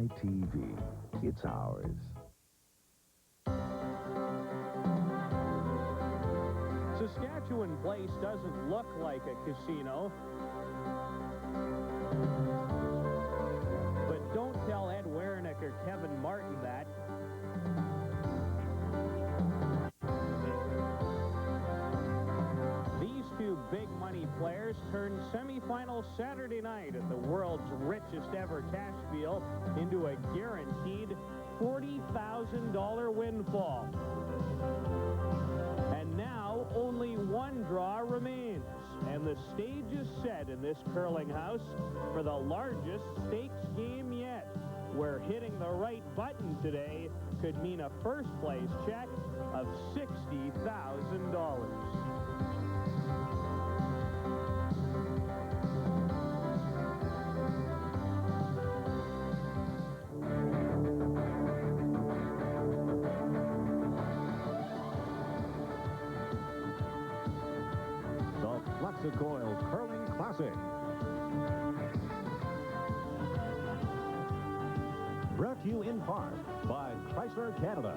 My TV. It's ours. Saskatchewan Place doesn't look like a casino. But don't tell Ed Werenich or Kevin Martin that. These two big money players turned semifinal Saturday night at the world's richest ever cash field into a guaranteed $40,000 windfall. And now only one draw remains, and the stage is set in this curling house for the largest stakes game yet, where hitting the right button today could mean a first-place check of $60,000. FlexiCoil Curling Classic. Brought to you in part by Chrysler Canada.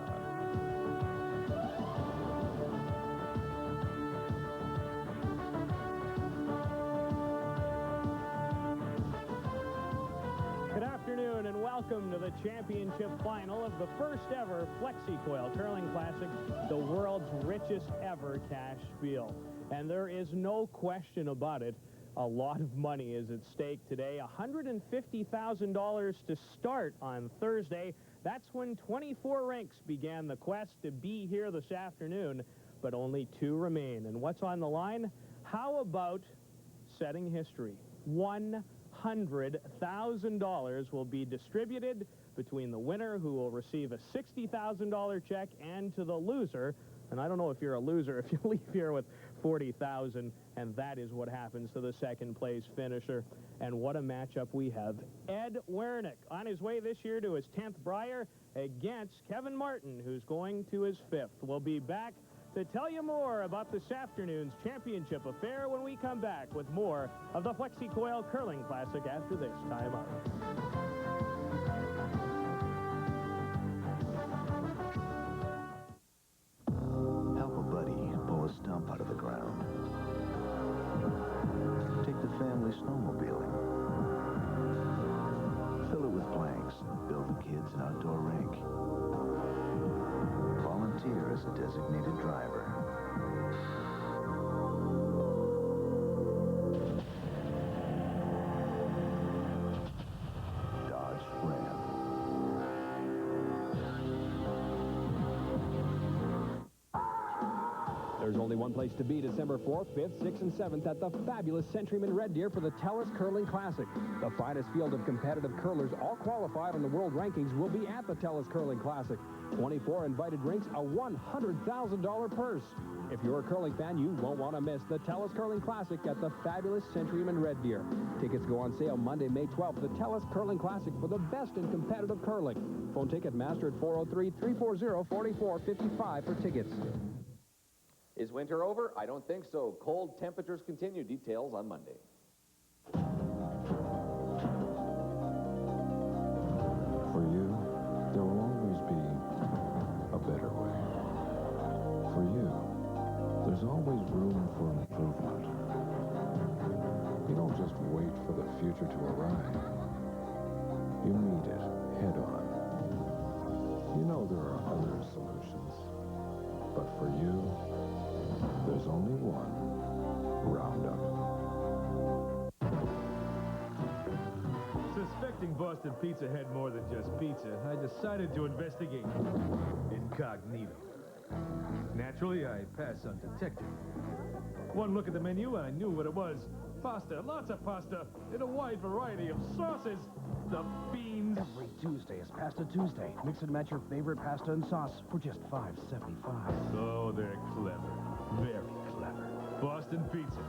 Good afternoon and welcome to the championship final of the first ever FlexiCoil Curling Classic, the world's richest ever cash field. And there is no question about it, a lot of money is at stake today. $150,000 to start on Thursday. That's when 24 rinks began the quest to be here this afternoon, but only 2 remain. And what's on the line? How about setting history? $100,000 will be distributed between the winner, who will receive a $60,000 check, and to the loser. And I don't know if you're a loser if you leave here with $40,000, and that is what happens to the second-place finisher. And what a matchup we have. Ed Werenich on his way this year to his 10th Brier against Kevin Martin, who's going to his 5th. We'll be back to tell you more about this afternoon's championship affair when we come back with more of the FlexiCoil Curling Classic after this time out. A stump out of the ground. Take the family snowmobiling. Fill it with planks and build the kids an outdoor rink. Volunteer as a designated driver. Dodge Ram. There's only one place to be December 4th, 5th, 6th, and 7th at the fabulous Centuryman Red Deer for the TELUS Curling Classic. The finest field of competitive curlers, all qualified on the world rankings, will be at the TELUS Curling Classic. 24 invited rinks, a $100,000 purse. If you're a curling fan, you won't want to miss the TELUS Curling Classic at the fabulous Centuryman Red Deer. Tickets go on sale Monday, May 12th. The TELUS Curling Classic for the best in competitive curling. Phone Ticketmaster at 403-340-4455 for tickets. Is winter over? I don't think so. Cold temperatures continue. Details on Monday. For you, there will always be a better way. For you, there's always room for improvement. You don't just wait for the future to arrive. You meet it head on. You know there are other solutions. But for you, there's only one Roundup. Suspecting Boston Pizza had more than just pizza, I decided to investigate incognito. Naturally, I pass undetected. One look at the menu and I knew what it was. Pasta, lots of pasta, in a wide variety of sauces. The beans. Every Tuesday is Pasta Tuesday. Mix and match your favorite pasta and sauce for just $5.75. Oh, they're clever. Very clever. Boston Pizza.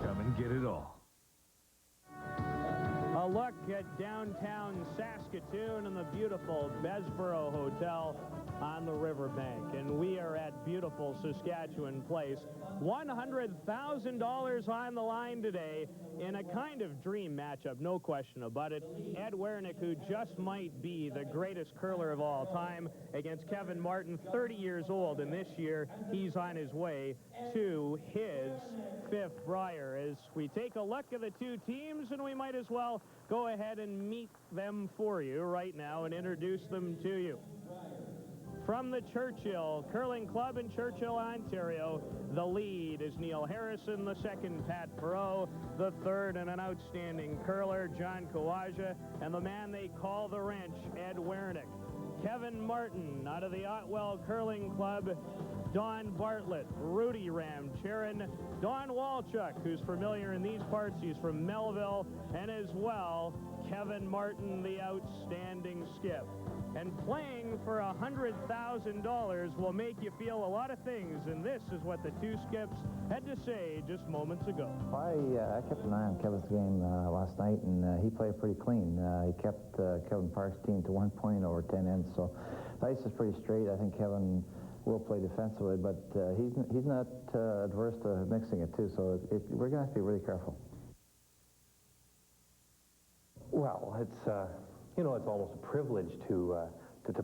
Come and get it all. A look at downtown Saskatoon and the beautiful Besborough Hotel on the riverbank. And we are at beautiful Saskatchewan Place. $100,000 on the line today in a kind of dream matchup, no question about it. Ed Werenich, who just might be the greatest curler of all time, against Kevin Martin, 30 years old, and this year he's on his way to his 5th Brier. As we take a look at the two teams, and we might as well go ahead and meet them for you right now and introduce them to you. From the Churchill Curling Club in Churchill, Ontario, the lead is Neil Harrison, the second Pat Perot, the third and an outstanding curler, John Kawaja, and the man they call the wrench, Ed Werenich. Kevin Martin out of the Otwell Curling Club, Don Bartlett, Rudy Ramcharan, Don Walchuk, who's familiar in these parts, he's from Melville, and as well, Kevin Martin, the outstanding skip. And playing for $100,000 will make you feel a lot of things, and this is what the two skips had to say just moments ago. I kept an eye on Kevin's game last night, and he played pretty clean. He kept Kevin Park's team to 1 point over 10 ends, so the ice is pretty straight. I think Kevin will play defensively, but he's not adverse to mixing it, too, so we're going to have to be really careful. Well, it's it's almost a privilege to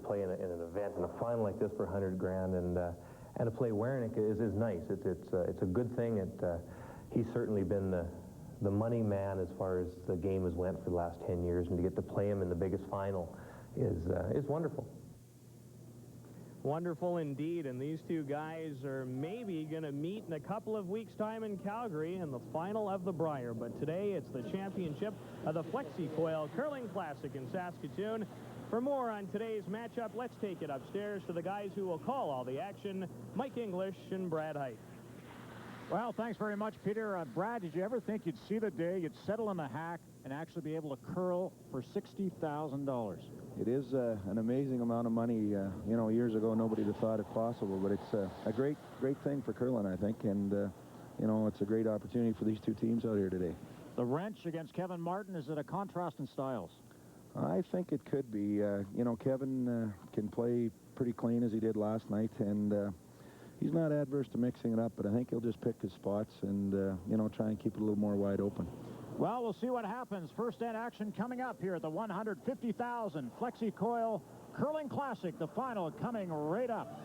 play in an event, in a final like this for $100,000, and to play Werenich is nice. It's a good thing. He's certainly been the money man as far as the game has went for the last 10 years, and to get to play him in the biggest final is wonderful. Wonderful indeed, and these two guys are maybe going to meet in a couple of weeks' time in Calgary in the final of the Brier. But today it's the championship of the FlexiCoil Curling Classic in Saskatoon. For more on today's matchup, let's take it upstairs to the guys who will call all the action, Mike English and Brad Height. Well, thanks very much, Peter. Brad, did you ever think you'd see the day you'd settle in the hack and actually be able to curl for $60,000? It is an amazing amount of money. Years ago, nobody would have thought it possible, but it's a great thing for curling, I think, and, it's a great opportunity for these two teams out here today. The wrench against Kevin Martin, is it a contrast in styles? I think it could be. Kevin can play pretty clean as he did last night, and he's not adverse to mixing it up, but I think he'll just pick his spots and, try and keep it a little more wide open. Well, we'll see what happens. First end action coming up here at the $150,000 FlexiCoil Curling Classic. The final coming right up.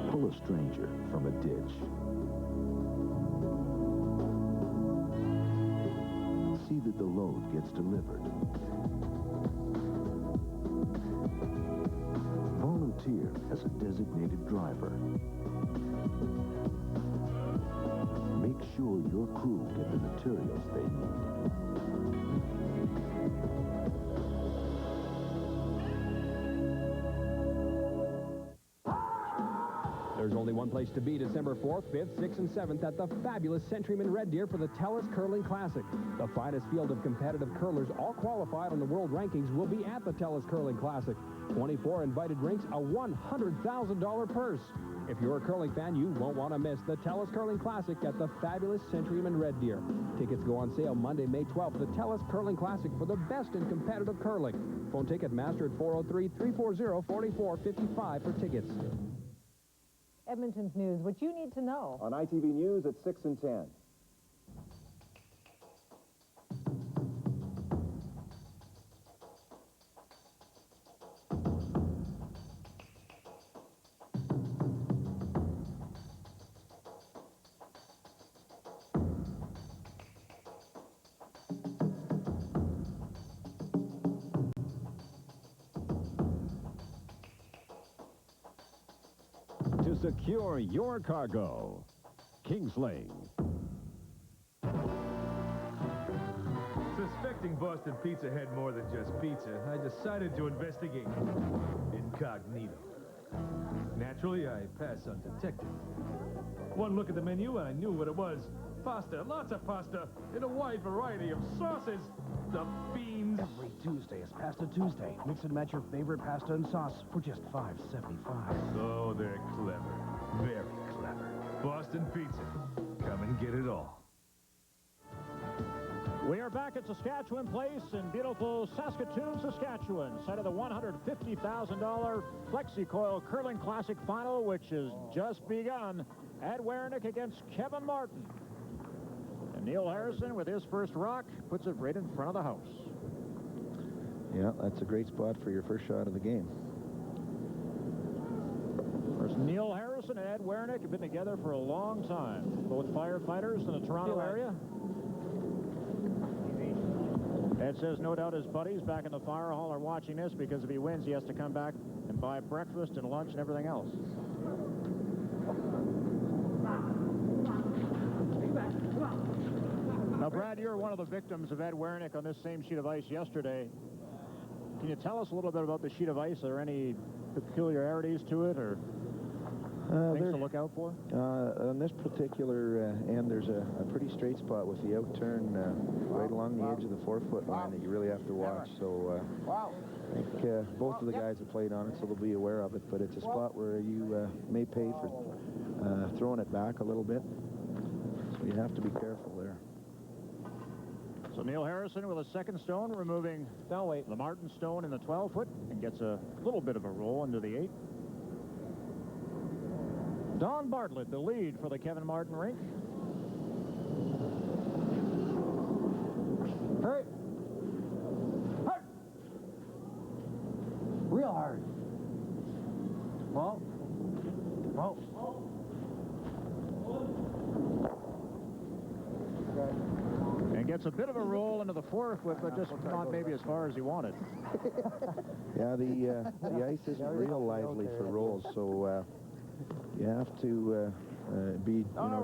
Pull a stranger from a ditch. See that the load gets delivered. Volunteer as a designated driver. Make sure your crew get the materials they need. There's only one place to be December 4th, 5th, 6th, and 7th at the fabulous Centuryman Red Deer for the TELUS Curling Classic. The finest field of competitive curlers, all qualified on the world rankings, will be at the TELUS Curling Classic. 24 invited rinks, a $100,000 purse. If you're a curling fan, you won't want to miss the TELUS Curling Classic at the fabulous Centuryman Red Deer. Tickets go on sale Monday, May 12th. The TELUS Curling Classic for the best in competitive curling. Phone Ticketmaster at 403-340-4455 for tickets. Edmonton's news, what you need to know. On ITV News at 6 and 10. To secure your cargo, Kingsling. Suspecting Boston Pizza had more than just pizza, I decided to investigate incognito. Naturally, I pass undetected. One look at the menu and I knew what it was. pasta, lots of pasta, in a wide variety of sauces. The beans. Every Tuesday is Pasta Tuesday. Mix and match your favorite pasta and sauce for just $5.75. Oh, they're clever. Very clever. Boston Pizza. Come and get it all. We are back at Saskatchewan Place in beautiful Saskatoon, Saskatchewan, site of the $150,000 FlexiCoil Curling Classic Final, which has just begun. Ed Werenich against Kevin Martin. And Neil Harrison, with his first rock, puts it right in front of the house. Yeah, that's a great spot for your first shot of the game. Of course, Neil Harrison and Ed Werenich have been together for a long time. Both firefighters in the Toronto area. Ed says no doubt his buddies back in the fire hall are watching this, because if he wins, he has to come back and buy breakfast and lunch and everything else. Now, Brad, you're one of the victims of Ed Werenich on this same sheet of ice yesterday. Can you tell us a little bit about the sheet of ice? Are there any peculiarities to it, or things to look out for? On this particular end, there's a pretty straight spot with the outturn right along the edge of the 4-foot line that you really have to watch. So I think both of the guys have played on it, so they'll be aware of it. But it's a spot where you may pay for throwing it back a little bit. So you have to be careful there. So Neil Harrison with a second stone, removing the Martin stone in the 12-foot, and gets a little bit of a roll into the 8. Don Bartlett, the lead for the Kevin Martin rink. Hurry! Hard! Real hard. Well. Well. And gets a bit of a roll into the 4-foot, but just not maybe as far as he wanted. Yeah, the ice isn't real lively for rolls, so you have to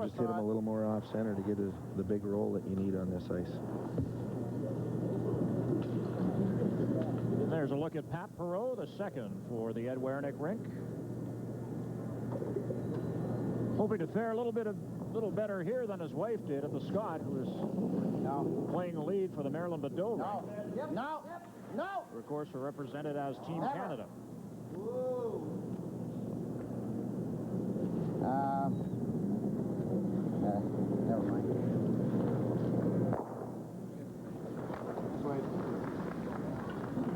just hit them a little more off center to get the big roll that you need on this ice. There's a look at Pat Perreault, the second for the Ed Werenich rink. Hoping to fare a little better here than his wife did at the Scott, who was playing the lead for the Maryland Badeau rink. No! Who, of course, are represented as Team Canada. Never mind.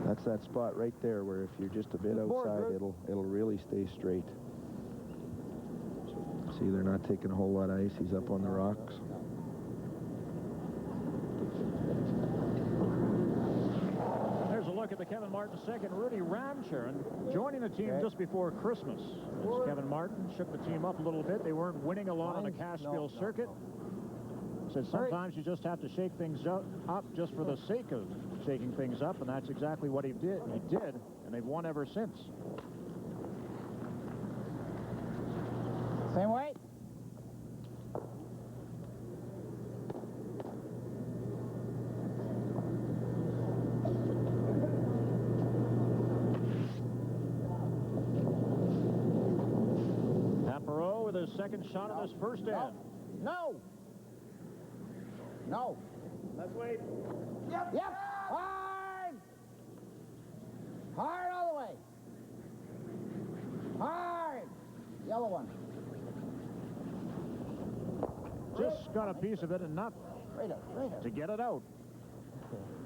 That's that spot right there where if you're just a bit outside, it'll really stay straight. See, they're not taking a whole lot of ice. He's up on the rocks. There's a look at the Kevin Martin second. Rudy Ramcharan joining the team just before Christmas. As Kevin Martin shook the team up a little bit. They weren't winning a lot on the Cashville circuit. Said sometimes you just have to shake things up just for the sake of shaking things up, and that's exactly what he did. And they've won ever since. Same weight? Pat Perreault with his second shot of this first end. No! Let's wait. Yep! Hard! Hard all the way! Hard! Yellow one. Just got a piece of it, enough to get it out.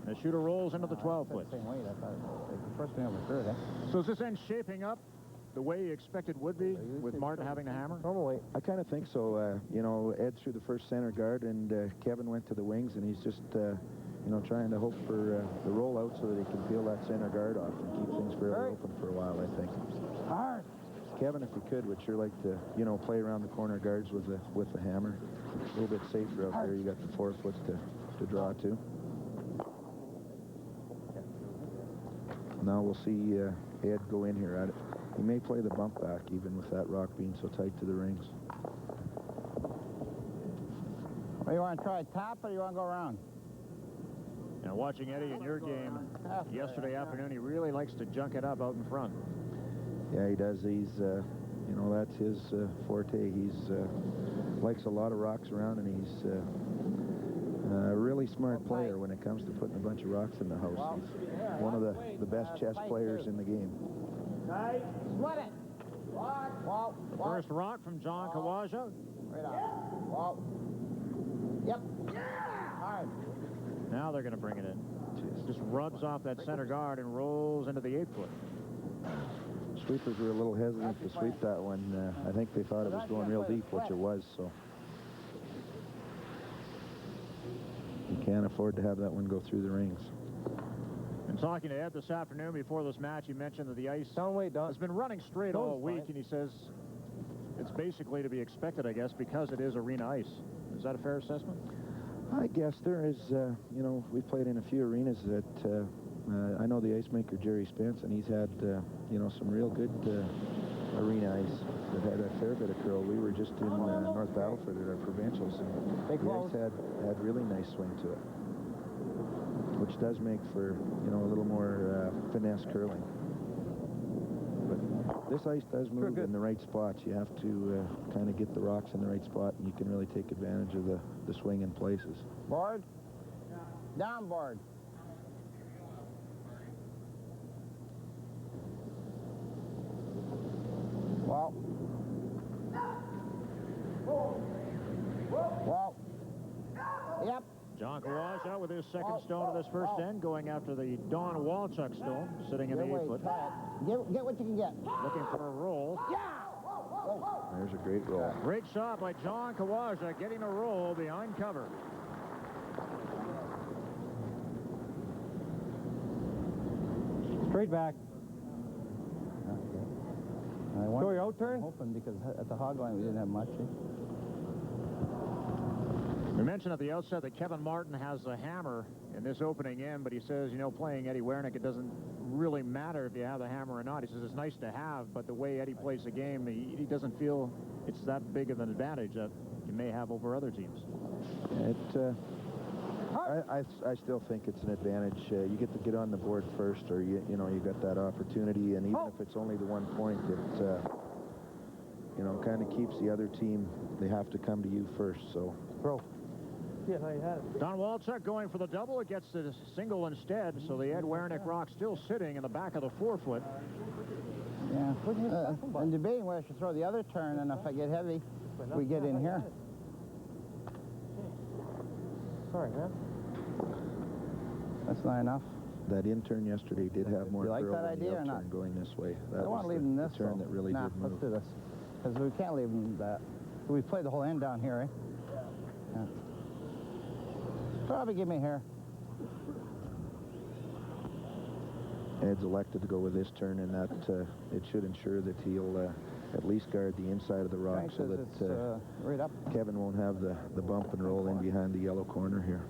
The shooter rolls into the 12-foot. Same weight, I thought. The first one over third, eh? So is this end shaping up the way you expected would be, with Martin having the hammer? Normal weight. I kind of think so. Ed threw the first center guard, and Kevin went to the wings, and he's just, trying to hope for the rollout so that he can peel that center guard off and keep things fairly open for a while, I think. Hard. Kevin, if he could, would sure like to, play around the corner guards with the hammer. A little bit safer out there. You got the 4-foot to draw to. Now we'll see Ed go in here at it. He may play the bump back, even with that rock being so tight to the rings. Well, you want to try top, or you want to go around? Now, watching Eddie in your game yesterday afternoon, he really likes to junk it up out in front. Yeah, he does. He's, You know, that's his forte. He's likes a lot of rocks around, and he's a really smart player when it comes to putting a bunch of rocks in the house. He's one of the best chess players in the game. Split it. Wall. The first rock from John Kawaja. Right on. Wall. Yep. Hard. Now they're going to bring it in. Just rubs off that center guard and rolls into the 8-foot. Sweepers were a little hesitant to sweep that one. I think they thought it was going real deep, which it was, so. You can't afford to have that one go through the rings. And talking to Ed this afternoon before this match, he mentioned that the ice has been running straight all week, and he says it's basically to be expected, I guess, because it is arena ice. Is that a fair assessment? I guess there is, you know, we've played in a few arenas that I know the ice maker, Jerry Spence, and he's had, you know, some real good arena ice that had a fair bit of curl. We were just in North Battleford at our provincials, and the ice had really nice swing to it, which does make for, you know, a little more finesse curling. But this ice does move in the right spots. You have to kind of get the rocks in the right spot, and you can really take advantage of the swing in places. Board. Down board. Wall. Wall. Yep. John Kawaja with his second stone of this first end, going after the Don Walchuk stone, sitting in the 8-foot. Get what you can get. Looking for a roll. Yeah. There's a great roll. Great shot by John Kawaja, getting a roll behind cover. Straight back. Show your out turn? Hoping because at the hog line we didn't have much. We mentioned at the outset that Kevin Martin has a hammer in this opening end, but he says, you know, playing Eddie Werenich, it doesn't really matter if you have the hammer or not. He says it's nice to have, but the way Eddie plays the game, he doesn't feel it's that big of an advantage that you may have over other teams. I still think it's an advantage. You get to get on the board first, or you know, you got that opportunity, and even if it's only the 1 point, it you know, kind of keeps the other team. They have to come to you first. So. Bro. Yeah, how you had it. Don Walchuk going for the double. It gets the single instead, so the Ed Werenich rock still sitting in the back of the 4-foot. Yeah. I'm debating whether I should throw the other turn, and if I get heavy, we get in here. Sorry, man. That's not enough. That in-turn yesterday did have more you like curl that than the idea or out-turn not? going this way. That I want to leave was them this the turn that really did move. Let's do this. Because we can't leave them that. We played the whole end down here, eh? Yeah. Probably give me here. Ed's elected to go with this turn, and that it should ensure that he'll at least guard the inside of the rock so that right up. Kevin won't have the bump and roll in behind the yellow corner here.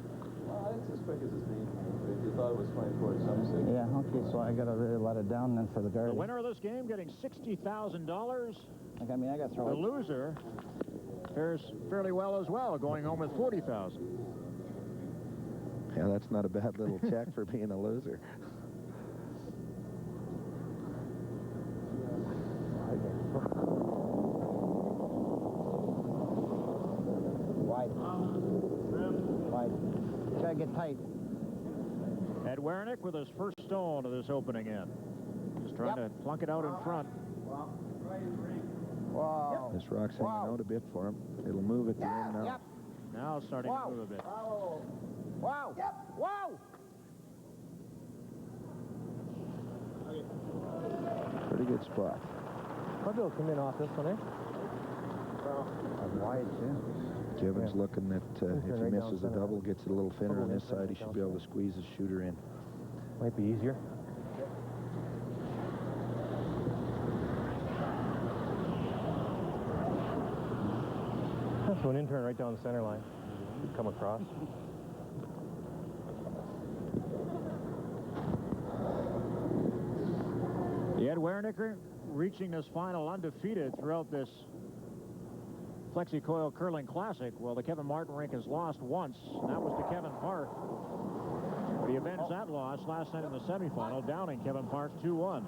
Well, I think it's as quick as his name. If you thought it was 24 at some stage. Yeah, okay, so I got to really let it down then for the guard. The winner of this game getting $60,000. I mean, I got to throw the it. Loser fares fairly well as well, going home with $40,000. Yeah, that's not a bad little check for being a loser. Wide. Wide. Gotta get tight. Ed Werenich with his first stone of this opening end. Just trying to plunk it out in front. Wow. This rock's hanging out a bit for him. It'll move at the end now. Yep. Now it's starting to move a bit. Wow. Wow. Pretty good spot. I'll be able to come in off this one, eh? Wide, too. Kevin's looking at if he right misses a down double, gets it a little thinner on this inside, side, he should be able to squeeze his shooter in. Might be easier. So an in-turn right down the center line. Should come across. The Ed Werenich reaching this final undefeated throughout this FlexiCoil Curling Classic. Well, the Kevin Martin rink has lost once, and that was to Kevin Park. But he avenged that loss last night in the semifinal, downing Kevin Park 2-1.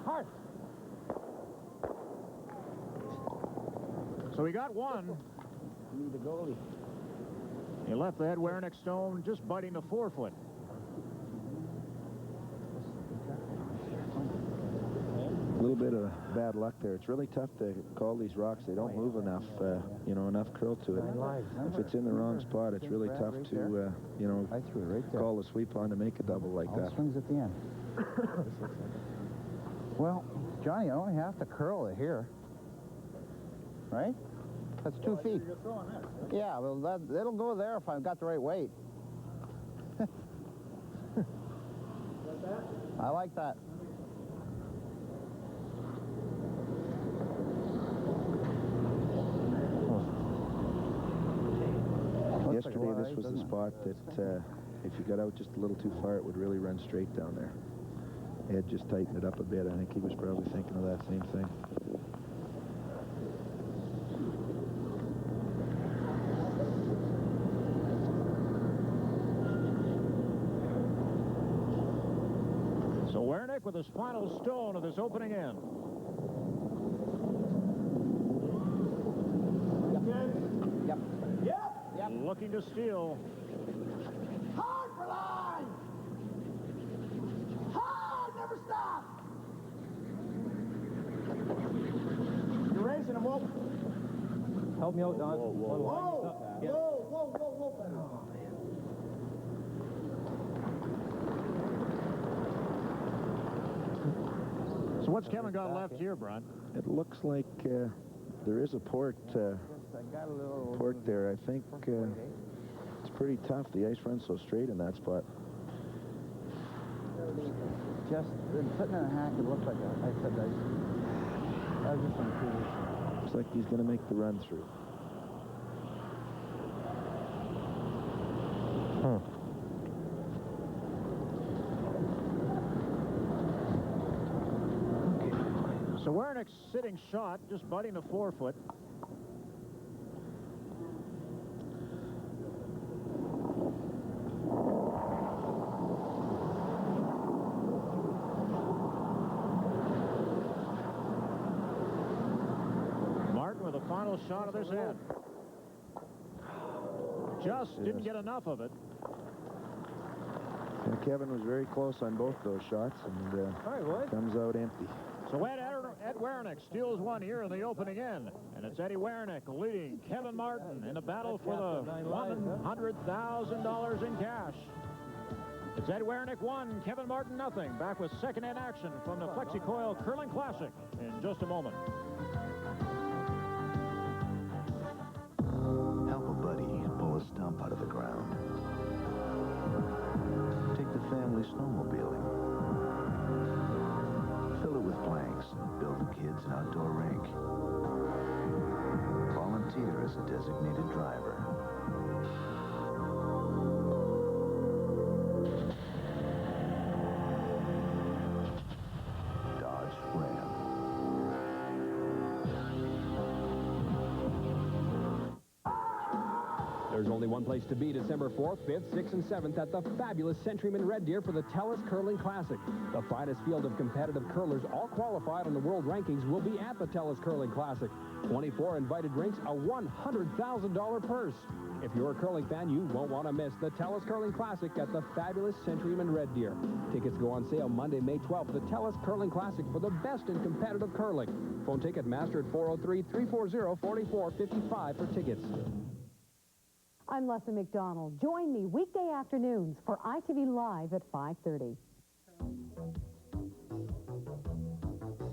Hard. So he got one. Need the goalie. He left the Ed Werenich stone just biting the forefoot. A little bit of bad luck there. It's really tough to call these rocks. They don't move enough, you know, enough curl to it. If it's in the wrong spot, it's really tough to, you know, call a sweep on to make a double like that. Swings at the end. Well, Johnny, I only have to curl it here. Right? That's 2 feet. Yeah, well, it'll go there if I've got the right weight. I like that. Yesterday, this was the spot that if you got out just a little too far, it would really run straight down there. Ed just tightened it up a bit. I think he was probably thinking of that same thing. So Werenich with his final stone of this opening end. Yep. Yep. Looking to steal. Hard for line! Hard! Never stop! You're raising him, Wolf. Help me out, Don. Whoa, whoa, whoa, whoa, whoa. So what's Kevin got left here, Brent? It looks like there is a port there. I think it's pretty tough. The ice runs so straight in that spot. Just putting in a hack, it looks like I said that. I was just on previous. Looks like he's going to make the run through. So Werenich's sitting shot, just biting the forefoot. Martin with a final shot of this end. Just didn't get enough of it. Yeah, Kevin was very close on both those shots, and comes out empty. So Ed Werenich steals one here in the opening end. And it's Eddie Werenich leading Kevin Martin in a battle for the $100,000 in cash. It's Ed Werenich 1, Kevin Martin nothing. Back with second-hand action from the FlexiCoil Curling Classic in just a moment. Help a buddy pull a stump out of the ground. Take the family snowmobiling. Fill it with planks and build the kids an outdoor rink. Volunteer as a designated driver. Dodge Ram. There's only one place to be December 4th, 5th, 6th, and 7th at the fabulous Centuryman Red Deer for the TELUS Curling Classic. The finest field of competitive curlers, all qualified on the world rankings, will be at the TELUS Curling Classic. 24 invited rinks, a $100,000 purse. If you're a curling fan, you won't want to miss the TELUS Curling Classic at the fabulous Centuryman Red Deer. Tickets go on sale Monday, May 12th. The TELUS Curling Classic for the best in competitive curling. Phone Ticketmaster at 403-340-4455 for tickets. I'm Leslie McDonald. Join me weekday afternoons for ITV Live at 5:30.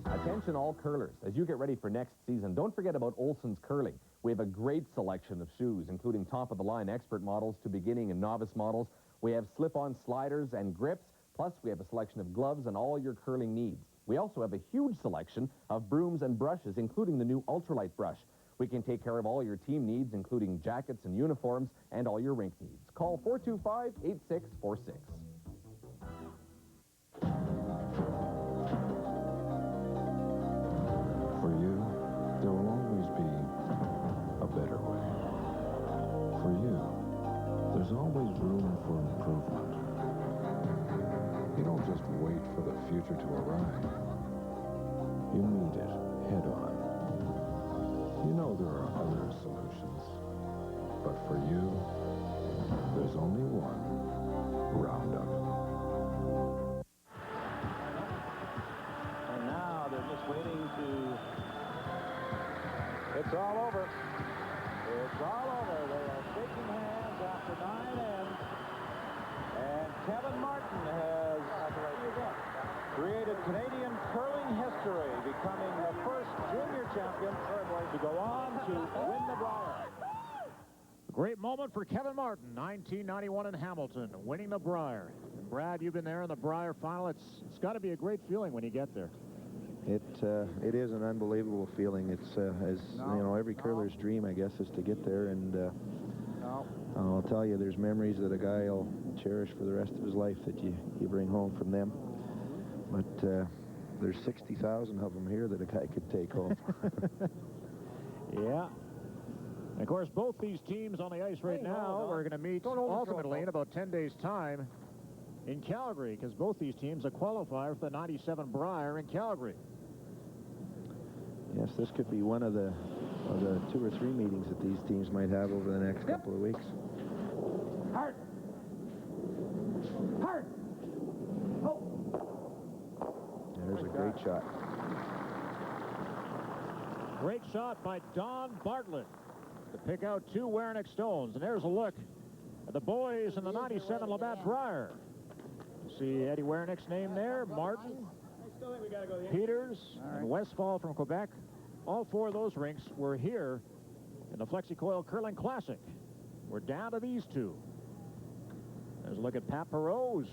Attention all curlers, as you get ready for next season, don't forget about Olson's Curling. We have a great selection of shoes, including top-of-the-line expert models to beginning and novice models. We have slip-on sliders and grips, plus we have a selection of gloves and all your curling needs. We also have a huge selection of brooms and brushes, including the new ultralight brush. We can take care of all your team needs, including jackets and uniforms, and all your rink needs. Call 425-8646. For you, there will always be a better way. For you, there's always room for improvement. You don't just wait for the future to arrive. You meet it head on. You know there are other solutions, but for you, there's only one. Roundup. And now they're just waiting to... It's all over. It's all over. They are shaking hands after 9 ends. And Kevin Martin has created Canadian curling history, becoming the first junior champion to go on to win the Brier. Great moment for Kevin Martin, 1991 in Hamilton, winning the Brier. And Brad, you've been there in the Brier final. It's got to be a great feeling when you get there. It is an unbelievable feeling. It's you know, every curler's dream, I guess, is to get there. And I'll tell you, there's memories that a guy will cherish for the rest of his life that you bring home from them. But there's 60,000 of them here that a guy could take home. Yeah. Of course, both these teams on the ice right now are going to meet ultimately in about 10 days' time in Calgary, because both these teams are qualified for the 97 Brier in Calgary. Yes, this could be one of the 2 or 3 meetings that these teams might have over the next couple of weeks. Hard. Hard. Oh. There's a great shot. Great shot by Don Bartlett to pick out 2 Werenich stones. And there's a look at the boys in the 97 Labatt Brier. You see Eddie Werenich's name there, Martin, Peters, and Westfall from Quebec. All 4 of those rinks were here in the FlexiCoil Curling Classic. We're down to these 2. There's a look at Pat Perot's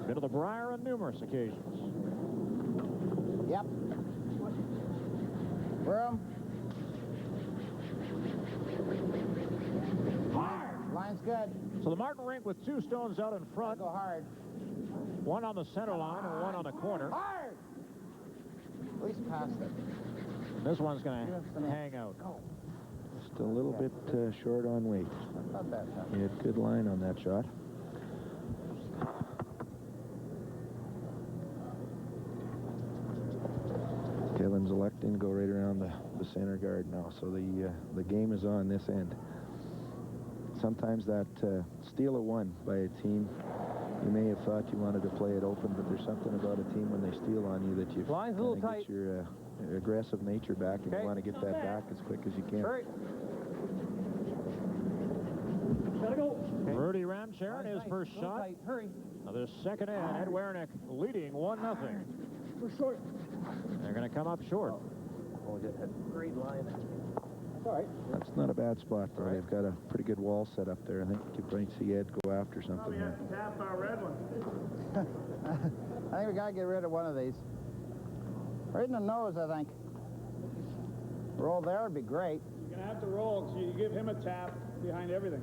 been to the Brier on numerous occasions. Yep. Broom. Hard. Line's good. So the Martin rink with 2 stones out in front. Go hard. 1 on the center line and 1 on the corner. Hard. At least past it. This one's going to hang out. Just a little bit short on weight. Not bad shot. He had good line on that shot. Kevin's electing to go right around the center guard now, so the game is on this end. Sometimes that steal of 1 by a team, you may have thought you wanted to play it open, but there's something about a team when they steal on you that you get your aggressive nature back, and you want to get that back as quick as you can. Gotta go. Rudy Ramcharan, his first shot. Hurry. Now the second end, Ed Werenich leading 1-0. We're short. They're going to come up short. Oh, just a great line. All right. That's not a bad spot, though. They've got a pretty good wall set up there. I think you might see Ed go after something. Probably have to tap our red one. I think we got to get rid of one of these. Right in the nose, I think. Roll there would be great. You're going to have to roll, so you give him a tap behind everything.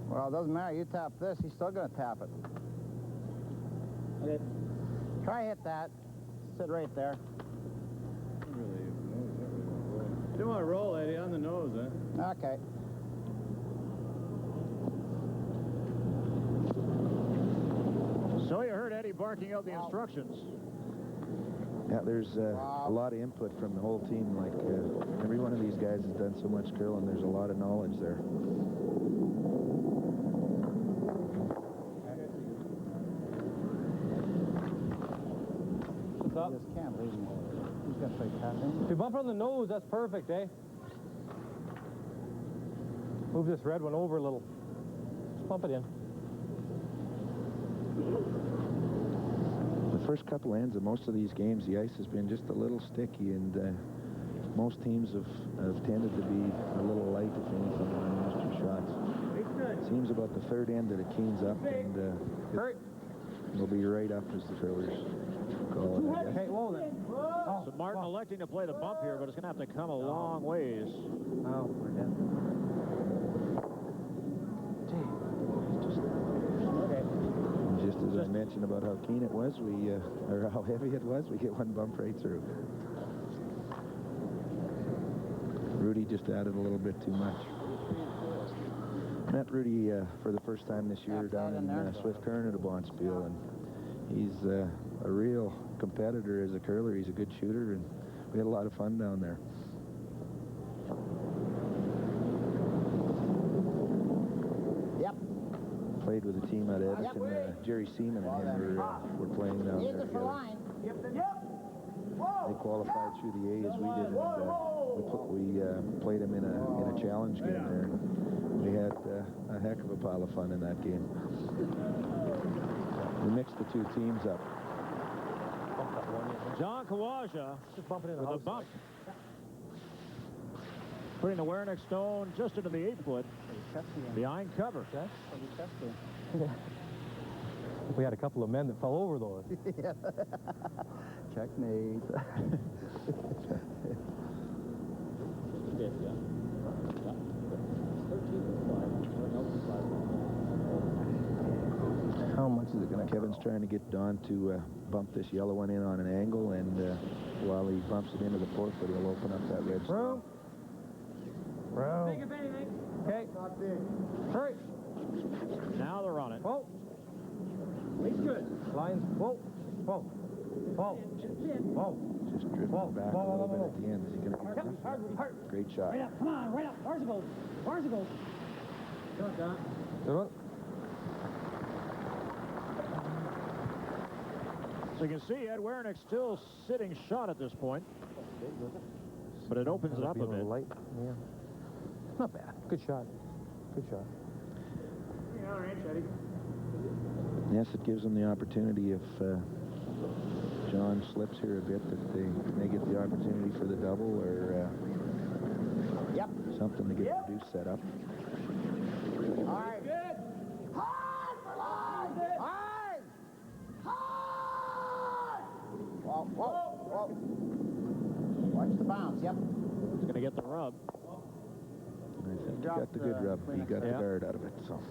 Well, it doesn't matter. You tap this, he's still going to tap it. Okay. Try hit that. Sit right there. You don't want to roll, Eddie, on the nose, eh? Okay. So you heard Eddie barking out the instructions. Yeah, there's a lot of input from the whole team. Like every one of these guys has done so much curling. There's a lot of knowledge there. What's up? Just can't leave him. He's got to play tapping. If you bump on the nose, that's perfect, eh? Move this red one over a little. Just bump it in. The first couple ends of most of these games, the ice has been just a little sticky, and most teams have tended to be a little light, if anything, on those 2 shots. It seems about the 3rd end that it keens up, and it'll be right up as the curlers call it, I guess. Okay, whoa then. So Martin electing to play the bump here, but it's going to have to come a long ways. Oh, we're dead. Just as I mentioned about how keen it was, or how heavy it was, we get 1 bump right through. Rudy just added a little bit too much. Met Rudy for the first time this year down in Swift Current at a Bonspiel, and he's a real competitor as a curler. He's a good shooter, and we had a lot of fun down there. played with a team out of Edmonton. Jerry Seaman and him were playing down there together. They qualified through the A's. We did, and we played them in a challenge game there. We had a heck of a pile of fun in that game. We mixed the two teams up. John Kawaja with a bump. Putting the Werenich stone just into the 8-foot behind cover. We had a couple of men that fell over those. Yeah. Checkmate. How much is it going to Kevin's trying to get Don to bump this yellow one in on an angle, and while he bumps it into the 4-foot, he'll open up that red stone. Room. Okay. Hurry. Now they're on it. Whoa. He's good. Lines. Whoa. Whoa. Whoa. Whoa. Just drifting back a little bit at the end. Is he going to get this? Great shot. Right up. Come on. Right up. Bars goes. Bars goes. Good one. So you can see Ed Werenich still sitting shot at this point. But it opens it up a bit. Light. Yeah. Not bad. Good shot. Good shot. Yes, it gives them the opportunity if John slips here a bit, that they may get the opportunity for the double or something to get the deuce set up. All right. Good. Hard for line. Hard. Hard. Whoa, whoa, whoa. Watch the bounce. Yep. He's going to get the rub. I think he got the good rub. He got the guard out of it. So.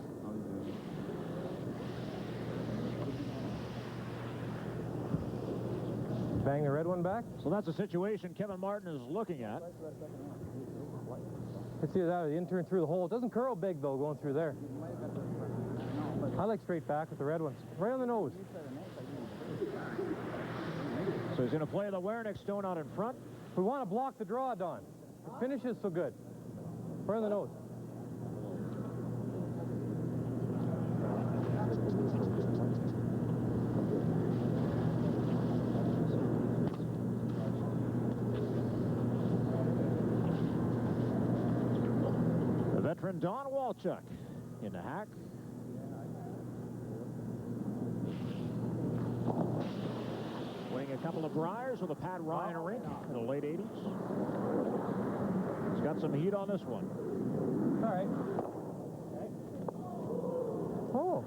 Bang the red one back. So that's a situation Kevin Martin is looking at. It's either that or the intern through the hole. It doesn't curl big, though, going through there. I like straight back with the red ones. Right on the nose. So he's going to play the Werenich stone out in front. We want to block the draw, Don. The finish is so good. Right on the nose. The veteran Don Walchuk in the hack. Winning a couple of Briars with a Pat Ryan rink in the late 80s. He's got some heat on this one. All right. Oh.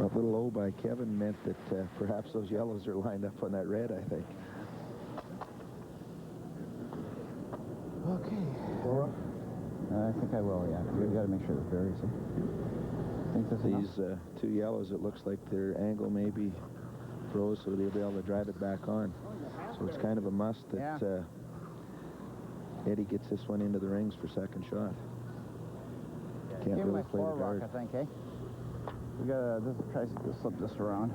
That little low by Kevin meant that perhaps those yellows are lined up on that red, I think. Okay. I think I will, yeah. We've got to make sure the berries. I think this These two yellows, it looks like their angle maybe froze, so they'll be able to drive it back on. So it's kind of a must that Eddie gets this one into the rings for second shot. Can't give really my play the guard. I think, eh? We gotta try to slip this around.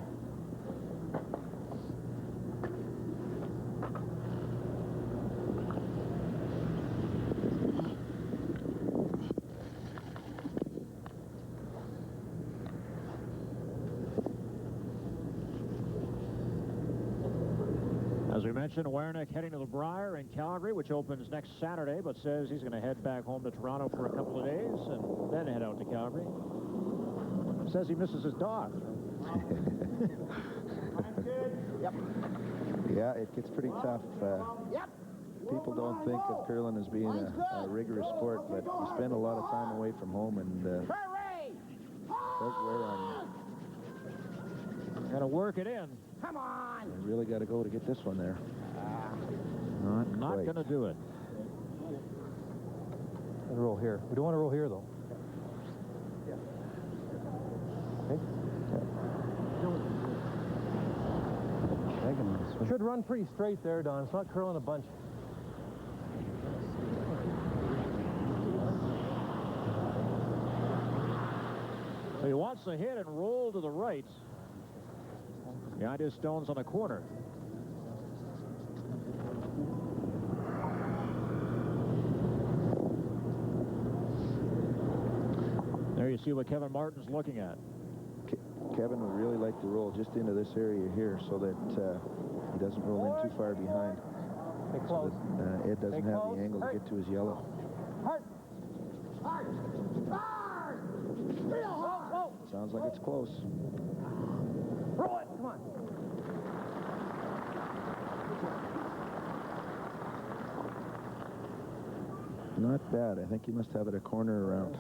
As we mentioned, Werenich heading to the Briar in Calgary, which opens next Saturday, but says he's going to head back home to Toronto for a couple of days and then head out to Calgary. Says he misses his dog. Yep. Yeah, it gets pretty tough. People don't think of curling as being a rigorous sport, but you spend a lot of time away from home, and it does wear on you. Got to work it in. Come on. You really got to go to get this one there. Not going to do it. Let's roll here. We don't want to roll here, though. Okay. Should run pretty straight there, Don. It's not curling a bunch. So he wants to hit and roll to the right. Behind his stones on the corner. you see what Kevin Martin's looking at. Kevin would really like to roll just into this area here so that he doesn't roll in too far behind. So that Ed doesn't have the angle to get to his yellow. Sounds like it's close. Roll it, come on. Not bad. I think he must have it a corner around.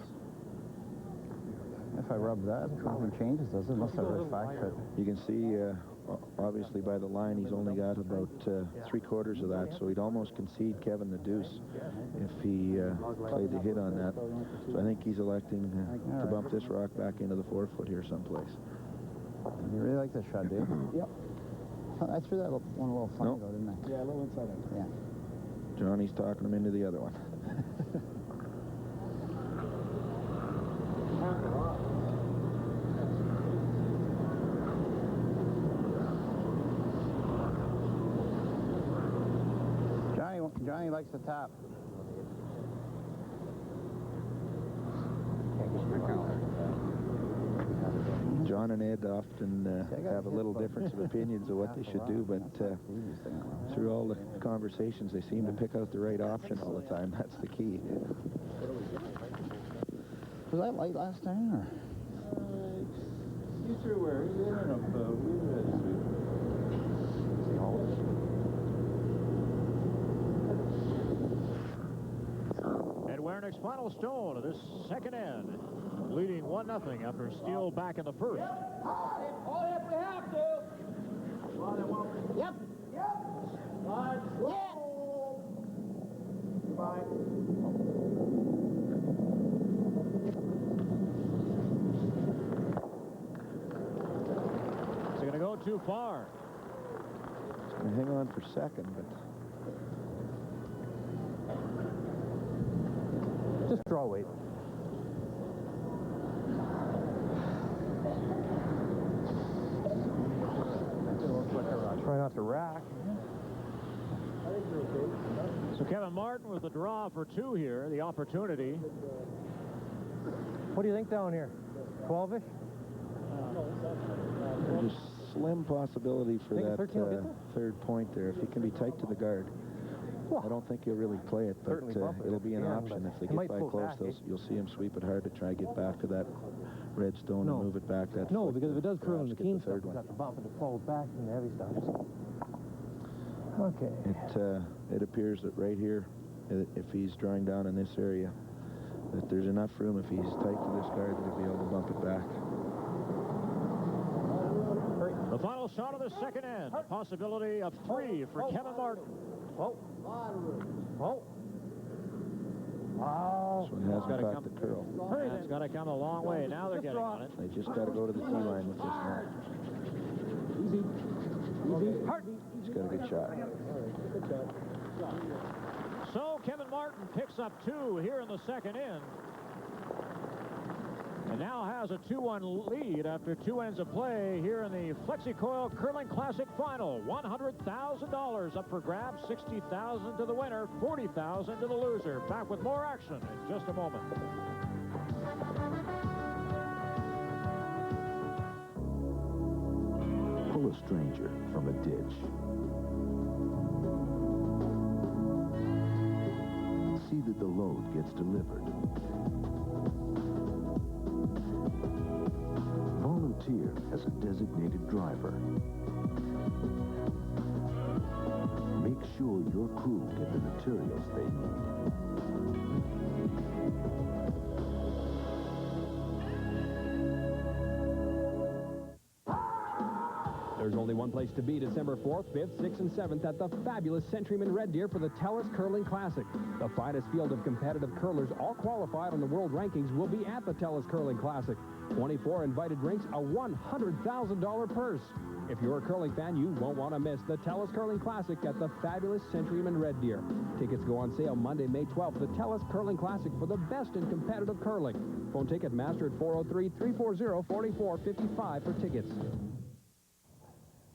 If I rub that, nothing changes, does it? Must have a factor. You can see, obviously, by the line, he's only got about 3/4 of that, so he'd almost concede Kevin the deuce if he played the hit on that. So I think he's electing to bump this rock back into the 4-foot here someplace. You really like this shot, do you? Yep. I threw that one a little funny, though, didn't I? Yeah, a little inside out. Yeah. Johnny's talking him into the other one. Johnny likes to tap. John and Ed often have a little difference of opinions of what they should do, but through all the conversations, they seem to pick out the right option all the time. That's the key. Was that light last time, or? You threw where? You ended up, Ed Werenich's final stone of this second end, leading 1-0 after steal back in the first. All if we have to. Yep. Yep. Right. Yeah. Goodbye. Is he going to go too far? He's going to hang on for second, but... Just draw weight. Try not to rack. So Kevin Martin with the draw for 2 here, the opportunity. What do you think down here? 12-ish? There's a slim possibility for that third point there. If he can be tight to the guard. I don't think he'll really play it, but it'll be an option. If they get by close, you'll see him sweep it hard to try to get back to that red stone and move it back. That no, because if it does curl in the keen stuff, you've got to bump and it falls back in the heavy stuff. Okay. It appears that right here, if he's drawing down in this area, that there's enough room if he's tight to this guard that he'll be able to bump it back. The final shot of the second end. A possibility of 3 for Kevin Martin. Oh. Oh. Wow. So he hasn't got the curl. It's got to come a long way. Now they're getting on it. They just got to go to the tee line with this now. Easy. He's got a good shot. So Kevin Martin picks up 2 here in the second end. And now has a 2-1 lead after 2 ends of play here in the FlexiCoil Curling Classic Final. $100,000 up for grabs, $60,000 to the winner, $40,000 to the loser. Back with more action in just a moment. Pull a stranger from a ditch. See that the load gets delivered. Volunteer as a designated driver. Make sure your crew get the materials they need. There's only one place to be December 4th, 5th, 6th, and 7th at the fabulous Centuryman Red Deer for the TELUS Curling Classic. The finest field of competitive curlers, all qualified on the world rankings, will be at the TELUS Curling Classic. 24 invited rinks, a $100,000 purse. If you're a curling fan, you won't want to miss the TELUS Curling Classic at the fabulous Centuryman Red Deer. Tickets go on sale Monday, May 12th. The TELUS Curling Classic for the best in competitive curling. Phone Ticketmaster at 403-340-4455 for tickets.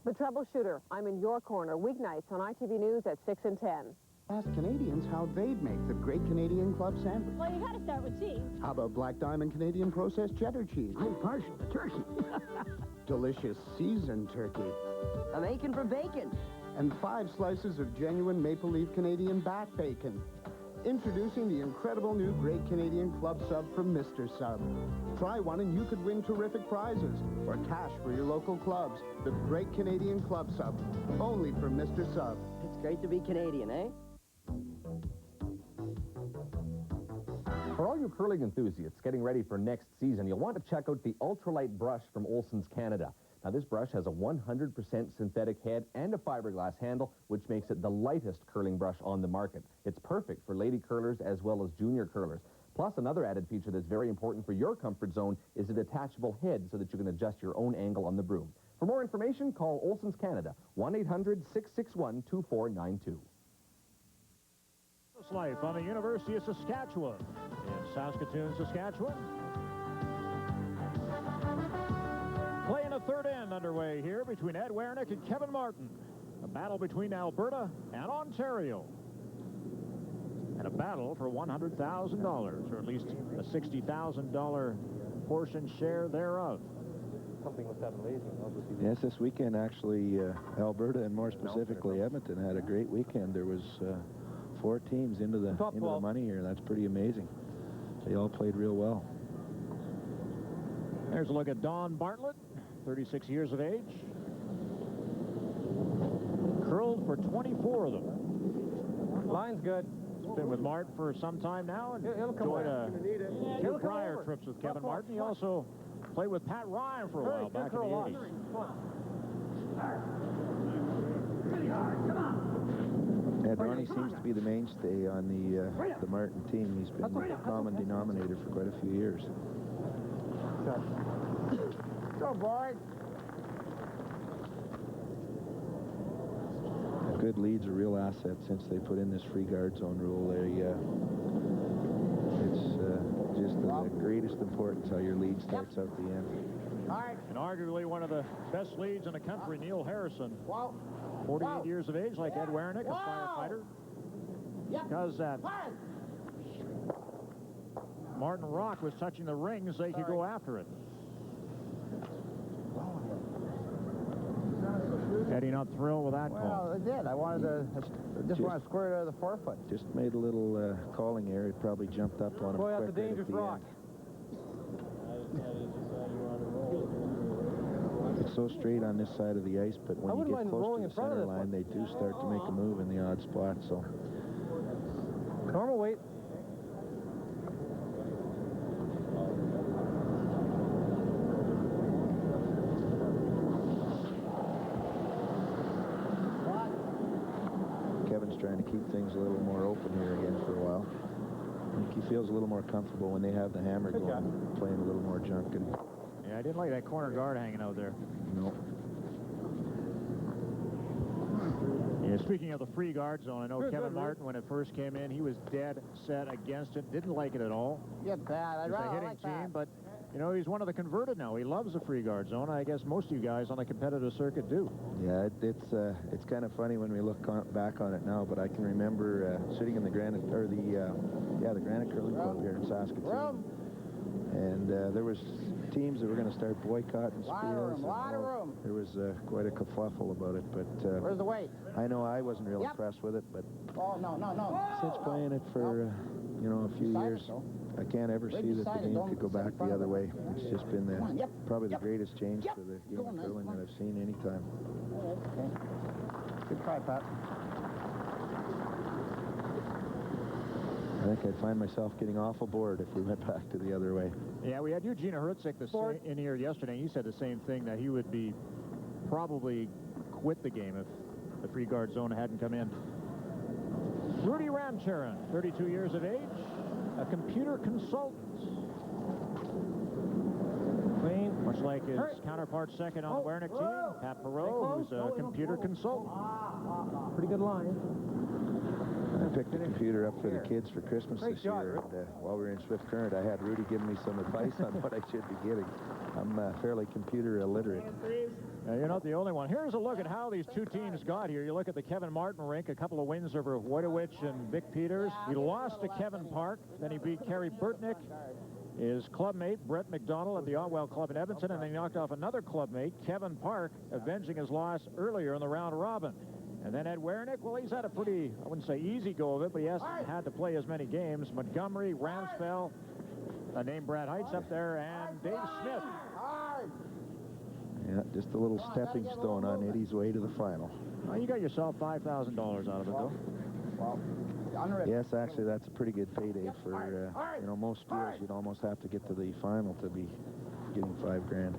The Troubleshooter. I'm in your corner, weeknights on ITV News at 6 and 10. Ask Canadians how they'd make the Great Canadian Club sandwich. Well, you gotta start with cheese. How about Black Diamond Canadian processed cheddar cheese? I'm partial to turkey. Delicious seasoned turkey. I'm aching for bacon. And 5 slices of genuine maple leaf Canadian back bacon. Introducing the incredible new Great Canadian Club Sub from Mr. Sub. Try one and you could win terrific prizes or cash for your local clubs. The Great Canadian Club Sub, only from Mr. Sub. It's great to be Canadian, eh? For all you curling enthusiasts getting ready for next season, you'll want to check out the ultralight brush from Olson's Canada. Now, this brush has a 100% synthetic head and a fiberglass handle, which makes it the lightest curling brush on the market. It's perfect for lady curlers as well as junior curlers. Plus, another added feature that's very important for your comfort zone is a detachable head so that you can adjust your own angle on the broom. For more information, call Olson's Canada, 1-800-661-2492. Life on the University of Saskatchewan in Saskatoon, Saskatchewan. Play in a third end underway here between Ed Werenich and Kevin Martin. A battle between Alberta and Ontario. And a battle for $100,000, or at least a $60,000 portion share thereof. Something must happen amazing. Yes, this weekend, actually, Alberta, and more specifically Edmonton, had a great weekend. There was 4 teams into the money here. That's pretty amazing. They all played real well. There's a look at Don Bartlett, 36 years of age. Curled for 24 of them. Line's good. He's been with Martin for some time now and enjoyed two prior trips with Kevin Martin. He also played with Pat Ryan for a while back in the 80s. Really hard. Come on. Yeah, Ronnie seems to be the mainstay on the Martin team. He's been the common denominator for quite a few years. Go, boys. Good lead's a real asset since they put in this free guard zone rule. It's just of the greatest importance how your lead starts out the end. And arguably one of the best leads in the country, Neil Harrison. 48 years of age, like Ed Werenich, a firefighter. Because Martin Rock was touching the rings, they could go after it. Eddie not thrilled with that call. Well, I did. I wanted to just want to square it out of the 4-foot. Just made a little calling error. It probably jumped up on him Boy, that's a quick right dangerous at the rock. end. It's so straight on this side of the ice, but when you get close to the center line, they do start to make a move in the odd spot. So normal weight. Kevin's trying to keep things a little more open here again for a while. I think he feels a little more comfortable when they have the hammer going, playing a little more junk. And yeah, I didn't like that corner guard hanging out there. no. Yeah, speaking of the free guard zone, I know Kevin Martin, when it first came in, he was dead set against it, didn't like it at all. Get that. It's a hitting team, but you know, he's one of the converted now. He loves the free guard zone. I guess most of you guys on the competitive circuit do. Yeah, it's kind of funny when we look back on it now, but I can remember sitting in the Granite, or the Granite Curling Club here in Saskatoon, and there was teams that were going to start boycotting spiels. Lot of room. There was quite a kerfuffle about it, but Where's the weight? I know I wasn't real impressed with it, but Oh, no. since playing it for a few years, I can't ever see that the game could go back the other way. It's just been probably the greatest change to the game of curling that I've seen any time. Okay. Good try, Pat. I think I'd find myself getting awful bored if we went back to the other way. Yeah, we had Eugene Hertzig in here yesterday, and he said the same thing, that he would be probably quit the game if the free guard zone hadn't come in. Rudy Ramcharan, 32 years of age, a computer consultant. Clean. Much like his counterpart second on the Werenich team, Pat Perot, who's a computer consultant. Pretty good line. picked the computer up for the kids for Christmas Great this job, year, Rick. and while we were in Swift Current, I had Rudy give me some advice on what I should be getting. I'm fairly computer illiterate. You're not the only one. Here's a look at how these two teams got here. You look at the Kevin Martin rink, a couple of wins over Werenich and Vic Peters. He lost to Kevin Park, then he beat Kerry Burtnick, his clubmate Brett McDonald at the Otwell Club in Edmonton, and then he knocked off another clubmate, Kevin Park, avenging his loss earlier in the round robin. And then Ed Werenich, well, he's had a pretty, I wouldn't say easy go of it, but he hasn't had to play as many games. Montgomery, Ramsfell, named Brad Heights up there, and Dave Smith. Yeah, just a little stepping stone on Eddie's way to the final. Well, you got yourself $5,000 out of it, though. Yes, actually, that's a pretty good payday for, you know, most years you'd almost have to get to the final to be getting $5,000.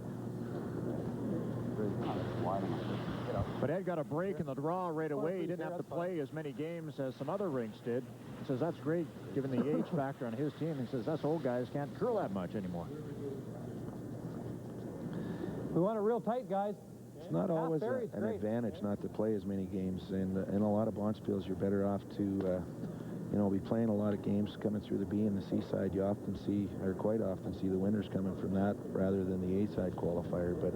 But Ed got a break in the draw right away. He didn't have to play as many games as some other rinks did. He says that's great, given the age factor on his team. He says us old guys can't curl that much anymore. We want it real tight, guys. It's not always an advantage not to play as many games. In a lot of bonspiels, you're better off to, you know, be playing a lot of games coming through the B and the C side. You often see, or quite often see, the winners coming from that rather than the A side qualifier. But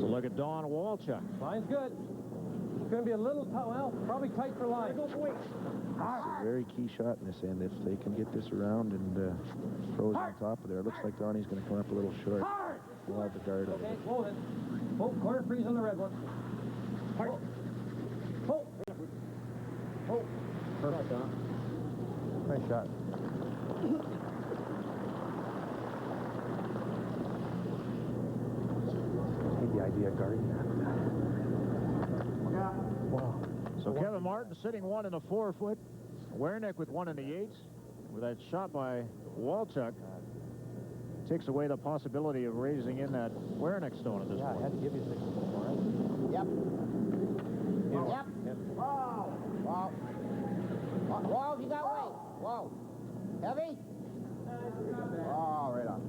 so look at Don Walchuk. Line's good. It's going to be a little tough. Well, probably tight for line. it's a very key shot in this end. If they can get this around and throws on top of there, it looks like Donnie's going to come up a little short. We'll have the guard over Okay, it. hold it. Hold, corner freeze on the red one. Hold. Hold. Hold. Perfect, Don. Nice shot. I hate the idea of guarding that. Wow. So Kevin Martin sitting one in the 4-foot. Werenich with one in the 8. With that shot by Walchuk, takes away the possibility of raising in that Werenich stone at this point. I had to give you 6 more. Yep. Yep. Whoa. Whoa. Whoa, you got weight. Whoa. Heavy? Oh, right on.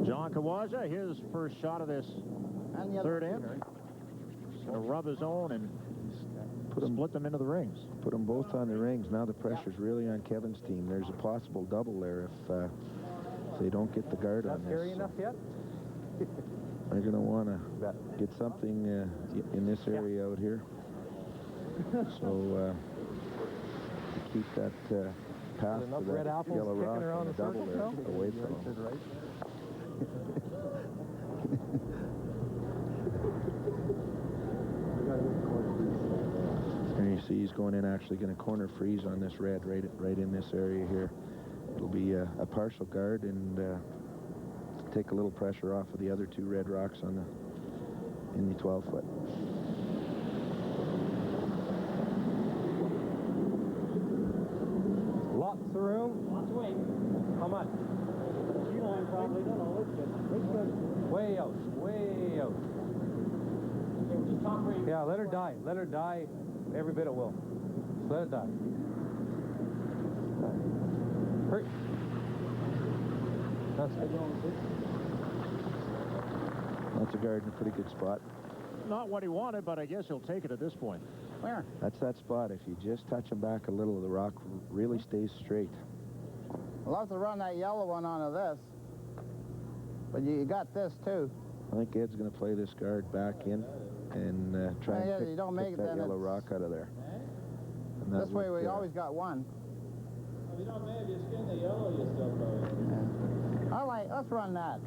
John Kawaja, his first shot of this third end. He's going to rub his own and split them into the rings. Put them both on the rings. Now the pressure's really on Kevin's team. There's a possible double there if they don't get the guard on this. Scary enough yet? They're going to want to get something in this area out here. So to keep that path to red that apples yellow rock around and the double there circle, no? away from them. Right. And you see he's going in, actually going to corner freeze on this red right in this area here. It'll be a partial guard and take a little pressure off of the other two red rocks on in the 12-foot. Lots of room. Lots of weight. How much? Line probably. Don't know. It's good. Way out. Way out. Yeah, let her die. Let her die. Every bit it will. Just let it die. Hurry. That's That's a guard in a pretty good spot. Not what he wanted, but I guess he'll take it at this point. Where? That's that spot. If you just touch him back a little, the rock really stays straight. I'll have to run that yellow one onto this. But you got this, too. I think Ed's going to play this guard back in and try and pick that yellow rock out of there. And this way we always got one. If you don't maybe you skin the yellow, you still probably. Yeah. All right, let's run that.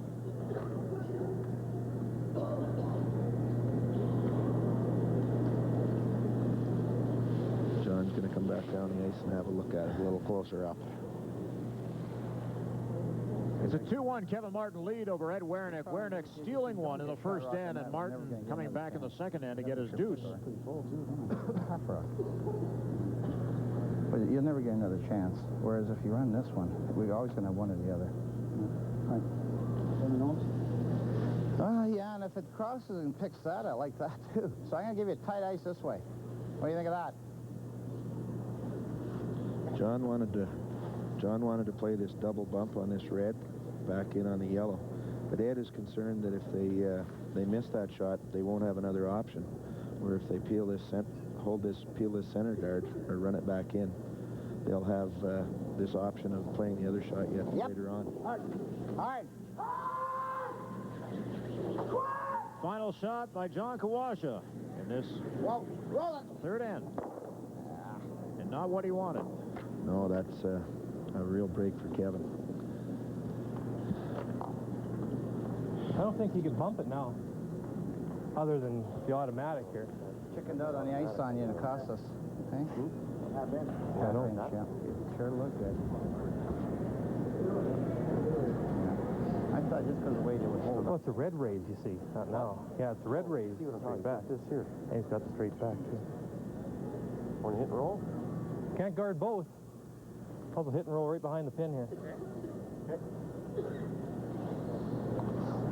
John's going to come back down the ice and have a look at it a little closer up. It's a 2-1 Kevin Martin lead over Ed Werenich. Werenich stealing one in the first end, and Martin coming back in the second end to get his deuce. But you'll never get another chance. Whereas if you run this one, we're always going to have one or the other. Yeah, and if it crosses and picks that, I like that too. So I'm going to give you tight ice this way. What do you think of that? John wanted to play this double bump on this red, back in on the yellow. But Ed is concerned that if they miss that shot, they won't have another option. Or if they peel this center guard or run it back in, they'll have this option of playing the other shot yet later on. Hard. Final shot by John Kawasha in this third end. And not what he wanted. No, that's a real break for Kevin. I don't think he could bump it now, other than the automatic here. Chickened out on the ice on you and it cost us. Okay? I know. Yeah. Sure looked good. I thought just because of the way they would hold Oh, it's a red raise, you see. Not now. Yeah, it's a red raise. Straight back. This here. And he's got the straight back, too. Want to hit and roll? Can't guard both. I'll hit and roll right behind the pin here.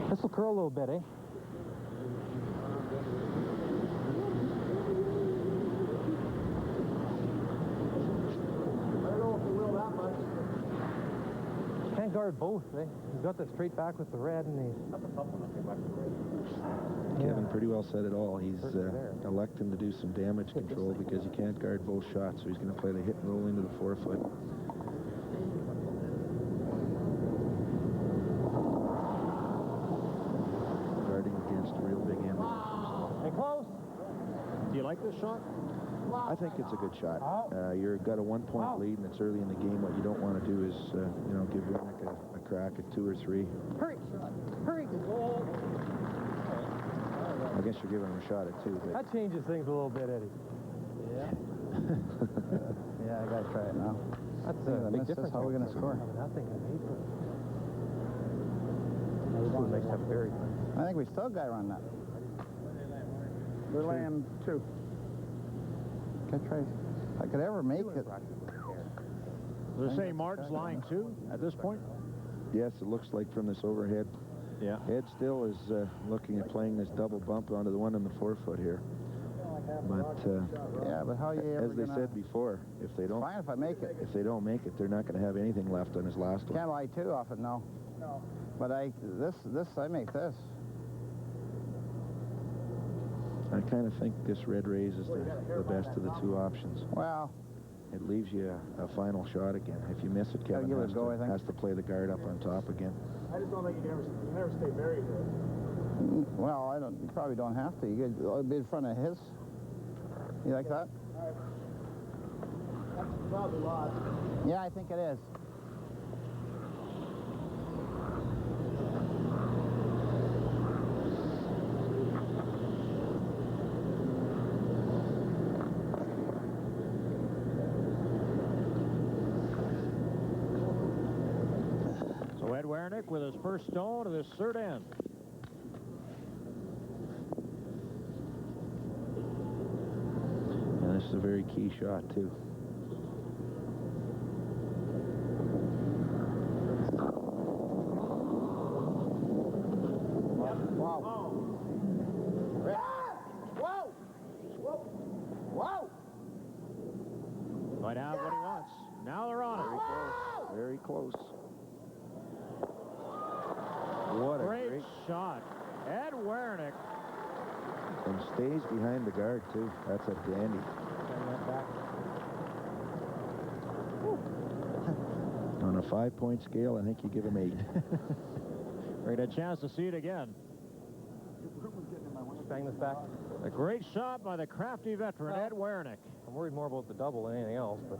This will curl a little bit, eh? Can't guard both, eh? He's got the straight back with the red and the... Kevin pretty well said it all. He's electing to do some damage control because he can't guard both shots, so he's going to play the hit and roll into the forefoot. Guarding against a real big enemy. Hey, close. Do you like this shot? I think it's a good shot. You've got a 1-point lead, and it's early in the game. What you don't want to do is, give Werenich a crack at 2 or 3. Hurry! Hurry! I guess you're giving him a shot at 2. But... That changes things a little bit, Eddie. Yeah. Yeah, I got to try it now. That's a big difference. How are we going to score? Nothing in April. This makes that very fun. I think we still got to run that. We're laying 2. Can I try? If I could ever make it. Does it say Martin's lying 2 at this point? Yes, it looks like from this overhead. Yeah. Ed still is looking at playing this double bump onto the one on the forefoot here. But yeah, but how are you ever as they said before, if they don't, fine if I make it. If they don't make it, they're not going to have anything left on his last one. Can't lie too often, no. But I make this. I kind of think this red raise is the best of the 2 options. Well, it leaves you a final shot again. If you miss it, Kevin has to play the guard up on top again. I just don't think you never stay buried here. Well, you probably don't have to. You could be in front of his. You like that? That's probably lost. Yeah, I think it is. So Ed Werenich with his first stone of this third end. And this is a very key shot, too. Might have what he wants. Now they're on it. Very close. What a great shot. Ed Werenich. And stays behind the guard, too. That's a dandy. On a 5-point scale, I think you give him 8. We're going to get a chance to see it again. Bang this back. A great shot by the crafty veteran, Ed Werenich. I'm worried more about the double than anything else, but...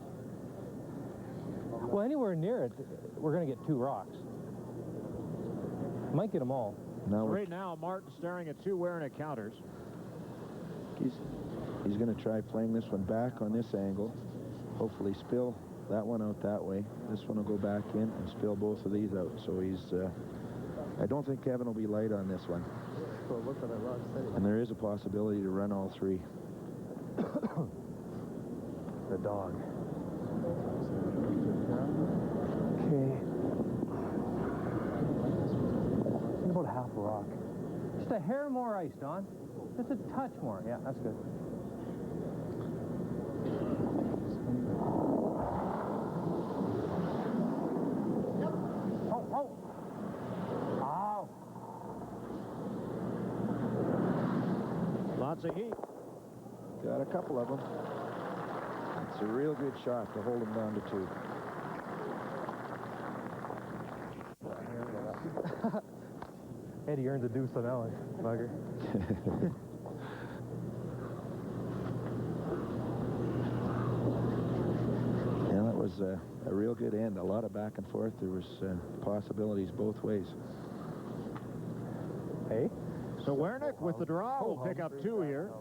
Well, anywhere near it, we're going to get 2 rocks. Might get them all. So right now, Martin staring at 2 Werenich counters. He's going to try playing this one back on this angle. Hopefully spill that one out that way. This one will go back in and spill both of these out. So he's... I don't think Kevin will be light on this one. And there is a possibility to run all 3. The dog. Okay. About half a rock. Just a hair more ice, Don. Just a touch more. Yeah, that's good. Oh, oh. Ow. That's a heat. Got a couple of them. It's a real good shot to hold them down to 2. Eddie earned a deuce on that one, bugger. Yeah, that was a real good end. A lot of back and forth. There was possibilities both ways. Hey? So Werenich with the draw will pick up 2 here.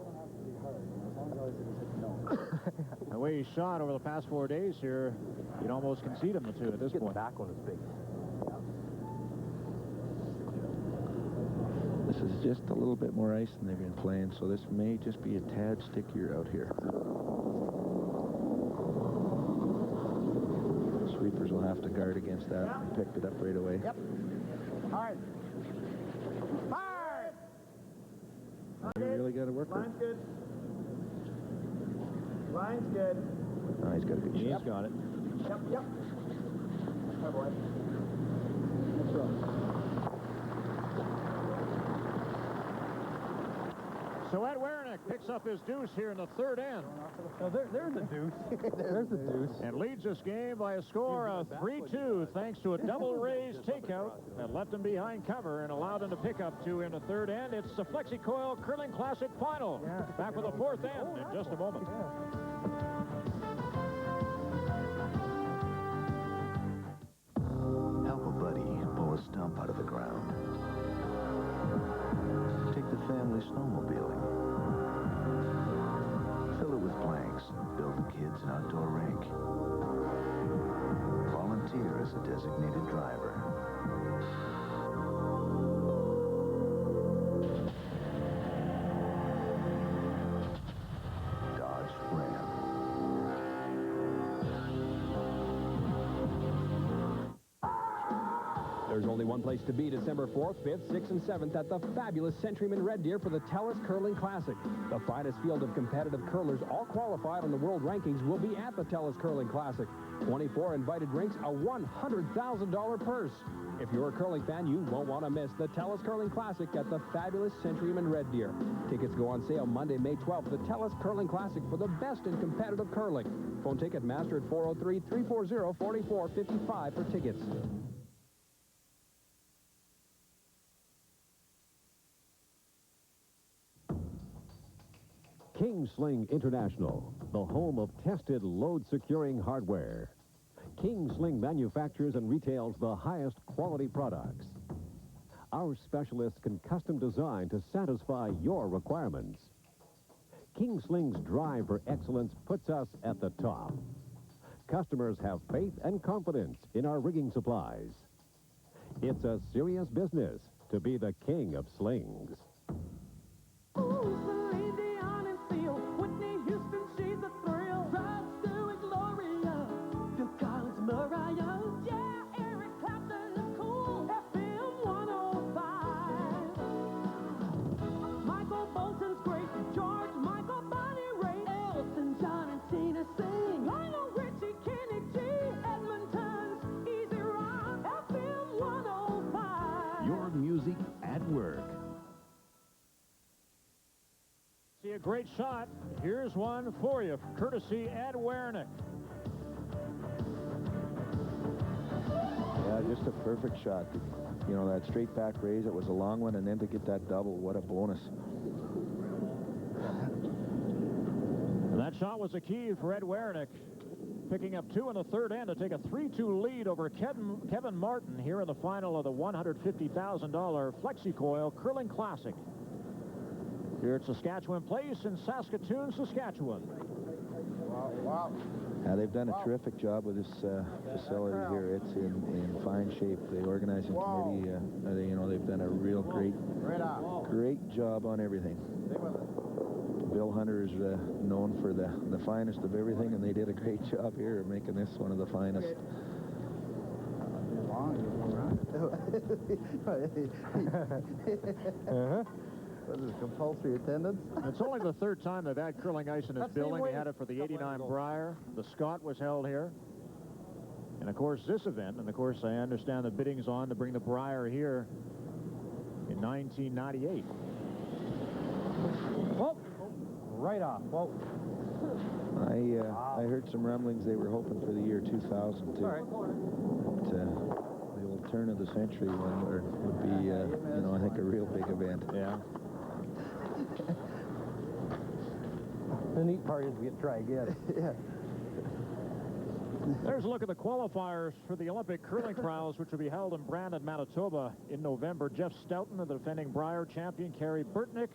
The way he shot over the past 4 days here, you'd almost concede him the 2 at this point. Back one is big. This is just a little bit more ice than they've been playing, so this may just be a tad stickier out here. Sweepers will have to guard against that. Picked it up right away. Yep. All right. Fire! You really got to work with. Line's good. Line's good. Oh, he's got a good shot. He's got it. Yep, yep. Hi, boy. What's wrong? So Ed Werenich picks up his deuce here in the 3rd end. No, there's a deuce. There's a deuce. And leads this game by a score of 3-2 thanks to a double-raised takeout that left him behind cover and allowed him to pick up 2 in the 3rd end. It's the FlexiCoil Curling Classic Final. Yeah. Back with the 4th end in just a moment. Help a buddy pull a stump out of the ground. Take the family snowmobiling. Fill it with planks. Build the kids an outdoor rink. Volunteer as a designated driver. Dodge Ram. There's only one place to be December 4th, 5th, 6th, and 7th at the fabulous Centuryman Red Deer for the TELUS Curling Classic. The finest field of competitive curlers, all qualified on the world rankings, will be at the TELUS Curling Classic. 24 invited rinks, a $100,000 purse. If you're a curling fan, you won't want to miss the TELUS Curling Classic at the fabulous Centuryman Red Deer. Tickets go on sale Monday, May 12th. The TELUS Curling Classic for the best in competitive curling. Phone Ticketmaster at 403-340-4455 for tickets. King Sling International, the home of tested load-securing hardware. King Sling manufactures and retails the highest quality products. Our specialists can custom design to satisfy your requirements. King Sling's drive for excellence puts us at the top. Customers have faith and confidence in our rigging supplies. It's a serious business to be the king of slings. Your music at work. See a great shot. Here's one for you, courtesy Ed Werenich. Yeah, just a perfect shot. You know, that straight back raise, it was a long one, and then to get that double, what a bonus. And that shot was a key for Ed Werenich, picking up 2 in the 3rd end to take a 3-2 lead over Kevin Martin here in the final of the $150,000 FlexiCoil Curling Classic. Here at Saskatchewan Place in Saskatoon, Saskatchewan. Wow. Yeah, they've done a terrific job with this facility here. It's in fine shape. The organizing committee, you know, they've done a real great job on everything. Bill Hunter is known for the finest of everything, and they did a great job here of making this one of the finest. Was it compulsory attendance? It's only the 3rd time they've had curling ice in this building. They had it for the '89 Brier. The Scott was held here. And, of course, this event, and, of course, I understand the bidding's on to bring the Brier here in 1998. Oh, right off. Whoa. I heard some rumblings they were hoping for the year 2000 too. All right. But, the old turn of the century one would be, you know, I think a real big event. Yeah. The neat part is we get to try again. Yeah. There's a look at the qualifiers for the Olympic curling trials, which will be held in Brandon, Manitoba in November. Jeff Stoughton, the defending Brier champion. Kerry Burtnick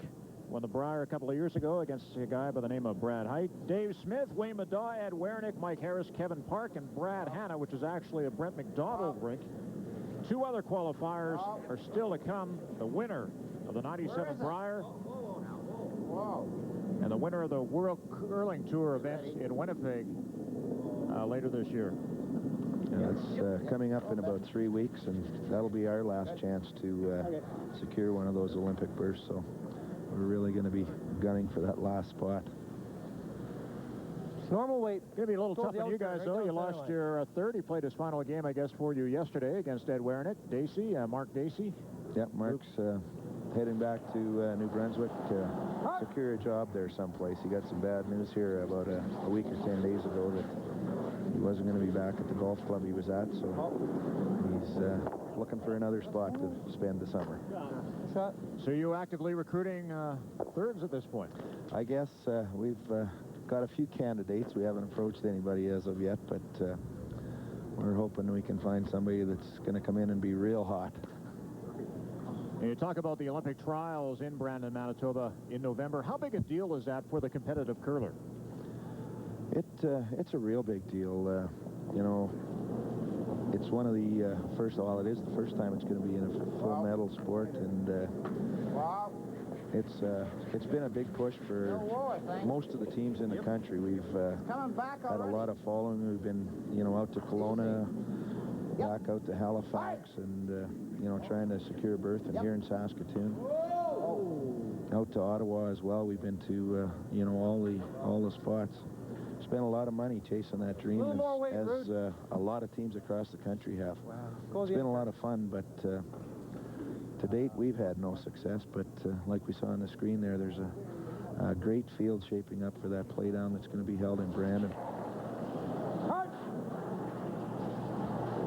won the Brier a couple of years ago against a guy by the name of Brad Height. Dave Smith, Wayne Madaw, Ed Werenich, Mike Harris, Kevin Park, and Brad Hanna, which is actually a Brent McDonald rink. Two other qualifiers are still to come. The winner of the 97 Brier and the winner of the World Curling Tour event in Winnipeg later this year. It's coming up in about 3 weeks, and that'll be our last chance to secure one of those Olympic berths. So we're really going to be gunning for that last spot. It's normal weight. Going to be a little tough on you guys, though. You lost your third. He played his final game, I guess, for you yesterday against Ed Werenich. Dacey, Mark Dacey. Yep, Mark's heading back to New Brunswick to secure a job there someplace. He got some bad news here about a week or 10 days ago that he wasn't going to be back at the golf club he was at, so he's looking for another spot to spend the summer. So you actively recruiting thirds at this point? I guess we've got a few candidates. We haven't approached anybody as of yet, but we're hoping we can find somebody that's going to come in and be real hot. And you talk about the Olympic trials in Brandon, Manitoba in November. How big a deal is that for the competitive curler? It's a real big deal. You know, it's one of the first, well, it is the first time it's going to be in a full medal sport, and it's been a big push for most of the teams in the country. We've had a lot of following. We've been, you know, out to Kelowna, back out to Halifax, and you know, trying to secure a berth, and here in Saskatoon, out to Ottawa as well. We've been to you know, all the spots. Spent a lot of money chasing that dream, as a lot of teams across the country have. It's been a lot of fun, but to date we've had no success. But like we saw on the screen there, there's a great field shaping up for that playdown that's going to be held in Brandon.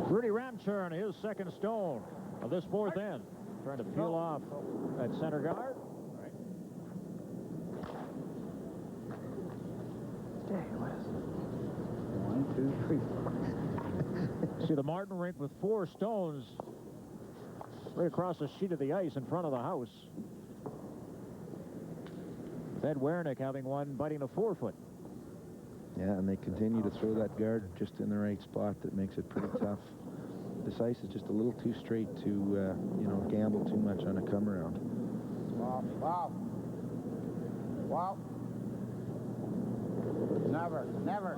Rudy Ramchurn, his second stone of this fourth end, trying to peel off that center guard. One, two, three, 4. See the Martin rink with 4 stones right across the sheet of the ice in front of the house. Ed Werenich having one biting a 4-foot. Yeah, and they continue to throw that guard just in the right spot. That makes it pretty tough. This ice is just a little too straight to, you know, gamble too much on a come around. Wow, wow. Wow. Never, never.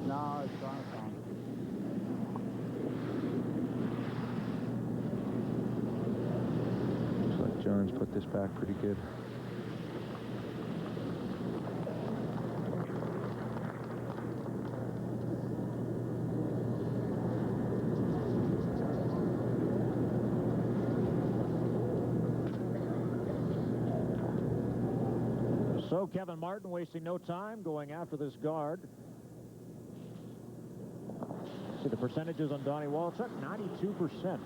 No, it's on its own. Looks like John's put this back pretty good. So Kevin Martin wasting no time going after this guard. See the percentages on Donnie Walchuk, 92%.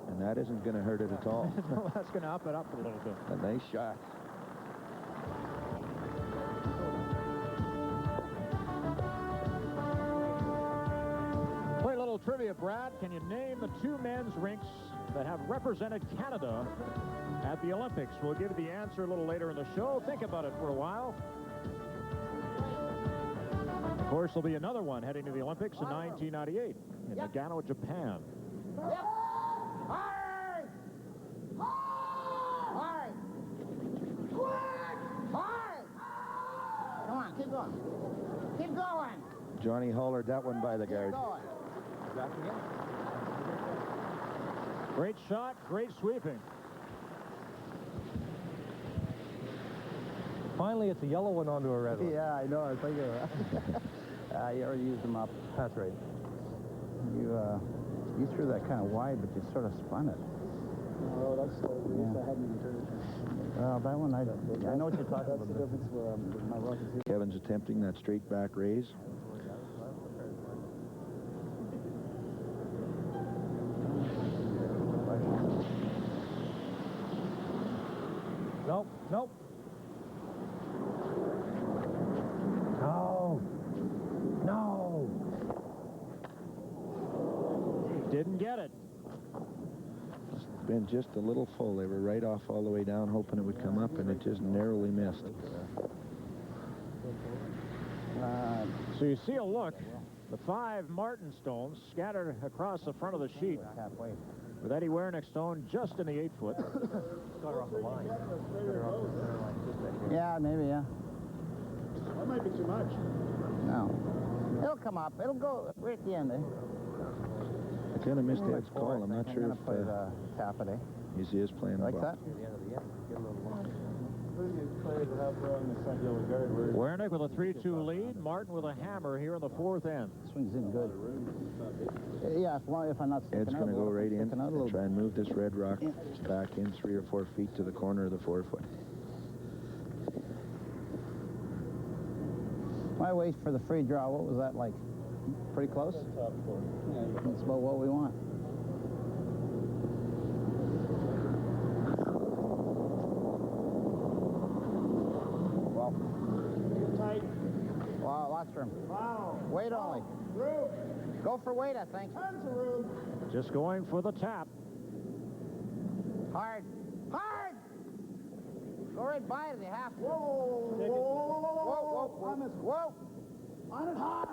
And that isn't going to hurt it at all. No, that's going to up it up a little bit. A nice shot. Play a little trivia, Brad. Can you name the 2 men's rinks that have represented Canada at the Olympics? We'll give you the answer a little later in the show. Think about it for a while. Of course, there'll be another one heading to the Olympics in 1998 in Nagano, Japan. Come on, keep going. Keep going. Johnny hollered that one by the guard. Great shot, great sweeping. Finally, it's a yellow one onto a red one. Yeah, I know. I was thinking of that. You already used them up. That's right. You threw that kind of wide, but you sort of spun it. Oh, that's the reason I hadn't turned. Well, that one, I know what you're talking about. That's the difference where my rock is here. Kevin's attempting that straight back raise. Nope, nope. No. No. Didn't get it. It's been just a little full. They were right off all the way down, hoping it would come up, and it just narrowly missed. So you see a look. The 5 Martin stones scattered across the front of the sheet. Halfway. With Eddie Werenich stone just in the 8-foot. Got her off the line. Got her off the center line. Yeah, maybe, yeah. That might be too much. No. It'll come up. It'll go right at the end, eh? I kind of missed Ed's call. I'm not sure if tap it, eh? he is playing like the that. Werenich with a 3-2 lead. Martin with a hammer here in the 4th end. Swings in good. Yeah, if I'm not sticking Ed's going to go right in and try and move this red rock back in 3 or 4 feet to the corner of the 4-foot. My wait for the free draw, what was that like? Pretty close? That's about what we want. Well, tight. Wow, lots of room. Wow. Weight only. Room. Go for weight, I think. Tons of room. Just going for the tap. Hard. Hard! Go right by it if you have to. Whoa, whoa, whoa, whoa, whoa. Whoa! On it hard.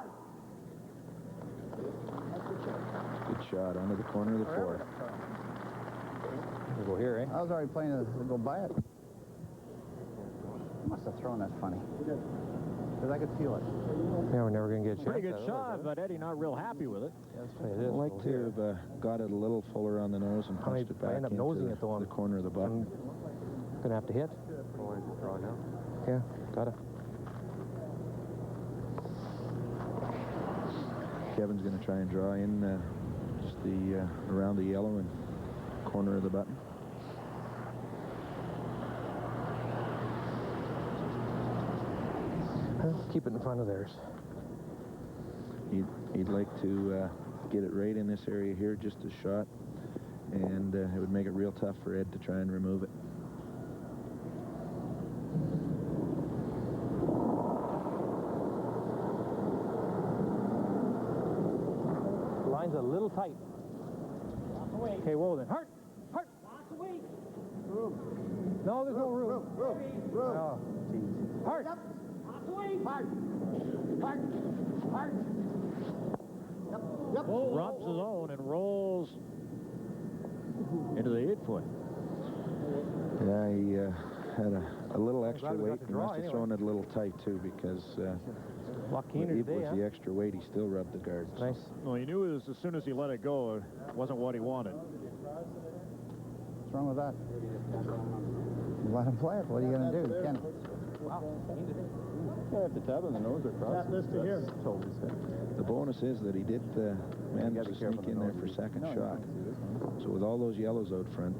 Good shot onto the corner of the 4. We'll go here, eh? I was already playing to go by it. I must have thrown that funny. Because I could feel it. Yeah, we're never going to get a chance. Pretty good shot, but Eddie not real happy with it. I'd like to have got it a little fuller on the nose and punched it back into the corner of the button. Gonna have to hit. Draw now. Yeah, got it. Kevin's going to try and draw in just the around the yellow and corner of the button. Keep it in front of theirs. He'd like to get it right in this area here, just a shot, and it would make it real tough for Ed to try and remove it. Line's a little tight. Okay, whoa then. Hard! Hard! Room. No, there's no room. Room. Oh, geez. Hard. Hard. Hard. Hard. Yep. Yep. Robs his own and rolls into the 8-foot. Yeah, he had a little extra weight. He must have thrown it a little tight, too, because with the extra weight, he still rubbed the guards. Nice. Well, he knew as soon as he let it go, it wasn't what he wanted. What's wrong with that? Let him play it. What are you going to do? Can't. Wow. Yeah, if it's out on the nose or cross. That list here. Totally set. The bonus is that he did manage to sneak in there for second shot. So with all those yellows out front,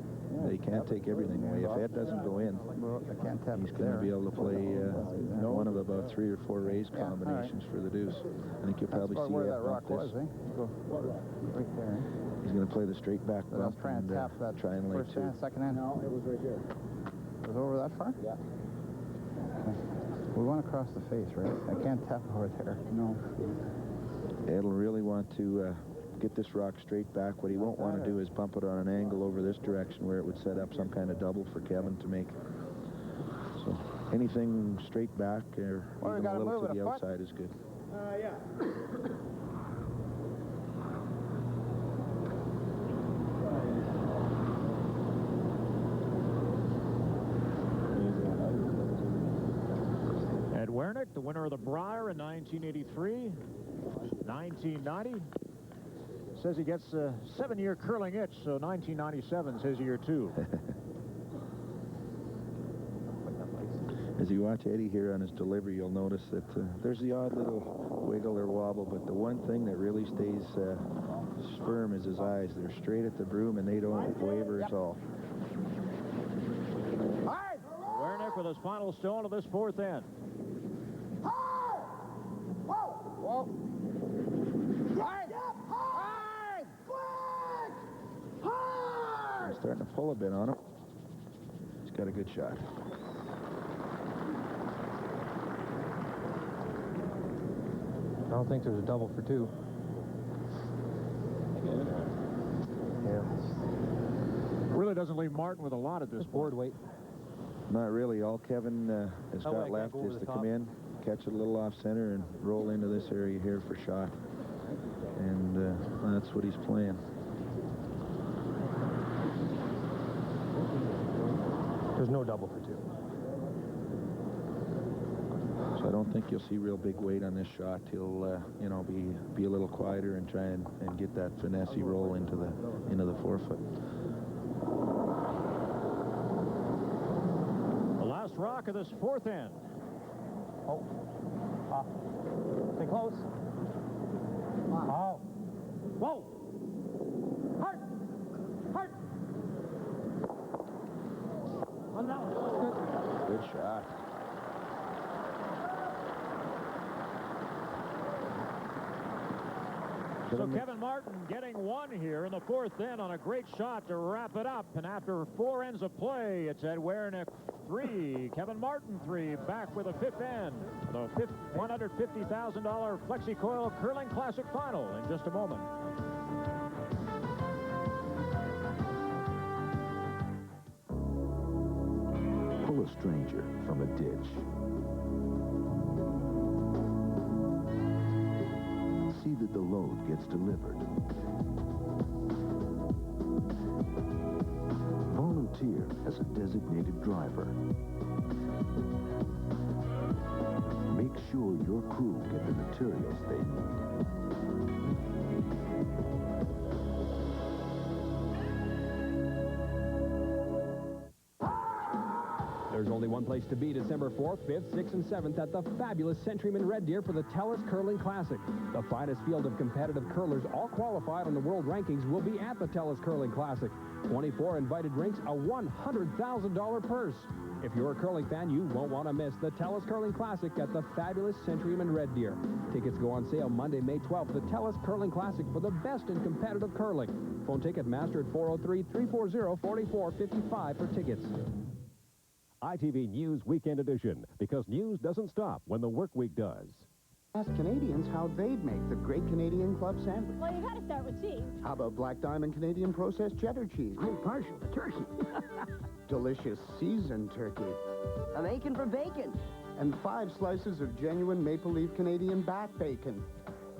they can't take everything away. If Ed doesn't go in, he's going to be able to play one of about 3 or 4 raise combinations for the deuce. I think you'll probably see Ed bump this. Right there. He's going to play the straight back bump and try and lay 2. Second end? No, it was right here. It was over that far? Yeah. Okay. We want to cross the face, right? I can't tap over there. No. Ed'll really want to get this rock straight back. What he won't want to do is bump it on an angle over this direction where it would set up some kind of double for Kevin to make. So anything straight back or even a little to the outside is good. Yeah. Ed Werenich, the winner of the Brier in 1983, 1990. Says he gets a 7-year curling itch, so 1997 is his year 2. As you watch Eddie here on his delivery, you'll notice that there's the odd little wiggle or wobble, but the one thing that really stays firm is his eyes. They're straight at the broom, and they don't waver at all. Werenich with his final stone of this fourth end. Whoa! I'm starting to pull a bit on him. He's got a good shot. I don't think there's a double for two. Yeah. Really doesn't leave Martin with a lot at this board weight. Not really. All Kevin has got left is to come in, catch it a little off center, and roll into this area here for shot. And that's what he's playing. There's no double for two. So I don't think you'll see real big weight on this shot. He'll, you know, be a little quieter and try and get that finesse-y roll into the 4-foot. The last rock of this fourth end. Oh. Stay close. Oh. Whoa. Hard. Oh, no. Good shot. So Kevin Martin getting one here in the fourth end on a great shot to wrap it up. And after 4 ends of play, it's Ed Werenich 3, Kevin Martin 3, back with a fifth end. The $150,000 FlexiCoil Curling Classic Final in just a moment. Pull a stranger from a ditch. See that the load gets delivered. Volunteer as a designated driver. Make sure your crew get the materials they need. There's only one place to be December 4th, 5th, 6th, and 7th at the fabulous Centuryman Red Deer for the TELUS Curling Classic. The finest field of competitive curlers, all qualified on the world rankings, will be at the TELUS Curling Classic. 24 invited rinks, a $100,000 purse. If you're a curling fan, you won't want to miss the TELUS Curling Classic at the fabulous Centuryman Red Deer. Tickets go on sale Monday, May 12th. The TELUS Curling Classic for the best in competitive curling. Phone Ticketmaster at 403-340-4455 for tickets. ITV News Weekend Edition, because news doesn't stop when the work week does. Ask Canadians how they'd make the Great Canadian Club sandwich. Well, you gotta start with cheese. How about Black Diamond Canadian processed cheddar cheese? I'm partial to turkey. Delicious seasoned turkey. I'm aching for bacon. And 5 slices of genuine Maple Leaf Canadian back bacon.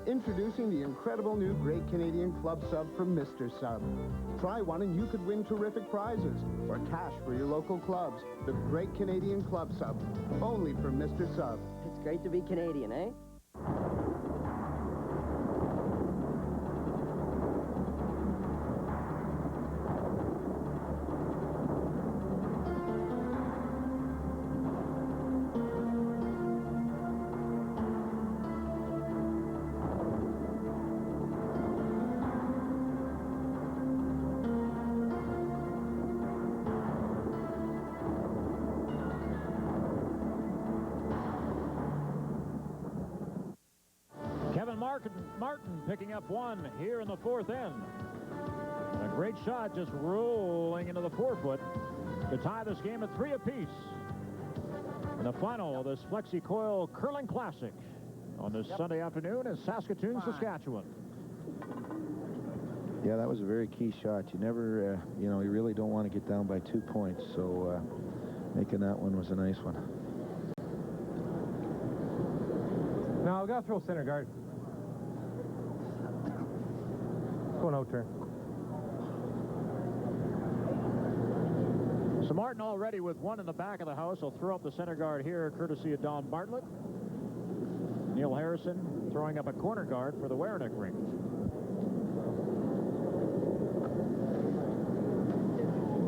Introducing the incredible new Great Canadian Club Sub from Mr. Sub. Try one and you could win terrific prizes or cash for your local clubs. The Great Canadian Club Sub, only from Mr. Sub. It's great to be Canadian, eh? Martin picking up one here in the fourth end. A great shot just rolling into the 4-foot to tie this game at 3 apiece. In the final of this FlexiCoil Curling Classic on this Sunday afternoon in Saskatoon, Saskatchewan. Yeah, that was a very key shot. You never, you know, you really don't want to get down by 2 points, so making that one was a nice one. Now, I've got to throw center guard. Going out turn. So Martin already with one in the back of the house. He'll throw up the center guard here, courtesy of Don Bartlett. Neil Harrison throwing up a corner guard for the Werenich ring.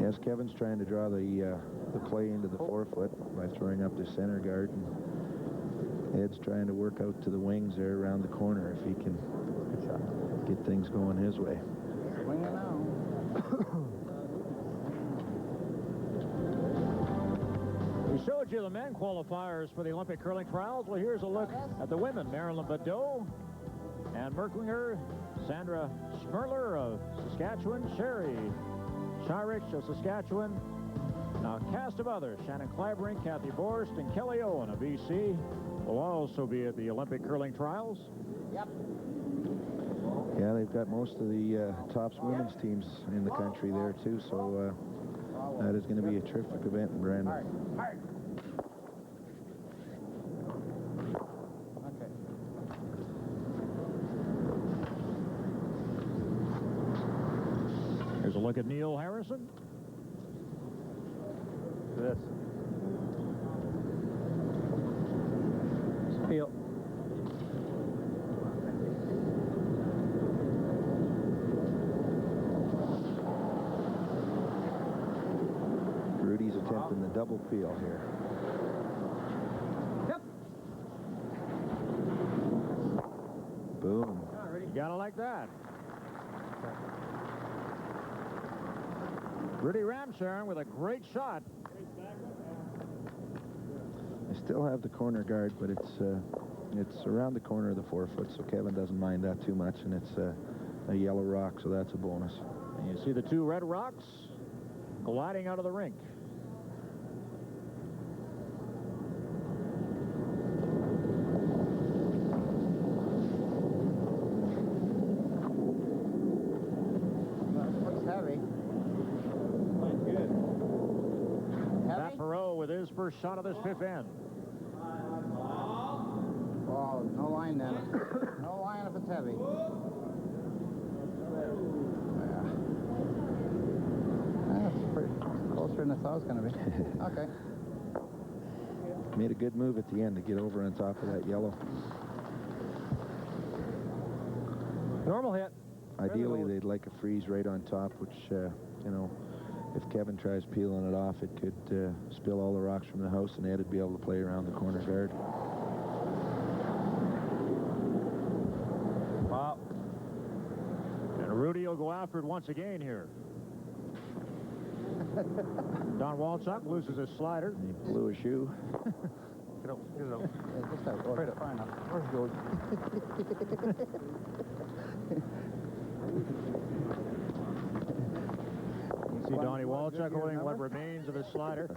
Yes, Kevin's trying to draw the the play into the forefoot by throwing up the center guard. And Ed's trying to work out to the wings there around the corner if he can get things going his way. Swing it now. We showed you the men qualifiers for the Olympic curling trials. Well, here's a look at the women. Marilyn Badeau, Ann Merklinger, Sandra Schmerler of Saskatchewan, Sherry Shirich of Saskatchewan. Now, a cast of others, Shannon Clyburn, Kathy Borst, and Kelly Owen of BC will also be at the Olympic curling trials. Yep. Yeah, they've got most of the tops women's teams in the country there, too, so that is going to be a terrific event in Brandon. Hard. Here's a look at Neil Harrison. This. Feel. Rudy's attempting the double peel here. Yep. Boom. You gotta like that. Rudy Ramsharon with a great shot. I still have the corner guard, but it's around the corner of the forefoot, so Kevin doesn't mind that too much, and it's a yellow rock, so that's a bonus. And you see the two red rocks gliding out of the rink. Looks heavy. Matt Perot with his first shot of this fifth end. Oh, no line then. No line if it's heavy. That's pretty closer than I thought it was going to be. Okay. Made a good move at the end to get over on top of that yellow. Normal hit. Ideally, they'd like a freeze right on top, which, you know, if Kevin tries peeling it off, it could spill all the rocks from the house, and Ed would be able to play around the corner guard. Wow. And Rudy will go after it once again here. Don Walchuk loses his slider. He blew a shoe. Get out. Get it out. Yeah, just out. Right up. Far enough. Where's it going? You see Donnie Walchuk holding what remains of his slider.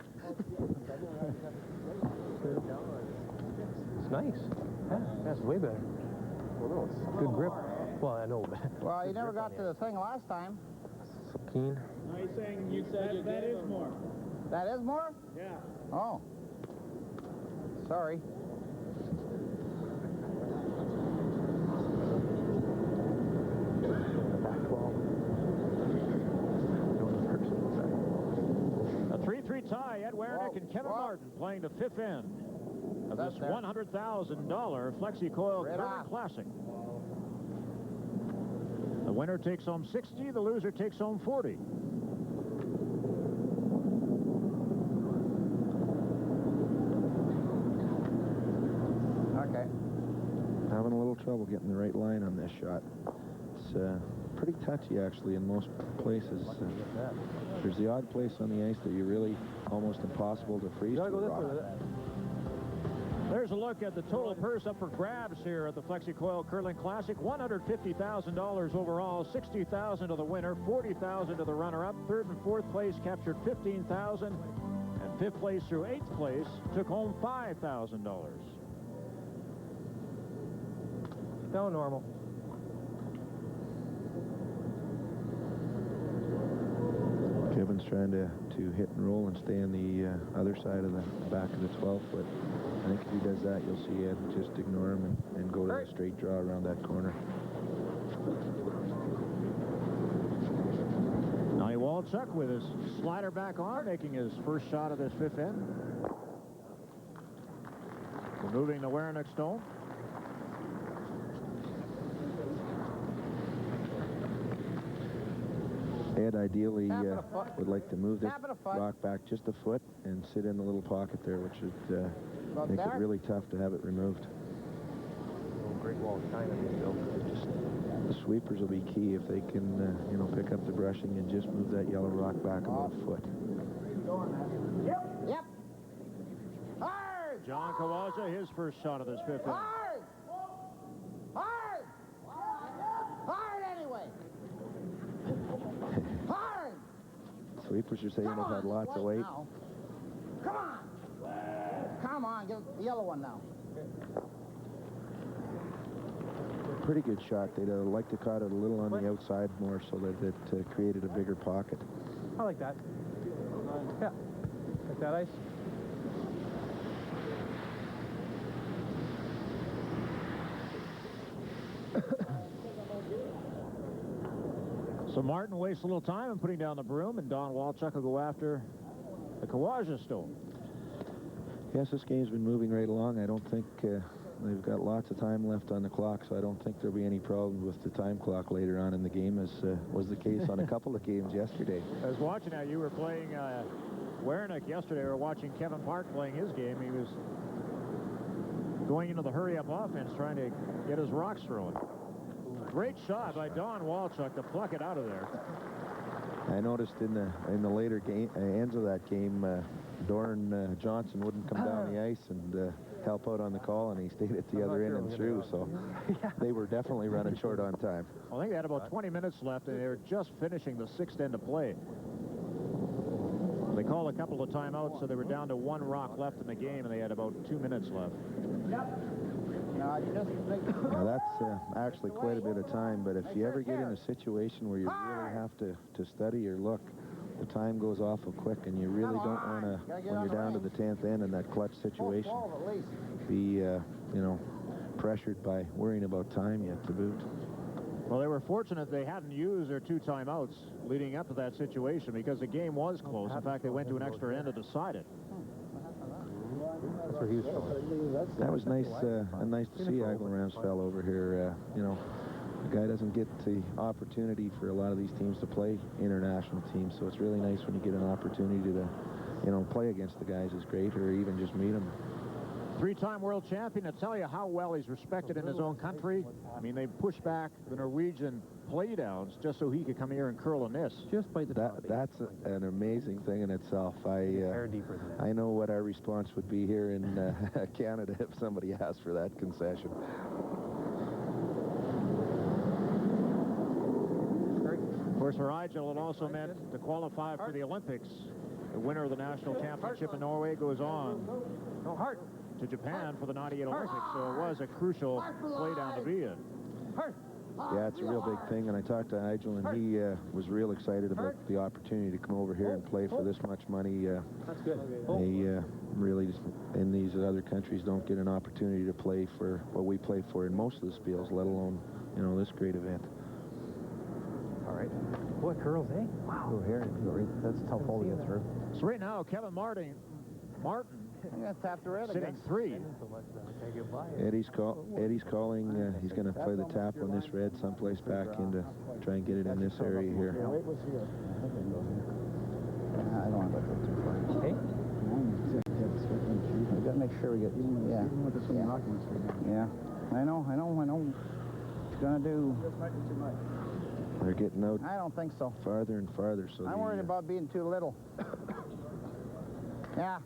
It's nice. Yeah, that's way better. Well, no, it's good grip. Well, I know, but... Well, you never got to the thing last time. So keen. No, he's saying you said that is more. That is more? Yeah. Oh. Sorry. A 3-3 tie. Ed Werenich and Kevin Martin playing the fifth end of this $100,000 FlexiCoil Curling Classic. The winner takes home 60, the loser takes home 40. Okay. Having a little trouble getting the right line on this shot. It's pretty touchy, actually, in most places. There's the odd place on the ice that you're really almost impossible to freeze. There's a look at the total purse up for grabs here at the FlexiCoil Curling Classic. $150,000 overall, $60,000 to the winner, $40,000 to the runner-up. Third and fourth place captured $15,000, and fifth place through eighth place took home $5,000. No, normal. Kevin's trying to hit and roll and stay on the other side of the back of the 12-foot. I think if he does that, you'll see Ed just ignore him and go to the straight draw around that corner. Donnie Walchuk with his slider back on, making his first shot of this fifth end. Removing the Werenich stone. Ed ideally would like to move this rock back just a foot and sit in the little pocket there, which would make it really tough to have it removed. Great Wall of China being built. Just the sweepers will be key if they can, you know, pick up the brushing and just move that yellow rock back about a foot. Yep. Hard! John Kawaja, his first shot of this fifth inning. Hard! Hard! Hard anyway! Hard! Sweepers are saying they've had lots of weight. Now. Come on! Come on, get the yellow one now. Pretty good shot. They'd like to cut it a little on the outside more so that it created a bigger pocket. I like that. Yeah. Like that ice. So Martin wastes a little time in putting down the broom, and Don Walchuk will go after the Kawaja stone. Yes, this game's been moving right along. I don't think they've got lots of time left on the clock, so I don't think there'll be any problems with the time clock later on in the game, as was the case on a couple of games yesterday. I was watching how you were playing Werenich yesterday, or watching Kevin Park playing his game. He was going into the hurry-up offense, trying to get his rocks thrown. Great shot by Don Walchuk to pluck it out of there. I noticed in the later game ends of that game, Doran Johnson wouldn't come down the ice and help out on the call, and he stayed at the other end and through, so they were definitely running short on time. I think they had about 20 minutes left, and they were just finishing the sixth end of play. They called a couple of timeouts, so they were down to one rock left in the game, and they had about 2 minutes left. Now that's actually quite a bit of time, but if you ever get in a situation where you really have to study or look, the time goes awful quick, and you really don't want to, when you're down to the 10th end in that clutch situation, be, you know, pressured by worrying about time yet to boot. Well, they were fortunate they hadn't used their 2 timeouts leading up to that situation, because the game was close. In fact, they went to an extra end to decide it. That's where he was going. That was nice, nice to see Eichel Ramsfeld over here. You know, the guy doesn't get the opportunity for a lot of these teams to play international teams, so it's really nice when you get an opportunity to, you know, play against the guys is great, or even just meet them. 3-time world champion. To tell you how well he's respected in his own country. I mean, they pushed back the Norwegian playdowns just so he could come here and curl a miss. Just by the that's an amazing thing in itself. I know what our response would be here in Canada if somebody asked for that concession. Of course, for Eichel, it also meant to qualify for the Olympics. The winner of the national championship in Norway goes on to Japan for the '98 Olympics, so it was a crucial playdown to be in. Yeah, it's a real big thing, and I talked to Eichel, and he was real excited about the opportunity to come over here and play for this much money. That's good. They really, just, in these other countries, don't get an opportunity to play for what we play for in most of the spiels, let alone, you know, this great event. All right. Boy, curls, eh? Wow. Here, that's a tough hole to get through. So right now, Kevin Martin sitting 3. Eddie's calling. He's going to play the tap on this red someplace back in to try and get it in this area here. I don't want to go too far. Okay. We got to make sure we get. Yeah. I know. What he's going to do. They're getting out. I don't think so. Farther and farther. So I'm worried about being too little. Yeah.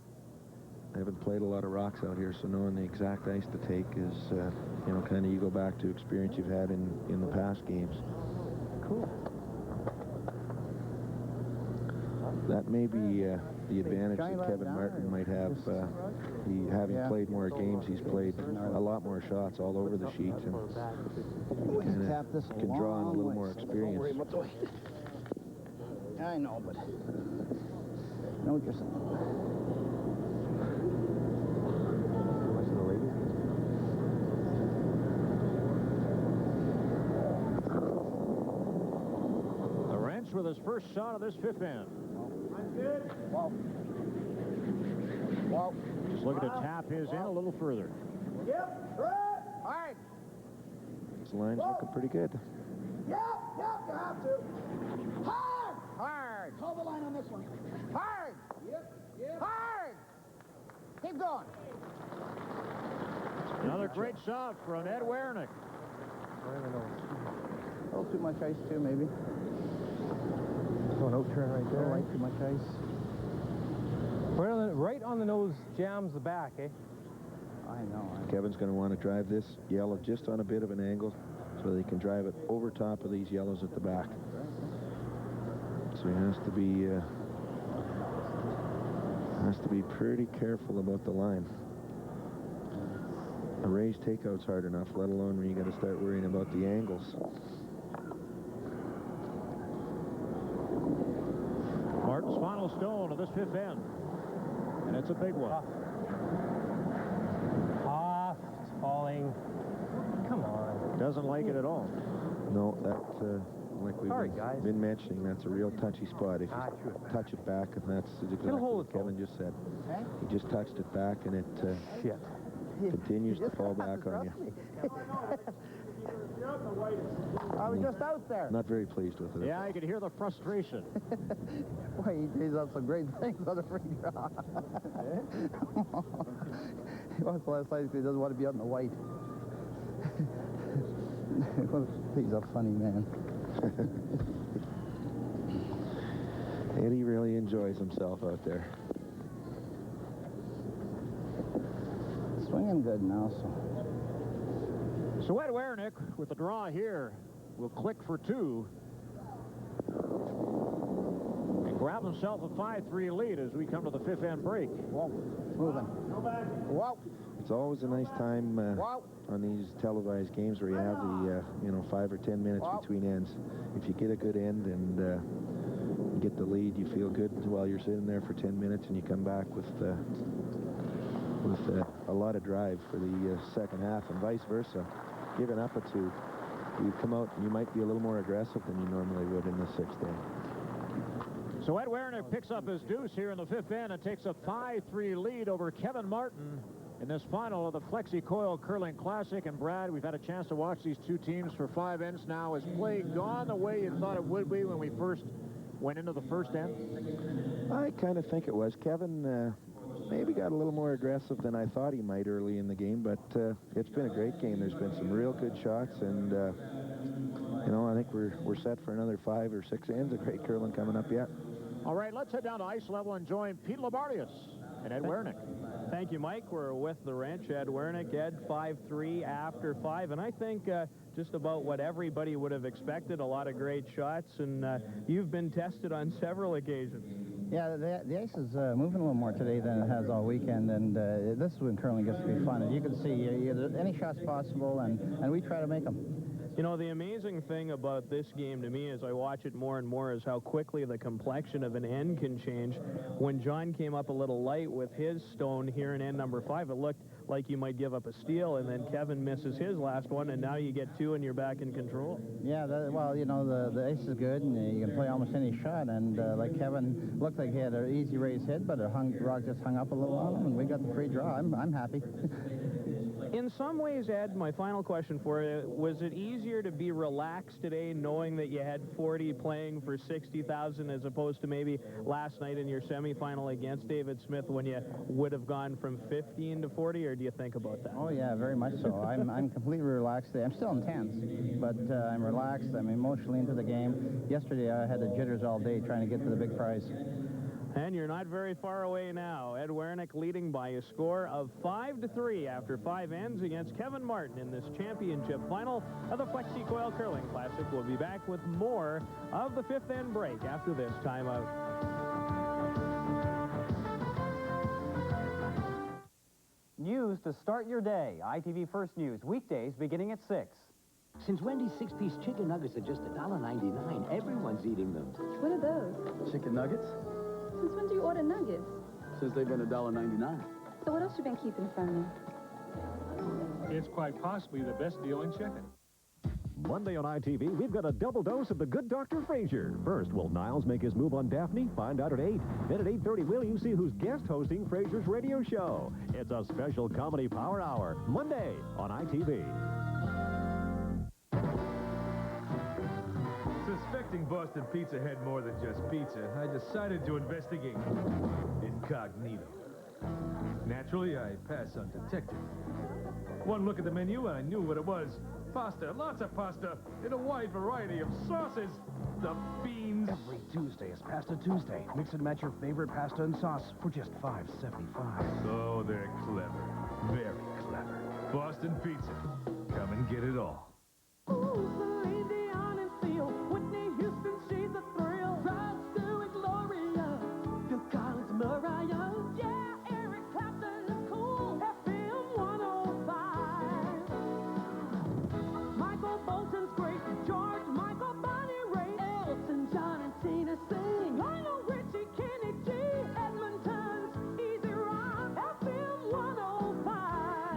I haven't played a lot of rocks out here, so knowing the exact ice to take is, you know, kind of you go back to experience you've had in the past games. Cool. That may be the advantage that Kevin Martin might have. Having played more games, he's played a lot more shots all over the sheet, and can draw on a little more experience. I know, but know what you're saying. With his first shot of this fifth end. Wow. Just looking to tap his in a little further. Yep. All right. This line's looking pretty good. Yep. You have to. Hard. Hard. Hold the line on this one. Hard. Yep. Hard. Keep going. Another great shot from Ed Werenich. A little too much ice, too, maybe. Oh, no turn right there. Right, too much ice. Right on the nose jams the back, eh? I know. Kevin's going to want to drive this yellow just on a bit of an angle so they can drive it over top of these yellows at the back. So he has to be pretty careful about the line. A raised takeout's hard enough, let alone when you got to start worrying about the angles. Martin's final stone of this fifth end. And it's a big one. Falling. Come on. Doesn't like it at all. No, that, like we've been mentioning, that's a real touchy spot. If you touch it back, and that's exactly what Kevin just said. He just touched it back, and it continues to fall back on you. I was just out there. Not very pleased with it. Yeah, I could hear the frustration. Boy, he does some great things on the free draw. He wants the last night because he doesn't want to be out in the white. He's a funny man. Eddie really enjoys himself out there. Swinging good now, So Ed Werenich, with the draw here, will click for two. And grab himself a 5-3 lead as we come to the fifth end break. Whoa, moving. Whoa. It's always a nice time on these televised games where you have the 5 or 10 minutes between ends. If you get a good end and get the lead, you feel good while you're sitting there for 10 minutes, and you come back with a lot of drive for the second half, and vice versa. Giving up a two, you come out and you might be a little more aggressive than you normally would in the sixth end. So Ed Werenich picks up his deuce here in the fifth end and takes a 5-3 lead over Kevin Martin in this final of the FlexiCoil Curling Classic. And Brad, we've had a chance to watch these two teams for 5 ends now. Has play gone the way you thought it would be when we first went into the first end? I kind of think it was. Kevin maybe got a little more aggressive than I thought he might early in the game, but it's been a great game. There's been some real good shots, and I think we're set for another 5 or 6 ends of great curling coming up yet. All right, let's head down to ice level and join Pete Labardius and Ed Werenich. Thank you, Mike. We're with the wrench, Ed Werenich. Ed, 5-3 after 5, and I think just about what everybody would have expected, a lot of great shots, and you've been tested on several occasions. Yeah, the ice is moving a little more today than it has all weekend, and this is when curling gets to be fun. And you can see any shots possible, and we try to make them. You know, the amazing thing about this game to me as I watch it more and more is how quickly the complexion of an end can change. When John came up a little light with his stone here in end number 5, it looked like you might give up a steal, and then Kevin misses his last one, and now you get 2 and you're back in control. Yeah, the ice is good, and you can play almost any shot, and like Kevin, looked like he had an easy raise hit, but Rock just hung up a little on him, and we got the free draw. I'm happy. In some ways, Ed, my final question for you, was it easier to be relaxed today knowing that you had 40 playing for 60,000 as opposed to maybe last night in your semifinal against David Smith when you would have gone from 15 to 40, or do you think about that? Oh, yeah, very much so. I'm completely relaxed today. I'm still intense, but I'm relaxed. I'm emotionally into the game. Yesterday, I had the jitters all day trying to get to the big prize. And you're not very far away now. Ed Werenich leading by a score of 5-3 after 5 ends against Kevin Martin in this championship final of the FlexiCoil Curling Classic. We'll be back with more of the fifth end break after this timeout. News to start your day. ITV First News, weekdays beginning at 6. Since Wendy's 6-piece chicken nuggets are just $1.99, everyone's eating them. What are those? Chicken nuggets? Since when do you order nuggets? Since they've been $1.99. So what else you been keeping from me? It's quite possibly the best deal in chicken. Monday on ITV, we've got a double dose of the good Dr. Frazier. First, will Niles make his move on Daphne? Find out at 8. Then at 8:30, will you see who's guest hosting Frazier's radio show? It's a special comedy power hour, Monday on ITV. Suspecting Boston Pizza had more than just pizza, I decided to investigate incognito. Naturally, I pass undetected. One look at the menu and I knew what it was. Pasta, lots of pasta, in a wide variety of sauces. The beans. Every Tuesday is Pasta Tuesday. Mix and match your favorite pasta and sauce for just $5.75. Oh, they're clever. Very clever. Boston Pizza. Come and get it all.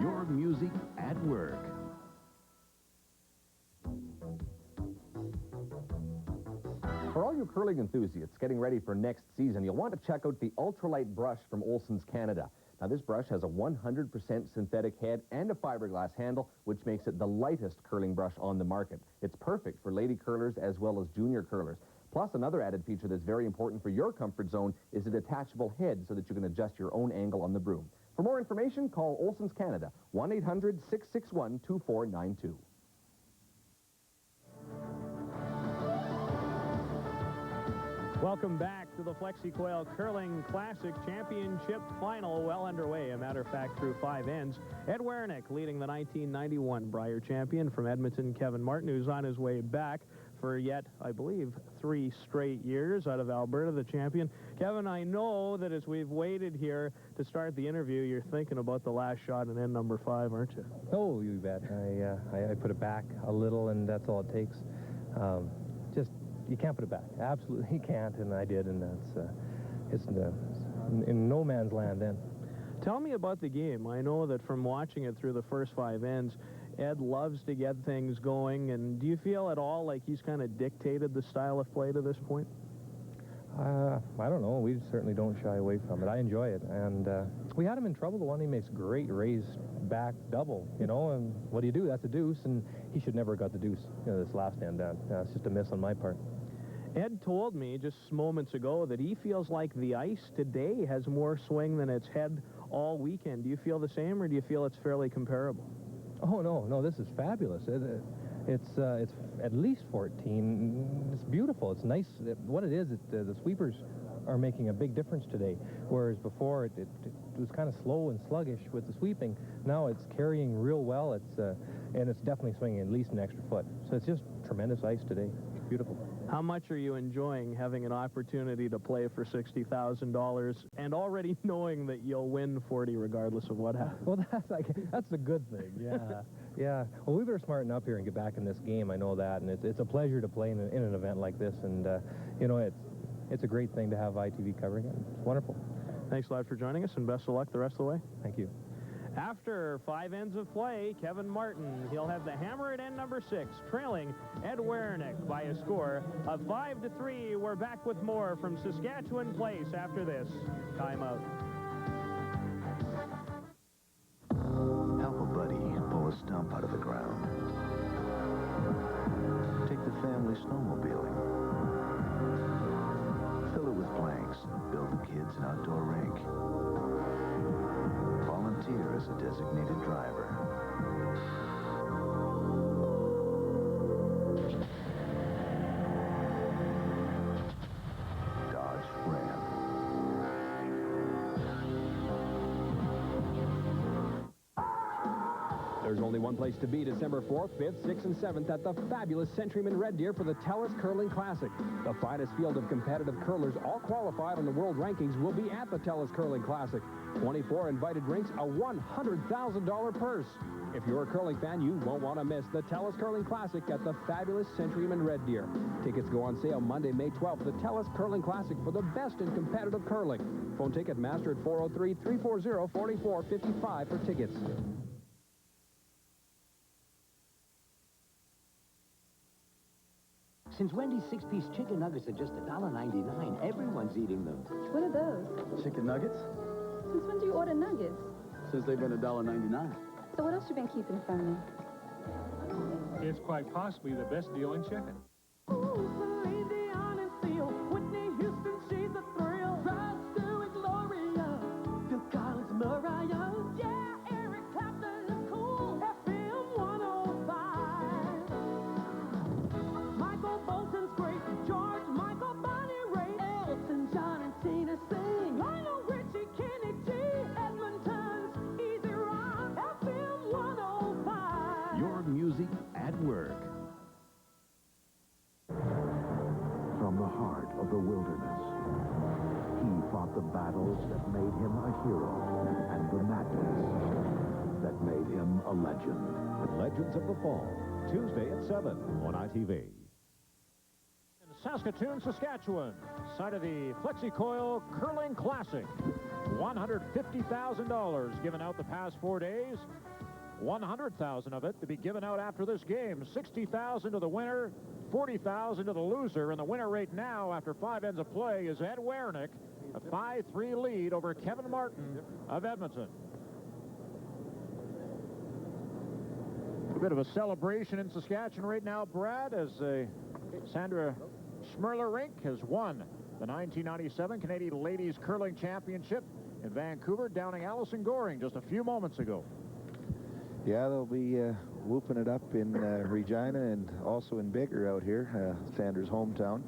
Your music at work. For all you curling enthusiasts getting ready for next season, you'll want to check out the ultralight brush from Olson's Canada. Now, this brush has a 100% synthetic head and a fiberglass handle, which makes it the lightest curling brush on the market. It's perfect for lady curlers as well as junior curlers. Plus, another added feature that's very important for your comfort zone is a detachable head so that you can adjust your own angle on the broom. For more information, call Olson's Canada, 1-800-661-2492. Welcome back to the FlexiCoil Curling Classic Championship Final, well underway. A matter of fact, through 5 ends. Ed Werenich leading the 1991 Brier champion from Edmonton, Kevin Martin, who's on his way back for yet, I believe, 3 straight years out of Alberta, the champion. Kevin, I know that as we've waited here to start the interview, you're thinking about the last shot in end number 5, aren't you? Oh, you bet. I put it back a little, and that's all it takes. You can't put it back. Absolutely can't, and I did, and it's in no man's land then. Tell me about the game. I know that from watching it through the first 5 ends, Ed loves to get things going, and do you feel at all like he's kind of dictated the style of play to this point? I don't know. We certainly don't shy away from it. I enjoy it, and we had him in trouble. The one he makes great raised back double, you know, and what do you do? That's a deuce, and he should never have got the deuce, you know, this last end down. It's just a miss on my part. Ed told me just moments ago that he feels like the ice today has more swing than it's had all weekend. Do you feel the same, or do you feel it's fairly comparable? Oh, no, this is fabulous. It's at least 14. It's beautiful. It's nice. What it is, the sweepers are making a big difference today, whereas before it was kind of slow and sluggish with the sweeping. Now it's carrying real well. And it's definitely swinging at least an extra foot. So it's just tremendous ice today. It's beautiful. How much are you enjoying having an opportunity to play for $60,000 and already knowing that you'll win 40 regardless of what happens? Well, that's a good thing. Yeah, yeah. Well, we better smarten up here and get back in this game. I know that, and it's a pleasure to play in an event like this. And you know, it's a great thing to have ITV covering it. It's wonderful. Thanks a lot for joining us, and best of luck the rest of the way. Thank you. After 5 ends of play, Kevin Martin, he'll have the hammer at end number 6, trailing Ed Werenich by a score of 5-3. We're back with more from Saskatchewan Place after this timeout. Help a buddy pull a stump out of the ground. Take the family snowmobiling. Fill it with planks and build the kids an outdoor rink. Volunteer as a designated driver. Dodge Ram. There's only one place to be December 4th, 5th, 6th, and 7th at the fabulous Centuryman Red Deer for the TELUS Curling Classic. The finest field of competitive curlers, all qualified on the world rankings, will be at the TELUS Curling Classic. 24 invited rinks, a $100,000 purse. If you're a curling fan, you won't want to miss the TELUS Curling Classic at the fabulous Centuryman Red Deer. Tickets go on sale Monday, May 12th. The TELUS Curling Classic for the best in competitive curling. Phone Ticketmaster at 403-340-4455 for tickets. Since Wendy's 6-piece chicken nuggets are just $1.99, everyone's eating them. What are those? Chicken nuggets? Since when do you order nuggets? Since they've been $1.99. So what else you been keeping from me? It's quite possibly the best deal in chicken. Ooh, the wilderness. He fought the battles that made him a hero and the madness that made him a legend. Legends of the Fall, Tuesday at 7 on ITV. In Saskatoon, Saskatchewan, site of the FlexiCoil Curling Classic. $150,000 given out the past 4 days. 100,000 of it to be given out after this game. 60,000 to the winner, 40,000 to the loser, and the winner right now after 5 ends of play is Ed Werenich, a 5-3 lead over Kevin Martin of Edmonton. A bit of a celebration in Saskatchewan right now, Brad, as Sandra Schmerlerink has won the 1997 Canadian Ladies Curling Championship in Vancouver, downing Allison Goring just a few moments ago. Yeah, they'll be whooping it up in Regina and also in Bigger out here, Sandra's hometown.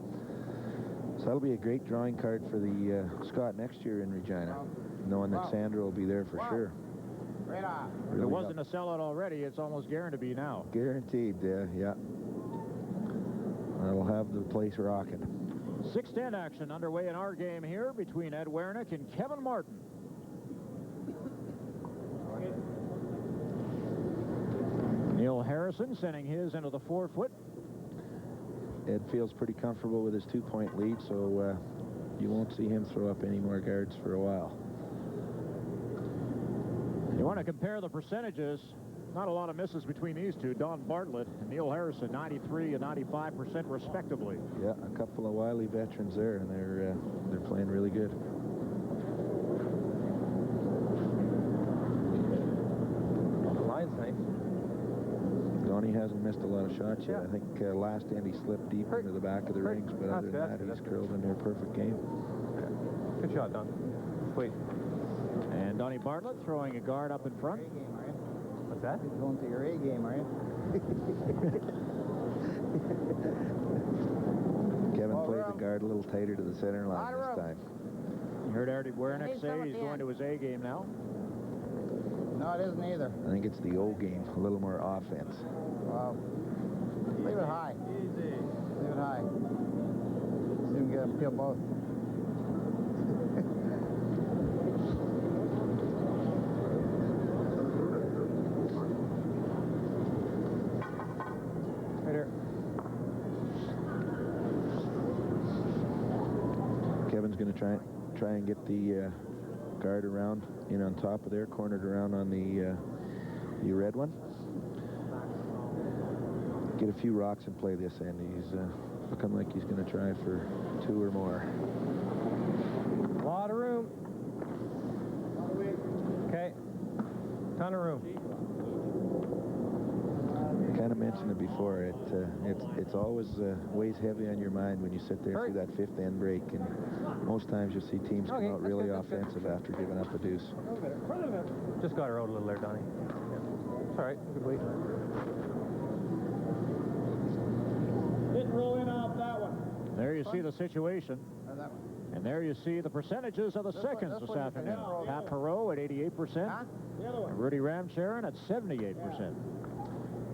So that'll be a great drawing card for the Scott next year in Regina, knowing that Sandra will be there for sure. If it wasn't a sellout already, it's almost guaranteed to be now. Guaranteed, yeah. That'll have the place rocking. 6-10 action underway in our game here between Ed Werenich and Kevin Martin. Neil Harrison sending his into the 4-foot. Ed feels pretty comfortable with his 2-point lead, so you won't see him throw up any more guards for a while. You want to compare the percentages. Not a lot of misses between these two. Don Bartlett and Neil Harrison, 93 and 95% respectively. Yeah, a couple of wily veterans there, and they're playing really good. The line's nice. Donnie hasn't missed a lot of shots yet. I think last end he slipped deep into the back of the rings, but other than that, he's curled in there. Perfect game. Good shot, Don. Wait. And Donnie Bartlett throwing a guard up in front. What's that? You're going to your A game, are you? Kevin played the guard a little tighter to the center line this time. You heard Ed Werenich say he's going to his A game now. No, it isn't either. I think it's the O game, a little more offense. Wow. Leave it high. Leave it high. See him get him kill both. Kevin's going to try and get the guard around in on top of there, cornered around on the red one. Get a few rocks and play this end. He's looking like he's going to try for 2 or more. A lot of room. Okay. Ton of room. I kind of mentioned it before. It's always weighs heavy on your mind when you sit there through that 5th end break, and most times you see teams come out really offensive after giving up a deuce. Just got her out a little there, Donnie. It's all right. Good weight. Didn't roll in off that one. There you see the situation. And there you see the percentages of the seconds this afternoon. Pat Perot at 88%. And Rudy Ramcharan at 78%.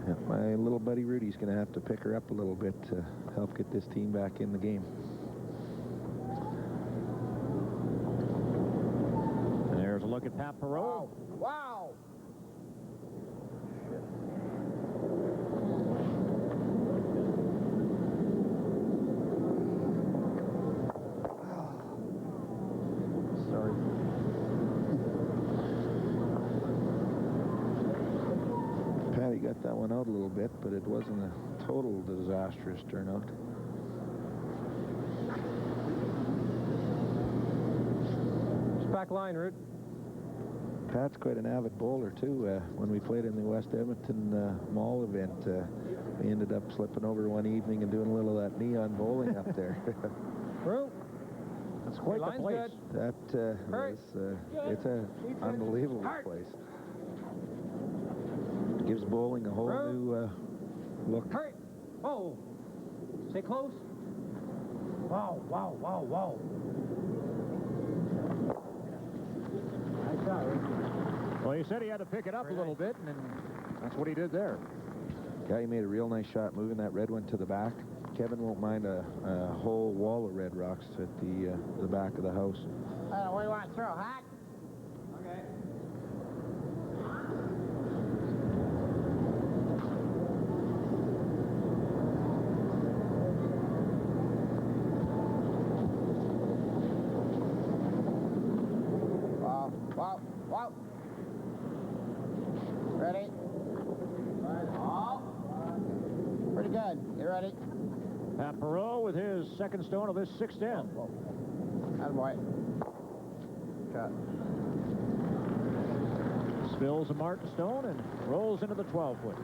Yeah, my little buddy Rudy's going to have to pick her up a little bit to help get this team back in the game. And there's a look at Pat Perot. Wow. Sorry. Patty got that one out a little bit, but it wasn't a total disastrous turnout. Just back line, Root. Pat's quite an avid bowler, too. When we played in the West Edmonton Mall event, we ended up slipping over one evening and doing a little of that neon bowling up there. Root. That's quite the place. That it's an unbelievable place. Gives bowling a whole new look. Hurry! Whoa! Stay close. Wow, wow, wow, wow. Nice shot, Rick. Well, he said he had to pick it up a little bit, and that's what he did there. Guy made a real nice shot moving that red one to the back. Kevin won't mind a whole wall of red rocks at the back of the house. What do you want to throw, Hack? Okay. Wow. Ready? Pretty good. You ready? Pat Perot with his second stone of this sixth in. Attaboy. Cut. Spills a Martin stone and rolls into the 12-foot.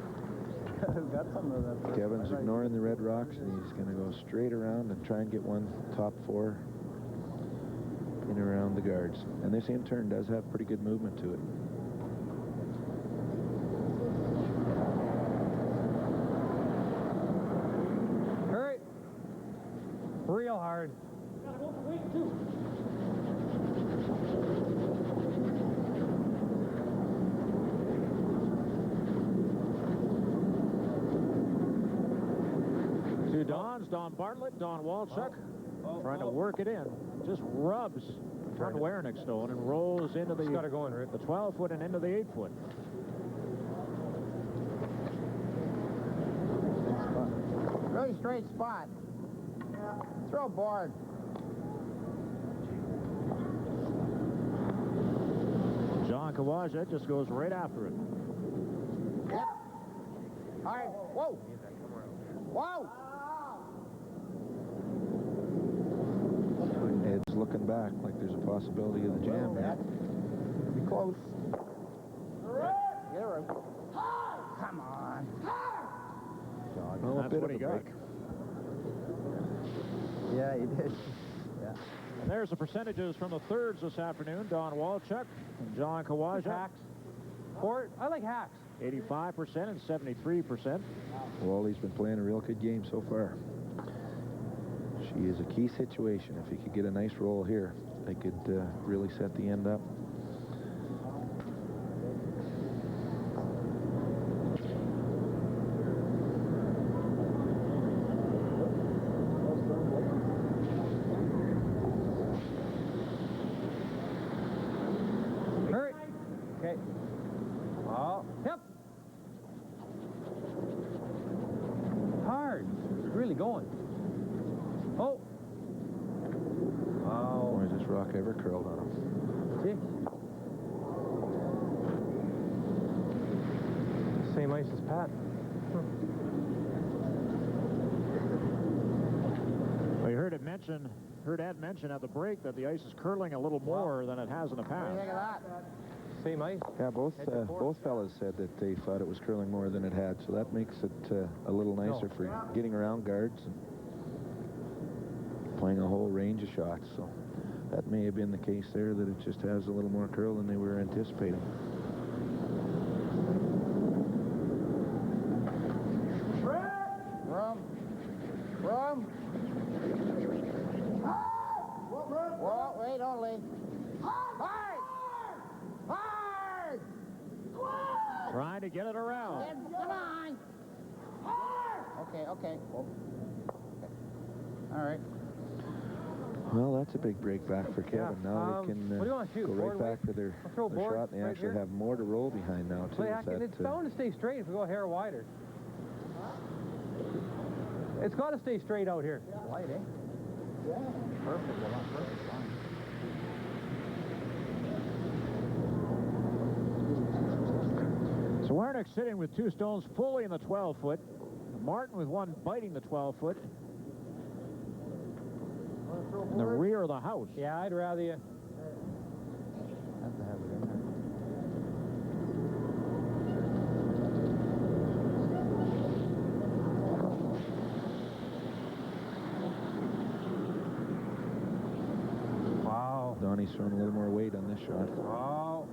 Got some of that. Kevin's ignoring the red rocks, and he's going to go straight around and try and get one top four in around the guards. And this in turn does have pretty good movement to it. Hurry. Real hard. Two Dons, Don Bartlett, Don Walchuk, trying to work it in. Just rubs front Werenich stone and rolls into the 12-foot and into the 8-foot. Really straight spot. Throw board. John Kawaja just goes right after it. Yep. All right. Whoa. Whoa. Ed's looking back like there's a possibility of the jam there. Be close. Get her. Come on. Well, a That's bit what of he a got. break. Yeah, you did. Yeah. And there's the percentages from the thirds this afternoon. Don Walchuk and John Kawaja. Hacks. I like Hacks. 85% and 73%. Wally's been playing a real good game so far. She is a key situation. If he could get a nice roll here, they could really set the end up. Hurry. Okay. Oh. Yep. Hard. It's really going. Oh. Wow. Boy, has this rock ever curled on him. See? Same ice as Pat. Well, you heard Ed mention at the break that the ice is curling a little more than it has in the past. What do you think of that? Same ice. Yeah, both fellas said that they thought it was curling more than it had, so that makes it a little nicer for getting around guards and playing a whole range of shots. So that may have been the case there, that it just has a little more curl than they were anticipating. Room. Whoa, wait, don't lean. Hard! Hard! Trying to get it around. Come on! Okay. Whoa. Okay. All right. Well, that's a big break back for Kevin. Now they can what do you want to shoot? go right back to their shot, and they right actually here. have more to roll behind now, too. It's bound to stay straight if we go a hair wider. It's got to stay straight out here. Light, eh? Yeah. Perfect. Well, not perfect. Fine. So Werenich sitting with two stones fully in the 12-foot. Martin with one biting the 12-foot. In the rear of the house. Yeah, I'd rather you. Have to have it in there. Wow. Donnie's throwing a little more weight on this shot. Wow.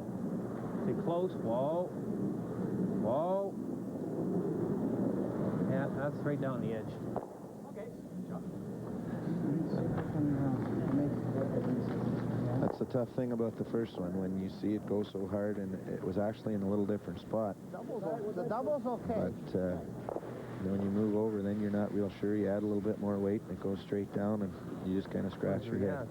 Stay close. Whoa. Whoa. Yeah, that's right down the edge. Okay. That's the tough thing about the first one, when you see it go so hard, and it was actually in a little different spot. The double's okay. But And when you move over, then you're not real sure. You add a little bit more weight, and it goes straight down, and you just kind of scratch your head.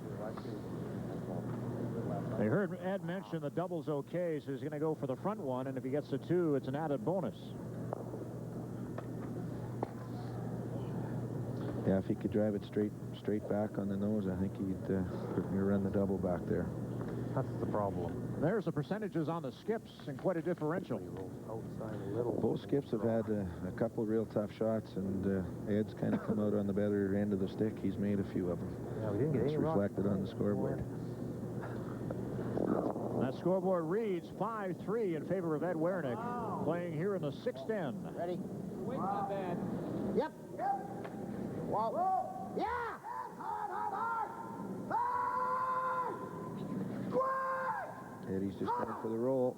They heard Ed mention the double's okay, so he's going to go for the front one, and if he gets to 2, it's an added bonus. Yeah, if he could drive it straight back on the nose, I think he'd run the double back there. That's the problem. There's the percentages on the skips and quite a differential. Both skips have had a couple real tough shots, and Ed's kind of come out on the better end of the stick. He's made a few of them. Yeah, we didn't get it's any reflected on the scoreboard. That scoreboard reads 5-3 in favor of Ed Werenich, playing here in the 6th end. Ready? Wait, not bad. Yep. Whoa. Yeah! Eddie's just going for the roll.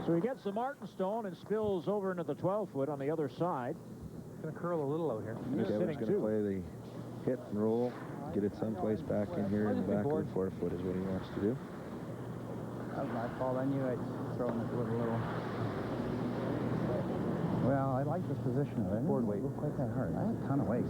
So he gets the Martin stone and spills over into the 12-foot on the other side. It's going to curl a little out here. Kevin's going to play the hit and roll, get it someplace back in here in the back of the 4-foot is what he wants to do. That was my fault. I knew I'd thrown it a little. Well, I like this position of it. Board weight. Look quite that hard. I have a ton of weight.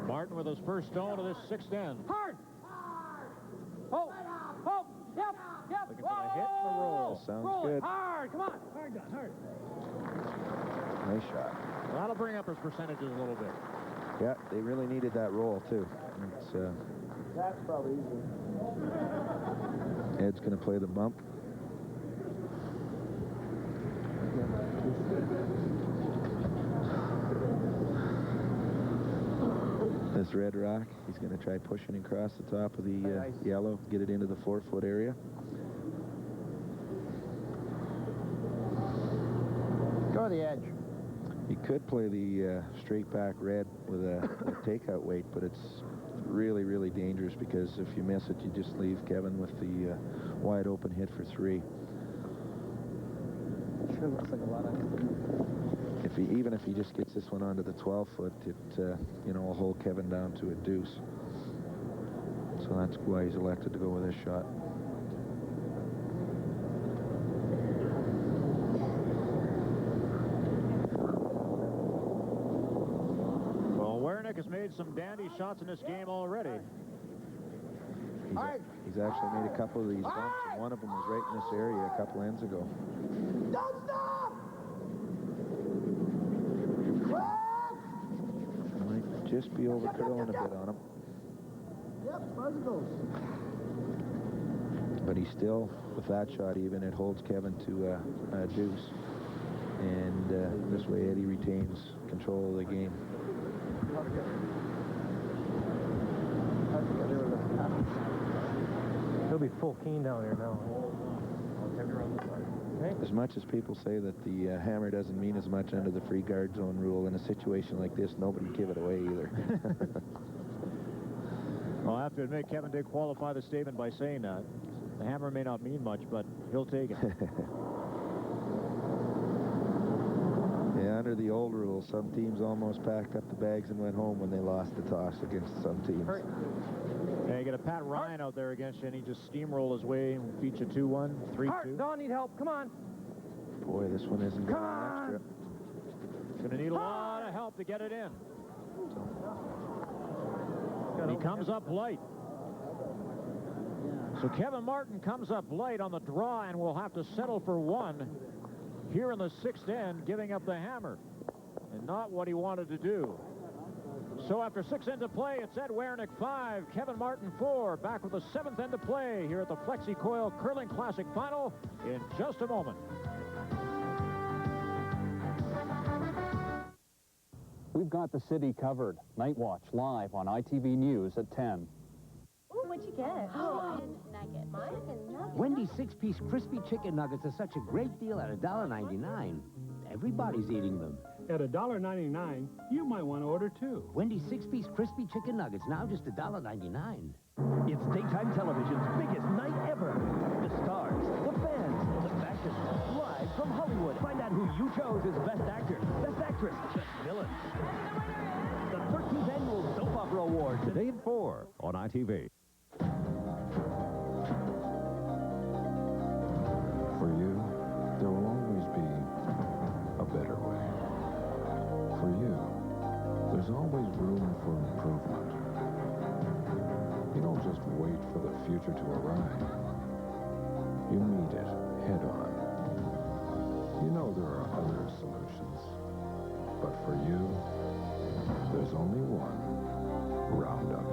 Martin with his first stone of this 6th end. Hard! Oh! Yep! Looking for the hit and the roll. Sounds Roll good. it! Hard! Come on! Hard, John, hard. Nice shot. That'll bring up his percentages a little bit. Yeah, they really needed that roll, too. It's, That's probably easy. Ed's going to play the bump. This red rock, he's going to try pushing across the top of the yellow, get it into the 4-foot area. Go to the edge. He could play the straight back red with a takeout weight, but it's really, really dangerous because if you miss it, you just leave Kevin with the wide open hit for 3. Sure looks like a lot of... Even if he just gets this one onto the 12-foot, it will hold Kevin down to a deuce. So that's why he's elected to go with this shot. Well, Werenich has made some dandy shots in this game already. He's actually made a couple of these bumps, and one of them was right in this area a couple ends ago. Don't stop! Might just be over curling a bit on him. Yep, bicycles. But he's still, with that shot even, it holds Kevin to a deuce. And this way Eddie retains control of the game. He'll be full keen down here now. As much as people say that the hammer doesn't mean as much under the free guard zone rule, in a situation like this, nobody would give it away either. Well, I have to admit, Kevin did qualify the statement by saying that. The hammer may not mean much, but he'll take it. Yeah, under the old rules, some teams almost packed up the bags and went home when they lost the toss against some teams. Yeah, you get a Pat Ryan out there against you, and he just steamroll his way and beat you 2-1, 3-2. Don, need help. Come on. Boy, this one isn't going extra. Going to need a lot of help to get it in. He comes up light. So Kevin Martin comes up light on the draw and will have to settle for 1 here in the 6th end, giving up the hammer. And not what he wanted to do. So after 6 ends of play, it's Ed Werenich 5, Kevin Martin 4. Back with the 7th end of play here at the FlexiCoil Curling Classic Final in just a moment. We've got the city covered. Night Watch live on ITV News at 10. Ooh, what'd you get? Oh, nugget. Chicken nugget. Wendy's 6-piece crispy chicken nuggets are such a great deal at $1.99. Everybody's eating them. At $1.99, you might want to order two. Wendy's 6-piece crispy chicken nuggets, now just $1.99. It's daytime television's biggest night ever. The stars, the fans, the fashion, live from Hollywood. Find out who you chose as Best Actor, Best Actress, Best Villain. The 13th Annual Soap Opera Awards. Today at 4 on ITV. For you, there will always be a better way. For you, there's always room for improvement. You don't just wait for the future to arrive. You meet it head on. You know there are other solutions. But for you, there's only one. Roundup.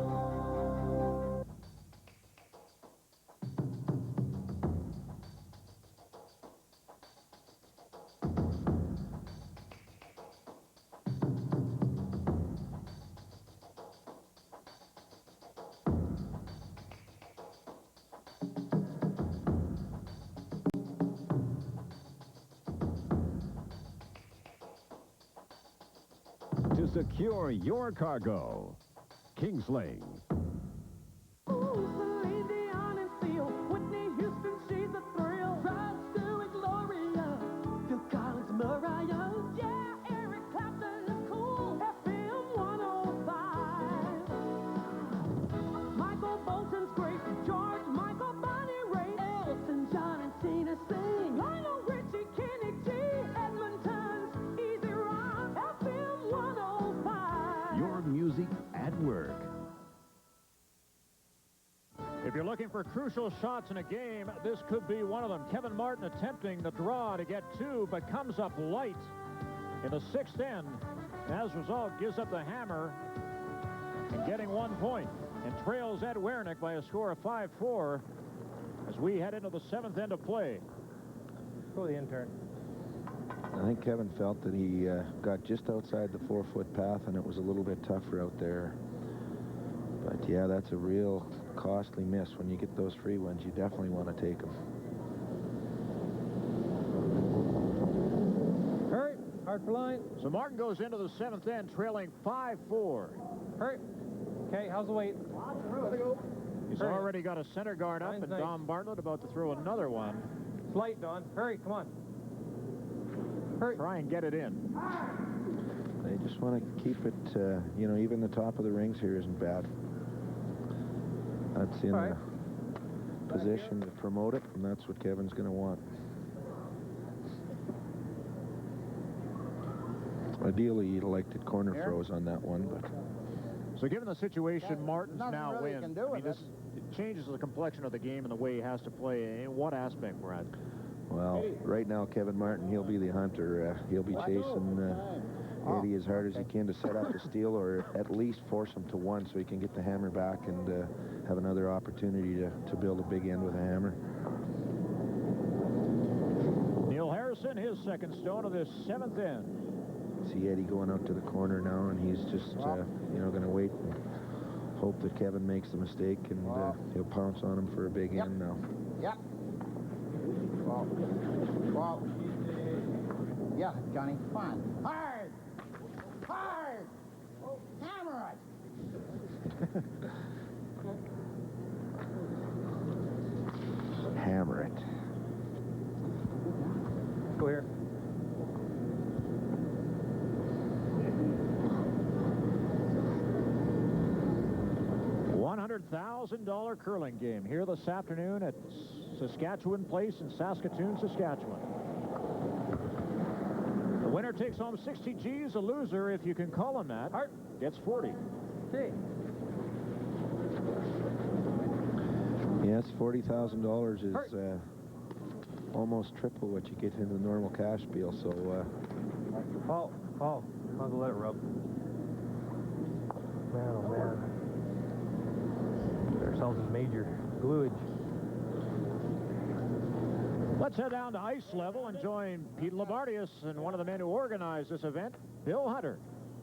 To secure your cargo, Kingsling. Your music at work. If you're looking for crucial shots in a game, this could be one of them. Kevin Martin attempting the draw to get two, but comes up light in the sixth end. As a result, gives up the hammer and getting 1 point, and trails Ed Werenich by a score of 5-4 as we head into the seventh end of play. Go the intern. I think Kevin felt that he got just outside the 4-foot path, and it was a little bit tougher out there. But yeah, that's a real costly miss. When you get those free ones, you definitely want to take them. Hurry, hard for line. So Martin goes into the seventh end trailing 5-4. Hurry. Okay, how's the weight? He's already got a center guard up, and Don Bartlett about to throw another one. It's light, Don. Hurry, come on. Hurry. Try and get it in. They just want to keep it, you know, even the top of the rings here isn't bad. That's in a position to promote it, and that's what Kevin's going to want. Ideally, you'd have liked it corner throws on that one, but... So given the situation, Martin's now really wins. Can do I mean, it changes the complexion of the game and the way he has to play. In what aspect, Brad? Well, right now, Kevin Martin, he'll be the hunter. He'll be chasing Eddie as hard as he can to set up the steal, or at least force him to one so he can get the hammer back and have another opportunity to build a big end with a hammer. Neil Harrison, his second stone of this seventh end. See Eddie going out to the corner now, and he's just, you know, going to wait and hope that Kevin makes the mistake, and he'll pounce on him for a big end now. Yep. Well, yeah, Johnny, come on. Hard! Hard! Hammer it! Hammer it. Go here. $100,000 curling game here this afternoon at Saskatchewan Place in Saskatoon, Saskatchewan. The winner takes home 60 G's. A loser, if you can call him that, gets 40. Okay. Yes, $40,000 is almost triple what you get in the normal cash bill, so... Paul, might as well let it rub. Man, oh man. Get ourselves in major gluage. Let's head down to ice level and join Pete Labardius and one of the men who organized this event, Bill Hunter.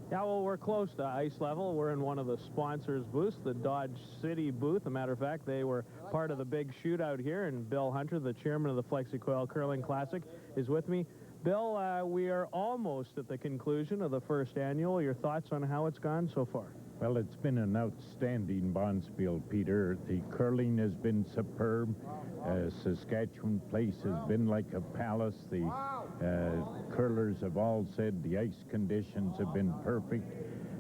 Yeah, well, we're close to ice level. We're in one of the sponsors' booths, the Dodge City booth. As a matter of fact, they were part of the big shootout here, and Bill Hunter, the chairman of the FlexiCoil Curling Classic, is with me. Bill, we are almost at the conclusion of the first annual. Your thoughts on how it's gone so far? Well, it's been an outstanding bonspiel, Peter. The curling has been superb. Saskatchewan Place has been like a palace. The curlers have all said the ice conditions have been perfect.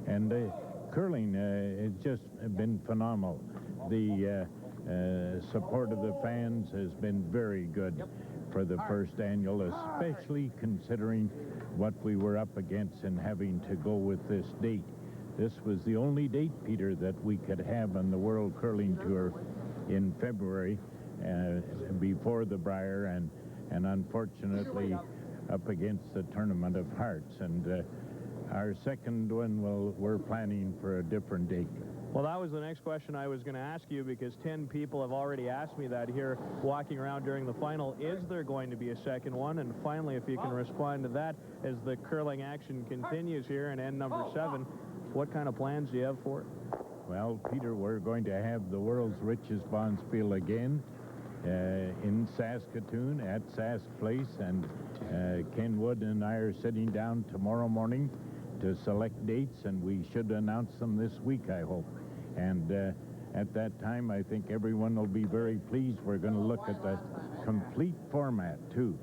And curling has just been phenomenal. The support of the fans has been very good for the first annual, especially considering what we were up against and having to go with this date. This was the only date, Peter, that we could have on the World Curling Tour in February before the Brier, and unfortunately up against the Tournament of Hearts. And our second one, we're planning for a different date. Well, that was the next question I was going to ask you, because 10 people have already asked me that here walking around during the final. Is there going to be a second one? And finally, if you can respond to that as the curling action continues here in end number 7, what kind of plans do you have for it? Well, Peter, we're going to have the world's richest bonspiel again in Saskatoon at Sask Place, and Ken Wood and I are sitting down tomorrow morning to select dates, and we should announce them this week, I hope. And at that time, I think everyone will be very pleased. We're going to look at the complete format, too.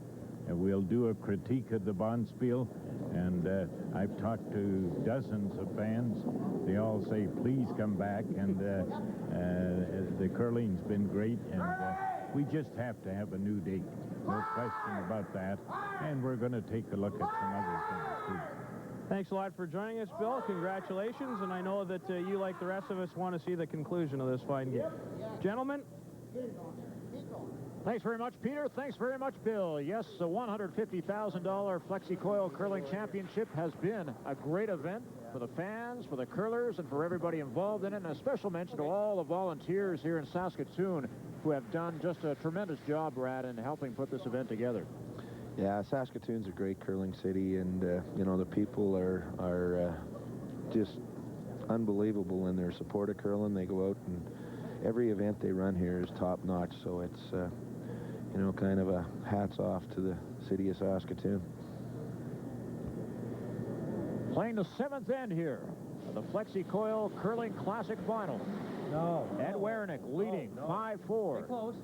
And we'll do a critique of the bonspiel, and I've talked to dozens of fans. They all say, please come back, and the curling's been great, and we just have to have a new date. No question about that. And we're going to take a look at some other things, too. Thanks a lot for joining us, Bill. Congratulations, and I know that you, like the rest of us, want to see the conclusion of this fine game. Gentlemen? Thanks very much, Peter. Thanks very much, Bill. Yes, the $150,000 FlexiCoil Curling Championship has been a great event for the fans, for the curlers, and for everybody involved in it. And a special mention to all the volunteers here in Saskatoon who have done just a tremendous job, Brad, in helping put this event together. Yeah, Saskatoon's a great curling city, and you know, the people are just unbelievable in their support of curling. They go out, and every event they run here is top-notch, so it's you know, kind of a hats off to the city of Saskatoon. Playing the 7th end here of the FlexiCoil Curling Classic Final. Ed Werenich leading 5-4. Close.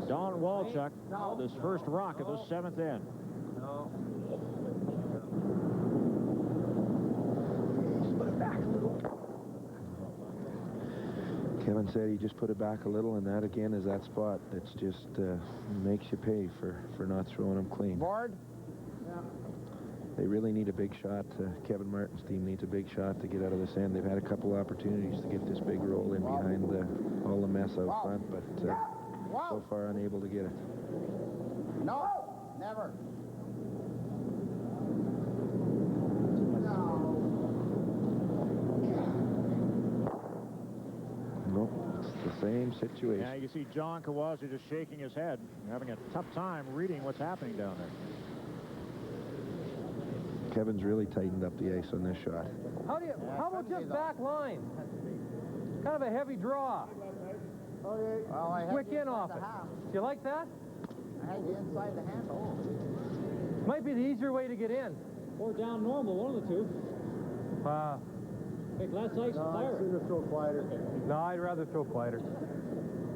Don Walchuk, this first rock of the 7th end. Put it back a little. Kevin said he just put it back a little, and that again is that spot that's just makes you pay for not throwing them clean. Board? They really need a big shot. Kevin Martin's team needs a big shot to get out of this end. They've had a couple opportunities to get this big roll in behind all the mess out front, but so far unable to get it. No, never. Nope, it's the same situation. Yeah, you see John Kawazu just shaking his head, having a tough time reading what's happening down there. Kevin's really tightened up the ice on this shot. How about just back line? Kind of a heavy draw. Well, I Quick in off it. Do you like that? I had you inside the handle. Might be the easier way to get in. Or down normal, one of the two. Hey, less ice, fire. I'd sooner throw quieter. No, I'd rather throw quieter.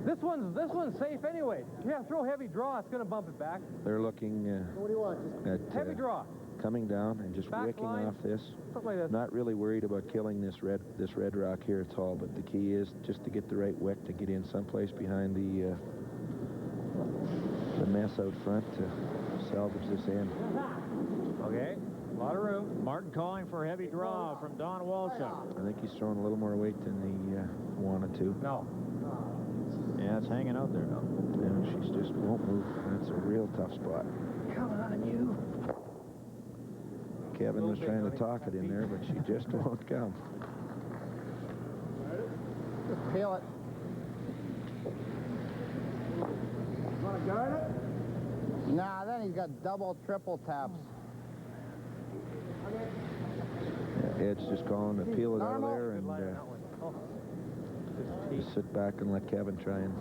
This one's safe anyway. Yeah, throw heavy draw. It's going to bump it back. They're looking what do you want? at heavy draw. Coming down and just Back wicking line, off this. Something like that. Not really worried about killing this red rock here at all, but the key is just to get the right wick to get in someplace behind the mess out front to salvage this end. Okay, a lot of room. Martin calling for a heavy draw from Don Walchuk. I think he's throwing a little more weight than he wanted to. No. Yeah, it's hanging out there now. Yeah, she's just won't move. That's a real tough spot. Come on, you. Kevin was trying to talk it in there, but she just won't come. Just peel it. Want to guard it? Nah, then he's got double, triple taps. Yeah, Ed's just calling to peel it out of there, and Just sit back and let Kevin try and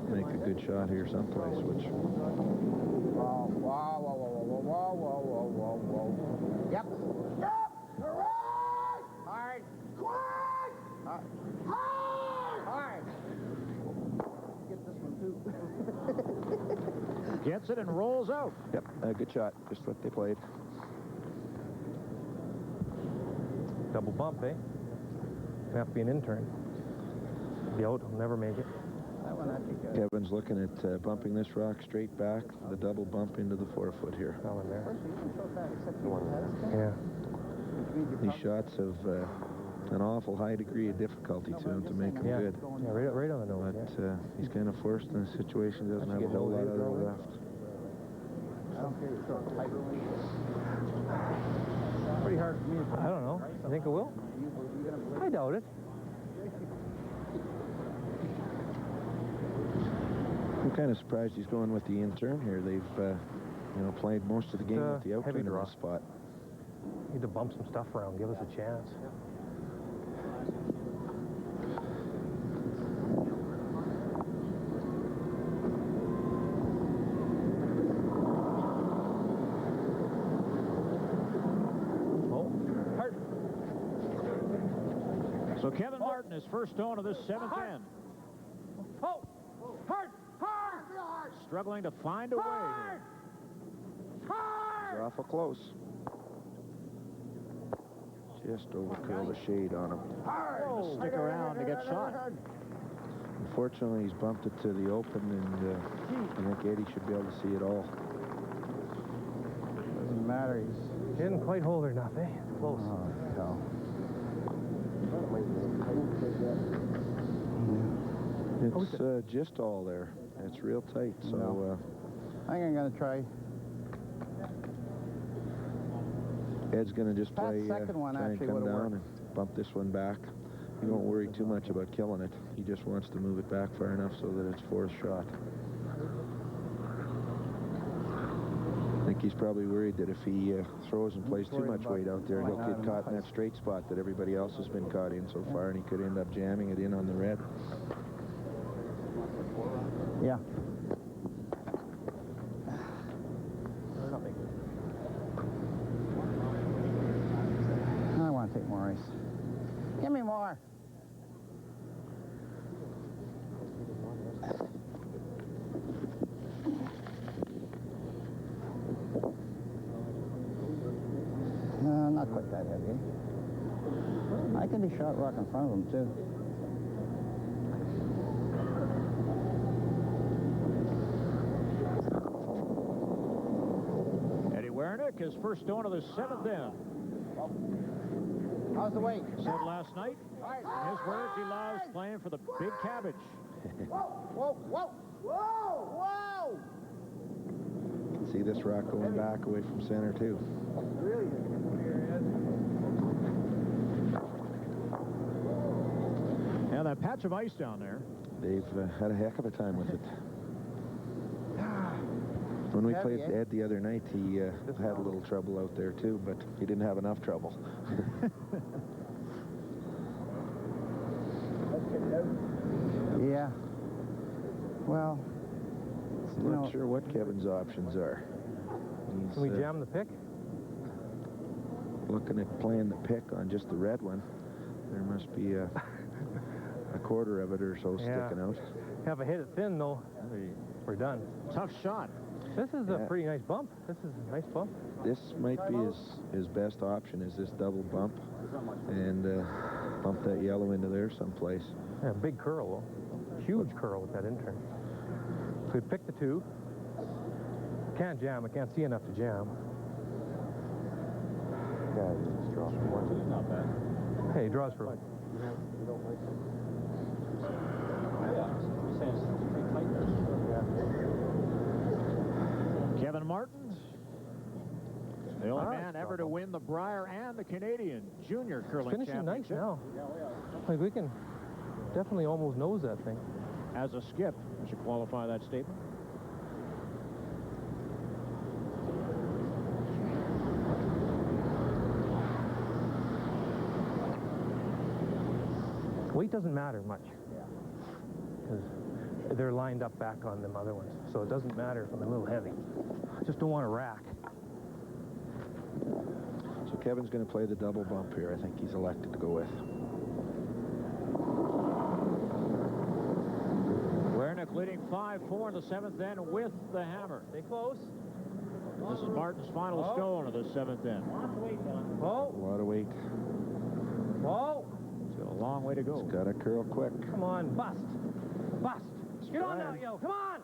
make a good shot here someplace, which... Whoa, whoa, whoa, whoa, whoa, whoa, whoa, whoa, whoa. Yep. Yep. Hard. Quick. Hard. Hard. Get this one too. Gets it and rolls out. Yep, good shot. Just what they played. Double bump, eh? Gonna have to be an intern. Be out, he'll never make it. That one actually good. Kevin's looking at bumping this rock straight back, the double bump into the 4-foot here. That one there. Yeah. Yeah. These shots have an awful high degree of difficulty to him to make them good. Yeah, right on the nose. But he's kind of forced in a situation, doesn't have a whole lot of it left. I don't care if you throw it tighter when you Pretty hard for me. I don't know. I think it will. I doubt it. I'm kind of surprised he's going with the intern here. They've, played most of the game with the out heavy in draw this spot. Need to bump some stuff around. Give us a chance. So Kevin Martin is first stone of this 7th end. Oh! Hard! Hard! Struggling to find a way here. He's awful close. Just overkill the shade on him. Oh, stick around to get shot. Unfortunately, he's bumped it to the open, and I think Eddie should be able to see it all. Doesn't matter. He didn't quite hold her enough, eh? Close. Oh, hell. It's just all there. It's real tight, so... I think I'm going to try. Ed's going to just That play, second one try and actually come would've down worked. and bump this one back. He won't worry too much about killing it. He just wants to move it back far enough so that it's fourth shot. I think he's probably worried that if he throws and plays too much weight out there, he'll get caught in that straight spot that everybody else has been caught in so far, and he could end up jamming it in on the red. Yeah. I want to take more ice. Give me more. Not quite that heavy. I can be shot rock in front of him, too. Eddie Werenich is first stone of the 7th end. How's the weight? Said last night, in his words, he loves playing for the big cabbage. Whoa, whoa, whoa, whoa! See this rock going back away from center, too. Now that patch of ice down there. They've had a heck of a time with it. When we played Ed the other night, he had a little trouble out there, too, but he didn't have enough trouble. Yeah. Well, I'm not sure what Kevin's options are. He's, Can we jam the pick? Looking at playing the pick on just the red one. There must be a quarter of it or so sticking out. Have a hit it thin, though. We're done. Tough shot. This is a pretty nice bump. This is a nice bump. This might be his best option, is this double bump, and bump that yellow into there someplace. Yeah, big curl, though. Huge curl with that intern. So we pick the two. Can't jam. I can't see enough to jam. Yeah, he just draws for one. It's not bad. Hey, he draws for one. Kevin Martin, the only man ever to win the Brier and the Canadian Junior Curling Finishing nice Championship. now. Like, we can definitely almost nose that thing. As a skip, I should qualify that statement. Weight doesn't matter much. because they're lined up back on them other ones. So it doesn't matter if I'm a little heavy. I just don't want to rack. So Kevin's going to play the double bump here. I think he's elected to go with. Werenich leading 5-4 in the 7th inning with the hammer. Stay close. This is Martin's final stone of the 7th inning. A lot of weight. Whoa! Still a long way to go. He's got to curl quick. Come on, bust. Bust. Get on now, yo. Come on.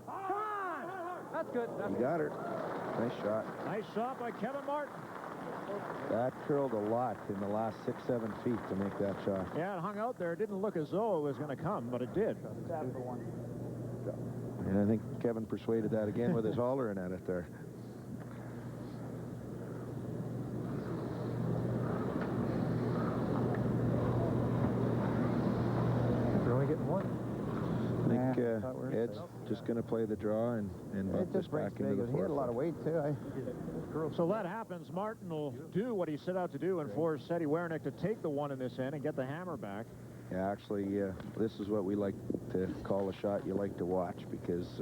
Come on. That's good. That's He got her. Nice shot. Nice shot by Kevin Martin. That curled a lot in the last 6-7 feet to make that shot. Yeah, it hung out there. It didn't look as though it was going to come, but it did. And I think Kevin persuaded that again with his hollering at it there. We're only getting one. I think Ed's just going to play the draw and bump this back into the 4. He had a lot of weight, too. So that happens. Martin will do what he set out to do and force Eddie Werenich to take the 1 in this end and get the hammer back. Yeah, actually, this is what we like to call a shot you like to watch because,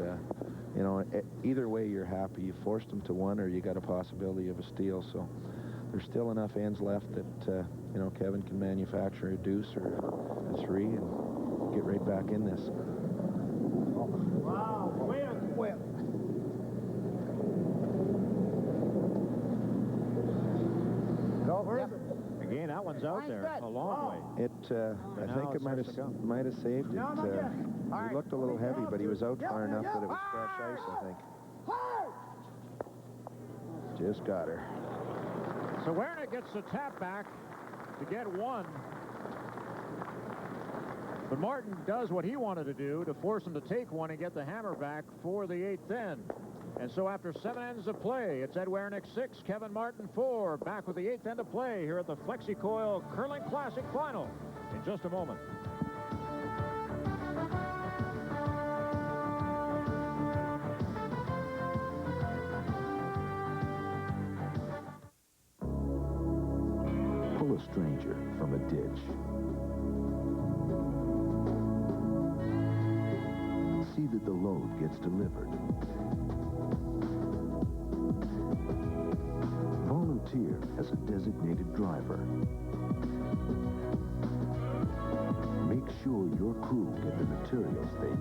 you know, either way you're happy. You forced him to 1 or you got a possibility of a steal. So there's still enough ends left that, you know, Kevin can manufacture a deuce or a 3 and get right back in this. Wow, whip. Go. Yep. Again, that one's out there a long way. I think it might have saved it. He looked a little heavy, but he was out far enough that it was fresh ice, I think. Just got her. So Werenich gets the tap back to get 1. But Martin does what he wanted to do to force him to take 1 and get the hammer back for the 8th end. And so after 7 ends of play, it's Ed Werenich 6, Kevin Martin 4. Back with the 8th end of play here at the FlexiCoil Curling Classic Final in just a moment. Pull a stranger from a ditch. See that the load gets delivered. Volunteer as a designated driver. Make sure your crew get the materials they need.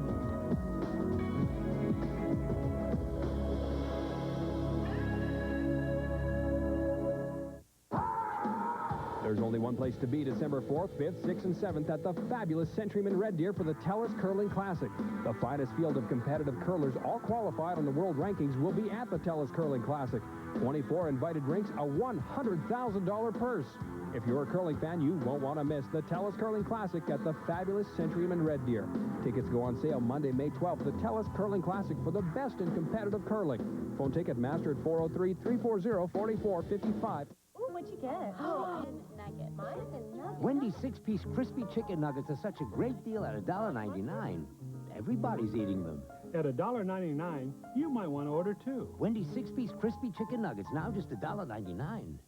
There's only one place to be December 4th, 5th, 6th, and 7th at the fabulous Centuryman Red Deer for the TELUS Curling Classic. The finest field of competitive curlers, all qualified on the world rankings, will be at the TELUS Curling Classic. 24 invited rinks, a $100,000 purse. If you're a curling fan, you won't want to miss the TELUS Curling Classic at the fabulous Centuryman Red Deer. Tickets go on sale Monday, May 12th. The TELUS Curling Classic for the best in competitive curling. Phone Ticketmaster at 403-340-4455. Ooh, what'd you get? Oh, nugget. Mine and nugget. Wendy's 6-piece crispy chicken nuggets are such a great deal at $1.99. Everybody's eating them. At $1.99, you might want to order 2. Wendy's 6-piece crispy chicken nuggets, now just $1.99.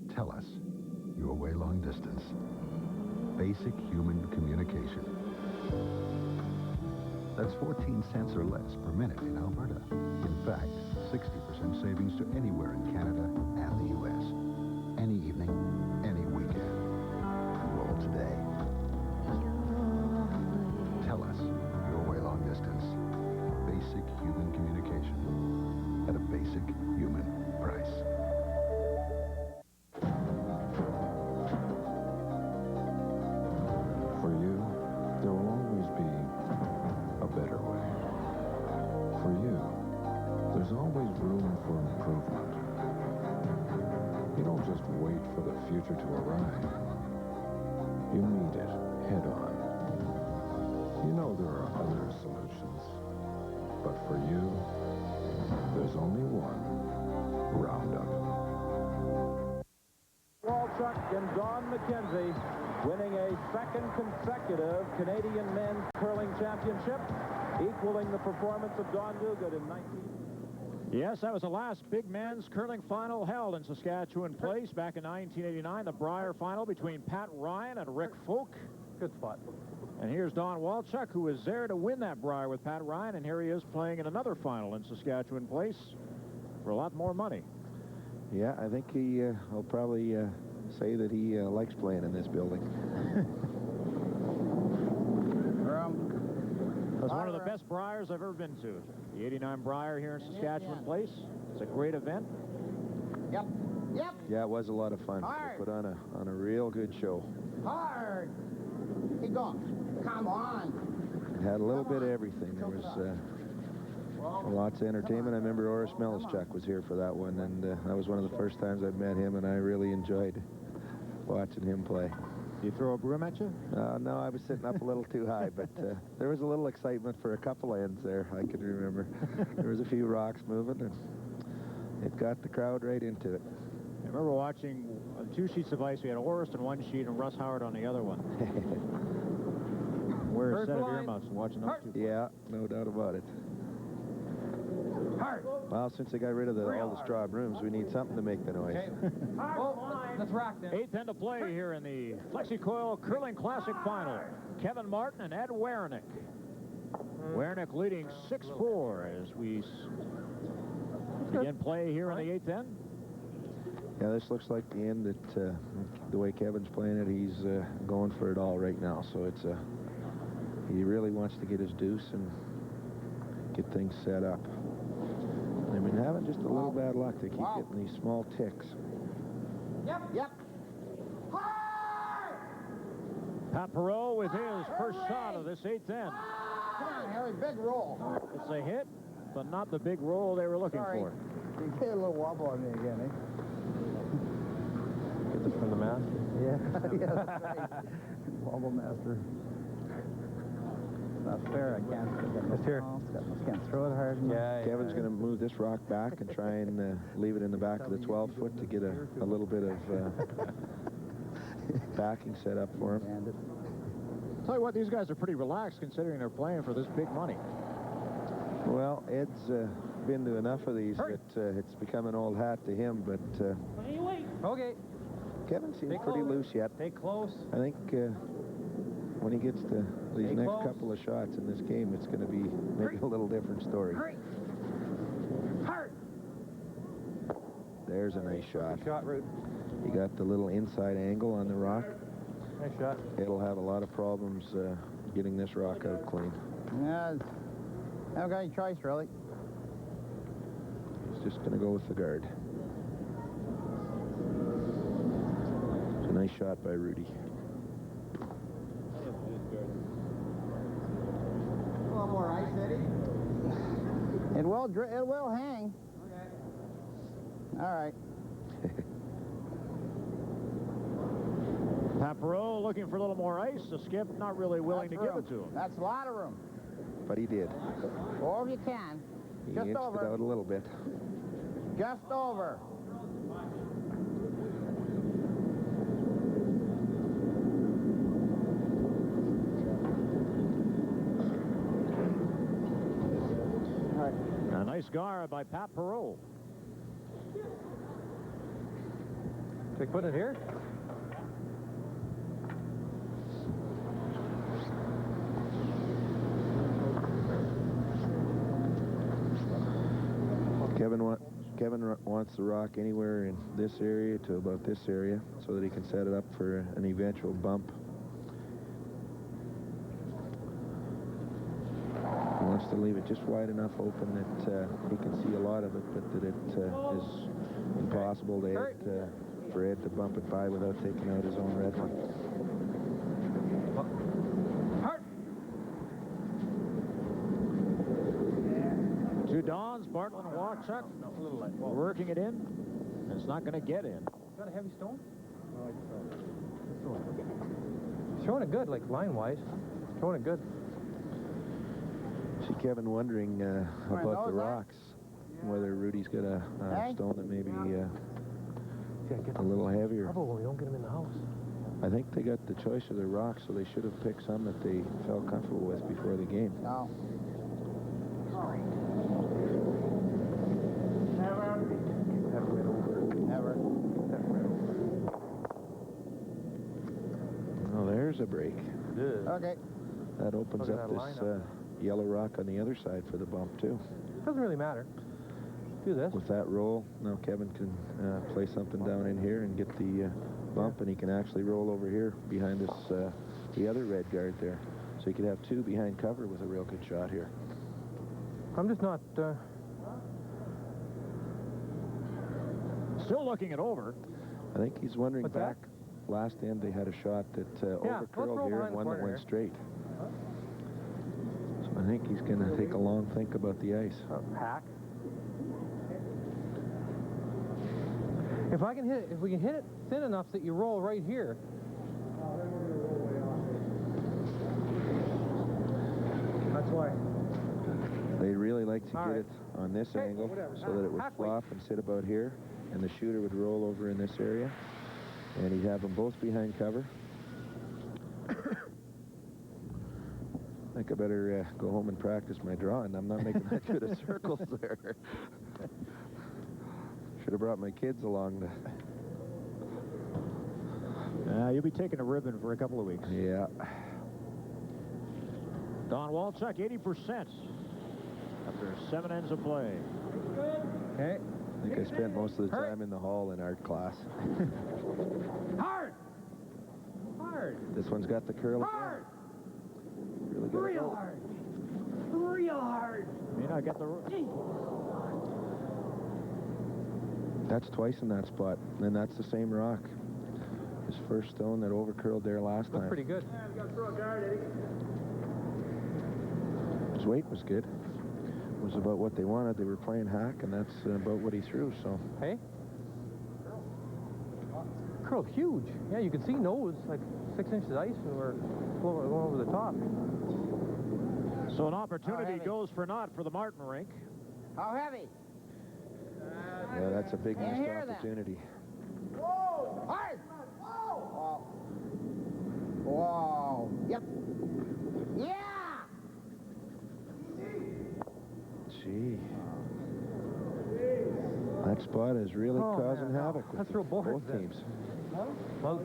TELUS, your way long distance. Basic human communication. That's 14 cents or less per minute in Alberta. In fact, 60% savings to anywhere in Canada and the U.S. Any evening, any weekend. Roll today. TELUS, your way long distance. Basic human communication at a basic human price. For you, there will always be a better way. For you, there's always room for improvement. You don't just wait for the future to arrive. You meet it head on. You know there are other solutions. But for you, there's only one. Roundup. Walchuk and Don McKenzie winning a second consecutive Canadian Men's Curling Championship, equaling the performance of Don Duguid in 19... Yes, that was the last big men's curling final held in Saskatchewan Place back in 1989, the Brier final between Pat Ryan and Rick Folk. Good spot. And here's Don Walchuk, who was there to win that Brier with Pat Ryan, and here he is playing in another final in Saskatchewan Place for a lot more money. Yeah, I think he will probably say that he likes playing in this building. That's one of the best Briers I've ever been to. The 89 Brier here in Saskatchewan Place. It's a great event. Yep. Yep. Yeah, it was a lot of fun. They put on a real good show. Hard. Keep going. Come on. It had a little bit of everything. There was lots of entertainment. I remember Oris Melischuk was here for that one, and that was one of the first times I've met him, and I really enjoyed watching him play. Did you throw a broom at you? No, I was sitting up a little too high, but there was a little excitement for a couple ends there, I can remember. There was a few rocks moving, and it got the crowd right into it. I remember watching on 2 sheets of ice. We had Orist on one sheet and Russ Howard on the other one. Wear a set of earmuffs and watching those two. Yeah, no doubt about it. Hard. Well, since they got rid of all the straw brooms, we need something to make the noise. Let's rock then. 8th end to play here in the FlexiCoil Curling Classic Final. Kevin Martin and Ed Werenich. Werenich leading 6-4 as we begin play here in the 8th end. Yeah, this looks like the end that the way Kevin's playing it, he's going for it all right now. So it's he really wants to get his deuce and get things set up. They've been having just a little bad luck. They keep getting these small ticks. Yep. Yep. Pat Perot with his first shot of this 8th end. Come on, Harry, big roll. It's a hit, but not the big roll they were looking for. You get a little wobble on me again, eh? Get this from the master? Yeah, yeah, that's right. Wobble master. Not fair. I can't. Can't throw it hard. Yeah. Kevin's going to move this rock back and try and leave it in the back of the 12-foot to get a little bit of backing set up for him. Tell you what, these guys are pretty relaxed considering they're playing for this big money. Well, Ed's been to enough of these that it's become an old hat to him, but Okay. Kevin seems pretty loose yet. Stay close. I think when he gets to these next couple of shots in this game, it's going to be maybe a little different story. Hard. There's a nice shot. Good shot, Rude. You got the little inside angle on the rock. Nice shot. It'll have a lot of problems getting this rock out clean. Yeah, I haven't got any choice, really. He's just going to go with the guard. It's a nice shot by Rudy. A little more ice, Eddie. It will hang. Okay. All right. Pat Perot looking for a little more ice. The skip not really willing to give it to him. That's a lot of room. But he did. Or if you can. He Just inched over. it out a little bit. Just over. A nice guard by Pat Perot. They put it here? Kevin wants the rock anywhere in this area to about this area so that he can set it up for an eventual bump. He wants to leave it just wide enough open that he can see a lot of it, but that it is impossible for Ed to bump it by without taking out his own red one. Two Dons, Bartlett and Walchuk, working it in. It's not going to get in. Got a heavy stone? Throwing it good, like line-wise. Throwing it good. See Kevin wondering about the rocks, whether Rudy's got a stone that maybe a little heavier. Trouble when we don't get them in the house. I think they got the choice of their rocks, so they should have picked some that they felt comfortable with before the game. No. Never. Oh, there's a break. Okay. That opens Look at up that this lineup. yellow rock on the other side for the bump, too. Doesn't really matter. Do this. With that roll, now Kevin can play something down in here and get the bump, and he can actually roll over here behind this, the other red guard there. So he could have two behind cover with a real good shot here. I'm just not... Still looking it over. I think he's wondering What's back. Last end, they had a shot that overcurled here and one that went straight. So I think he's going to take a long think about the ice. Hack. If I can hit it, if we can hit it thin enough that you roll right here. That's why. They'd really like to get it on this angle so that it would flop and sit about here, and the shooter would roll over in this area, and he'd have them both behind cover. I think I better go home and practice my drawing. I'm not making that good of circles there. Should have brought my kids along. You'll be taking a ribbon for a couple of weeks. Yeah. Don Walchuk, 80% after 7 ends of play. Okay. I think I spent most of the time in the hall in art class. Hard! Hard! This one's got the curl hard! Really good. Real hard! Real hard! May not get the... That's twice in that spot, and that's the same rock. His first stone that overcurled there last time. Pretty good. Yeah, we got to throw a guard, Eddie. His weight was good. It was about what they wanted. They were playing hack, and that's about what he threw, so. Hey? Curl huge. Yeah, you can see nose, like 6 inches ice, and we're going over the top. So an opportunity goes for naught for the Martin rink. How heavy? Yeah, that's a big missed opportunity. Whoa! Hard! Whoa! Whoa! Yep. Yeah! Gee. That spot is really causing havoc with both teams. Well,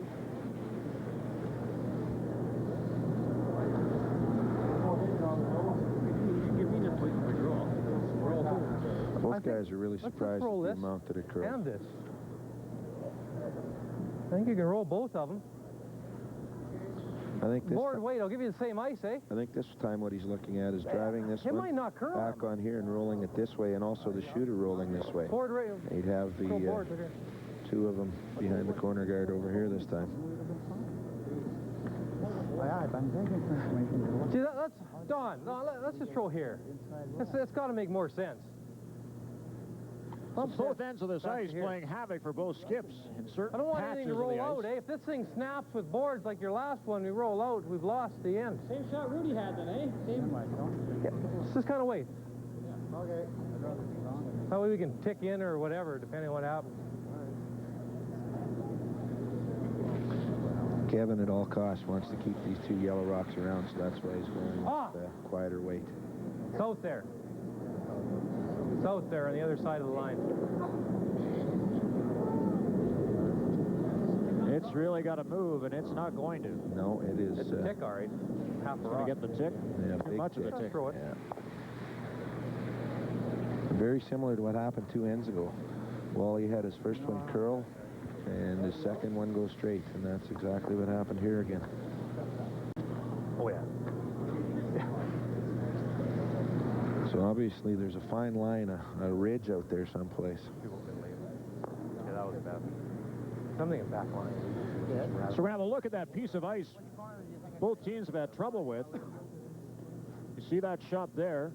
both guys are really surprised at the amount that it curled. And this. I think you can roll both of them. I think this Board weight, I'll give you the same ice, eh? I think this time what he's looking at is driving this It one might not curl. back on here and rolling it this way, and also the shooter rolling this way. Board rate. He'd have the two of them behind the corner guard over here this time. See, that's Don. Let's just throw here. It's got to make more sense. Both ends of this ice playing havoc for both skips in certain I don't want patches anything to of the roll out, ice. eh? If this thing snaps with boards like your last one, we roll out, we've lost the end. Same shot Rudy had then, eh? Same. Yeah, it's this kind of weight. Okay. That way we can tick in or whatever, depending on what happens. Kevin, at all costs, wants to keep these two yellow rocks around, so that's why he's going with the quieter weight. South there. South there on the other side of the line. It's really got to move, and it's not going to. No, it is. It's a tick, all right. Half a Going rock. to get the tick? Yeah, Too big much of a tick. tick. Throw it. Yeah. Very similar to what happened 2 ends ago. Wally had his first one curl, and his second one go straight, and that's exactly what happened here again. Oh, yeah. So obviously there's a fine line, a ridge out there someplace. Yeah, that was bad. Something in back line. So we're going to have a look at that piece of ice both teams have had trouble with. You see that shot there.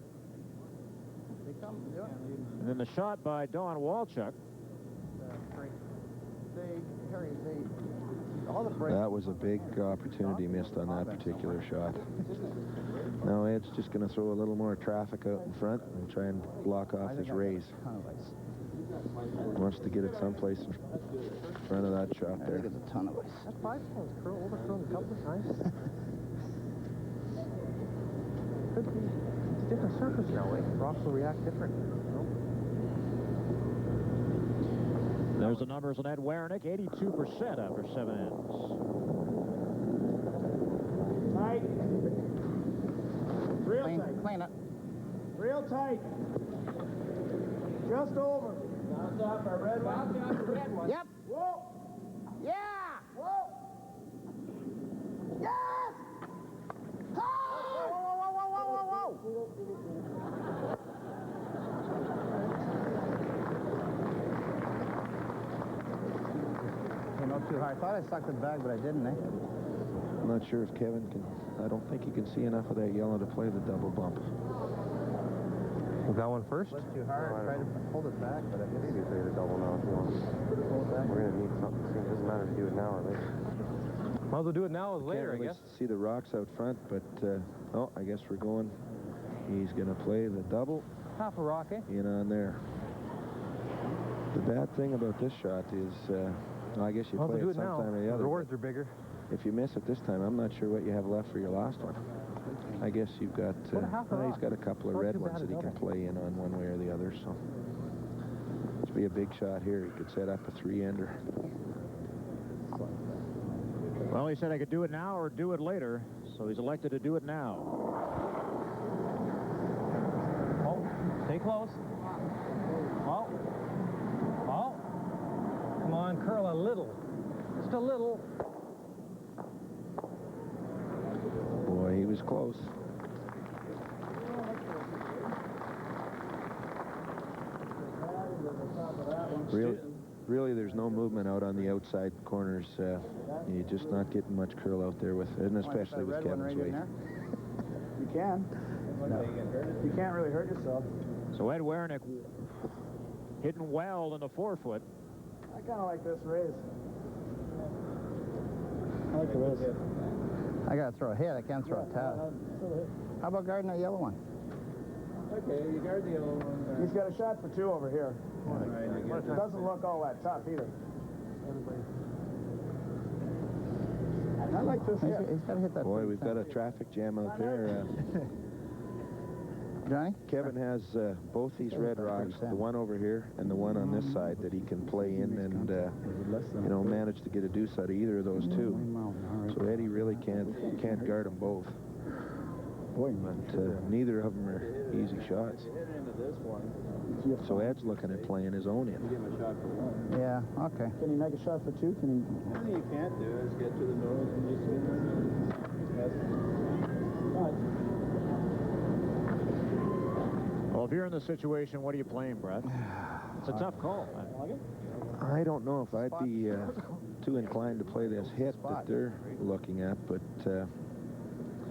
And then the shot by Don Walchuk. That was a big opportunity missed on that particular shot. Now Ed's just going to throw a little more traffic out in front and try and block off his raise. Wants to get it someplace in front of that shot there. I think it's a ton of ice. That 5 stones overcurled a couple of times. Could be. It's a different surface now, eh? Rocks will react different. There's the numbers on Ed Werenich, 82% after 7 ends. clean it. Real tight. Just over. Bounce off our red one. Bounce off the red one. Yep. Whoa. Yeah. Whoa. Yes. Oh! Whoa. Came up too high. I thought I sucked the bag, but I didn't, eh? I'm not sure if Kevin can... I don't think he can see enough of that yellow to play the double bump. You got one first? That's too hard. Try to hold it back, but I guess... Maybe play the double now if you want. Hold it back. We're going to need something. It doesn't matter to do it now or later. Might as well do it now or later, I guess. See the rocks out front, but... oh, I guess we're going... He's going to play the double. Half a rock, eh? In on there. The bad thing about this shot is... I guess you play it sometime or the other. The rewards are bigger. If you miss it this time, I'm not sure what you have left for your last one. I guess you've got... he's got a couple of red ones that he can play in on one way or the other, so... This would be a big shot here. He could set up a 3-ender. Well, he said I could do it now or do it later, so he's elected to do it now. Oh, stay close. Oh. Oh. Come on, curl a little. Just a little. Boy, he was close. Really, there's no movement out on the outside corners. You're just not getting much curl out there with it, and especially with Kevin's weight. You can. You can't really hurt yourself. So Ed Werenich hitting well in the 4-foot. I kind of like this raise. I like the raise. I got to throw a hit. I can't throw a tap. How about guarding that yellow one? Okay, you guard the yellow one. He's got a shot for 2 over here. It doesn't look all that tough either. I like this hit. He's got to hit that. Boy, we've got a traffic jam out there. Johnny? Kevin has both these red rocks, the one over here and the one on this side that he can play in and, you know, manage to get a deuce out of either of those two. So Eddie really can't guard them both. But neither of them are easy shots. So Ed's looking at playing his own in. Yeah, okay. Can he make a shot for 2? Can he? What you can't do is get to the nose and just Well, if you're in the situation, what are you playing, Brett? It's a tough call. I don't know if I'd be too inclined to play this hit that they're looking at, but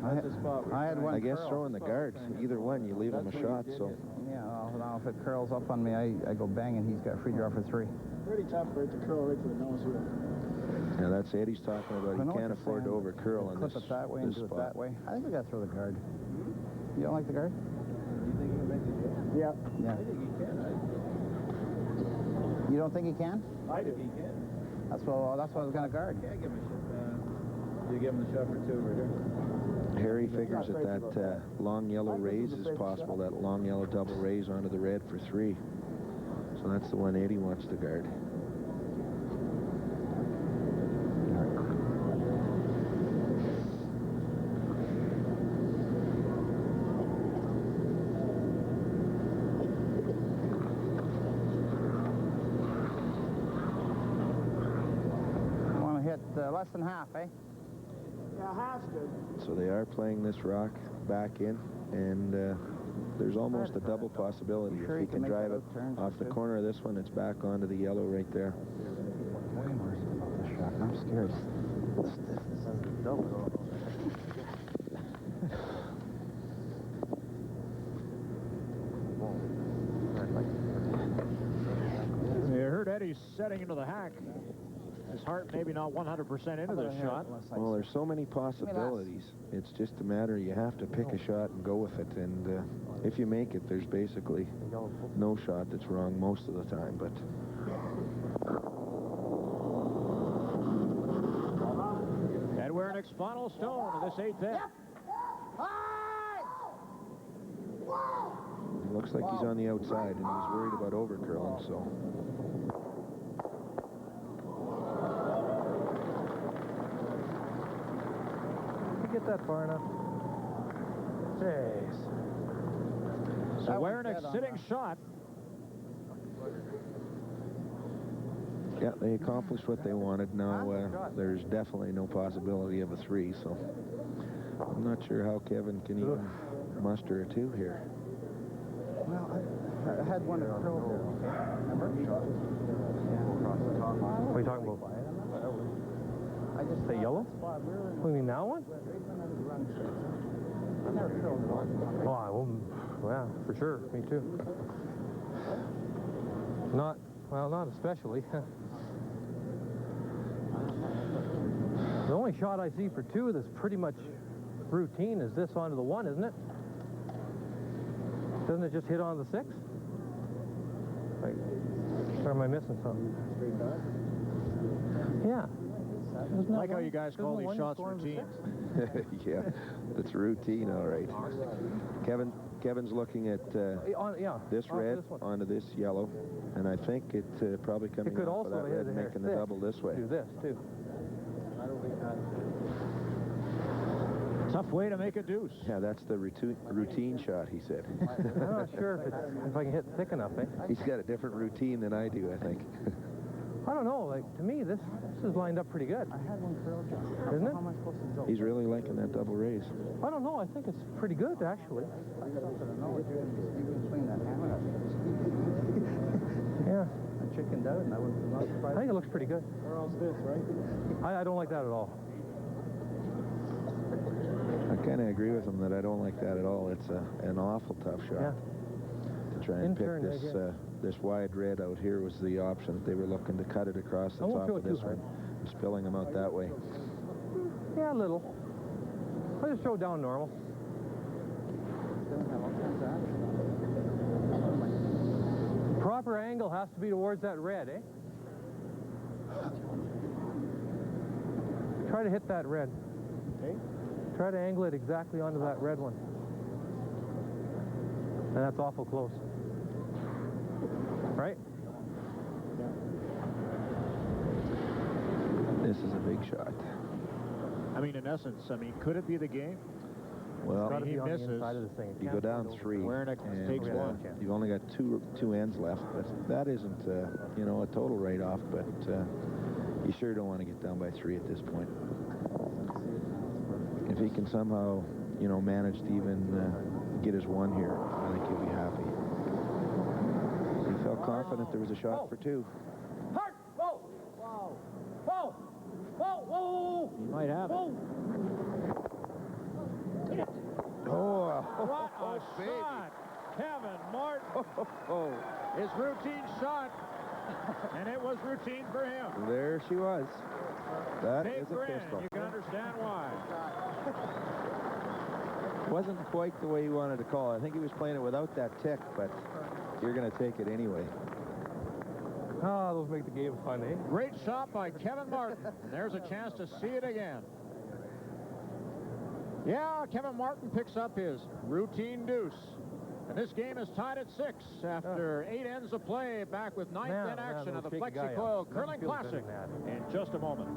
I had one. I guess throwing the guard, either one, you leave him a shot. So yeah, now if it curls up on me, I go bang, and he's got free draw for 3. Pretty tough for it to curl right to the nose here. Yeah, that's Eddie's talking about. He can't afford to overcurl on this. Clip it that way and do it spot. that way. I think we got to throw the guard. You don't like the guard? You think he'll make the hit? Yeah. Yeah. I think he can. You don't think he can? I do. He can. That's what I was going to guard. Can't give him a shot. You give him the shot for 2 right here. Harry figures that long yellow raise is possible, that long yellow double raise onto the red for 3. So that's the one Eddie wants to guard. I want to hit less than half, eh? Yeah, half's good. So they are playing this rock back in, and there's almost a double possibility. If he can drive it off the corner of this one, it's back onto the yellow right there. I'm scared. You heard Eddie setting into the hack. His heart maybe not 100% into this shot. Well, there's so many possibilities. It's just a matter you have to pick a shot and go with it. And if you make it, there's basically no shot that's wrong most of the time. But Ed Werenich's final stone of this 8th hit. it looks like he's on the outside, and he's worried about overcurling. So. Get that far enough. Jeez. So Werenich sitting shot. Yeah, they accomplished what they wanted. Now there's definitely no possibility of a 3, so I'm not sure how Kevin can even muster a 2 here. Well, I had one at curl here, remember? What are you talking about? I just say yellow? What do you mean, that one? Oh, well, for sure. Me too. Not especially. The only shot I see for 2 that's pretty much routine is this onto the 1, isn't it? Doesn't it just hit on the 6? Like, or am I missing something? Yeah. I like how you guys call these shots routine. Yeah, it's routine, all right. Kevin's looking at this red onto this yellow, and I think it's probably coming off of that red, making the double this way. Do this, too. Tough way to make a deuce. Yeah, that's the routine shot, he said. I'm not sure if I can hit thick enough, eh? He's got a different routine than I do, I think. I don't know. Like, to me, this is lined up pretty good. I had one curl job. Isn't it? How am I supposed to go? He's really liking that double raise. I don't know. I think it's pretty good, actually. I got to know if you're going to swing that hammer. Yeah. I chickened out, and I was not surprised. I think it looks pretty good. Or else this, right? I don't like that at all. I kind of agree with him that I don't like that at all. It's an awful tough shot. Yeah. To try and pick this wide red out here was the option that they were looking to cut it across the top of this one, spilling them out that way. Yeah, a little. I just throw down normal. Proper angle has to be towards that red, eh? Try to hit that red. Okay. Try to angle it exactly onto that red one. And that's awful close. Right? This is a big shot. I mean, in essence, could it be the game? Well, he misses. You go down 3, Werenich takes 1. You've only got two ends left, but that isn't, you know, a total write-off, but you sure don't want to get down by 3 at this point. If he can somehow, you know, manage to even get his 1 here, I think he'll be happy. He felt confident there was a shot for 2. Hard! Whoa! Whoa! Whoa! Whoa! Whoa! He might have it. Oh, what a shot! Kevin Martin. His routine shot, and it was routine for him. There she was. That Big is a grin. pistol. You can understand why. Wasn't quite the way he wanted to call it. I think he was playing it without that tick, but you're going to take it anyway. Oh, those make the game fun, eh? Great shot by Kevin Martin. There's a chance to see it again. Yeah, Kevin Martin picks up his routine deuce. And this game is tied at 6 after 8 ends of play, back with 9th in action of the FlexiCoil Curling Classic in just a moment.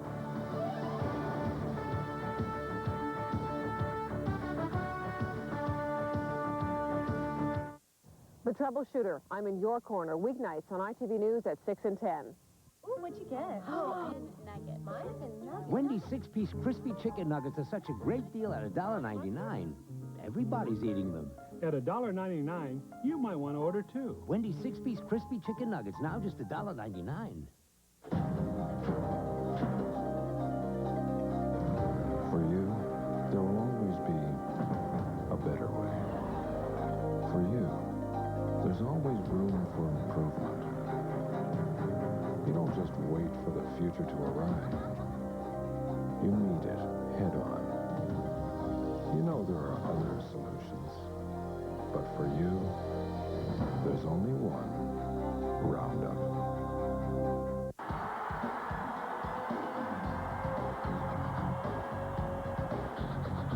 The Troubleshooter. I'm in your corner, weeknights on ITV News at 6 and 10. Ooh, what'd you get? Oh, nugget. Mine and nugget. Wendy's 6-piece crispy chicken nuggets are such a great deal at $1.99. Everybody's eating them. At $1.99, you might want to order 2. Wendy's 6-piece crispy chicken nuggets, now just $1.99. For you, there will always be a better way. For you, there's always room for improvement. You don't just wait for the future to arrive. You meet it head on. You know there are other solutions, but for you, there's only one Roundup.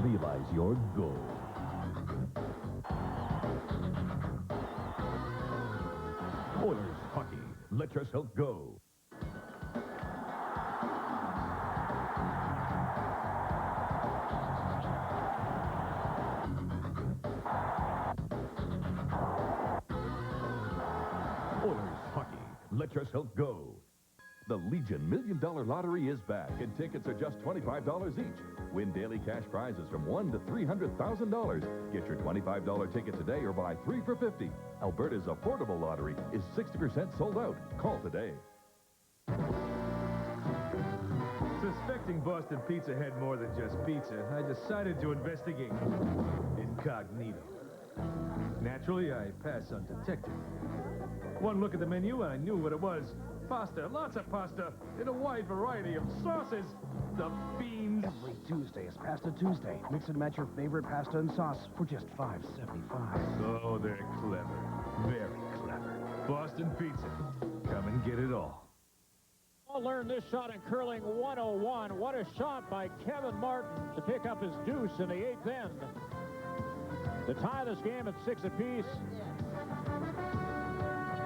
Realize your goal. Oilers hockey. Let yourself go. let yourself go. The Legion $1 Million Lottery is back, and tickets are just $25 each. Win daily cash prizes from $1 to $300,000. Get your $25 ticket today or buy 3 for $50. Alberta's affordable lottery is 60% sold out. Call today. Suspecting Boston Pizza had more than just pizza, I decided to investigate incognito. Naturally, I pass undetected. One look at the menu and I knew what it was. Pasta, lots of pasta, in a wide variety of sauces. The beans. Every Tuesday is Pasta Tuesday. Mix and match your favorite pasta and sauce for just $5.75. Oh, they're clever. Very clever. Boston Pizza. Come and get it all. I'll learn this shot in curling 101. What a shot by Kevin Martin to pick up his deuce in the 8th end. To tie this game at 6 apiece.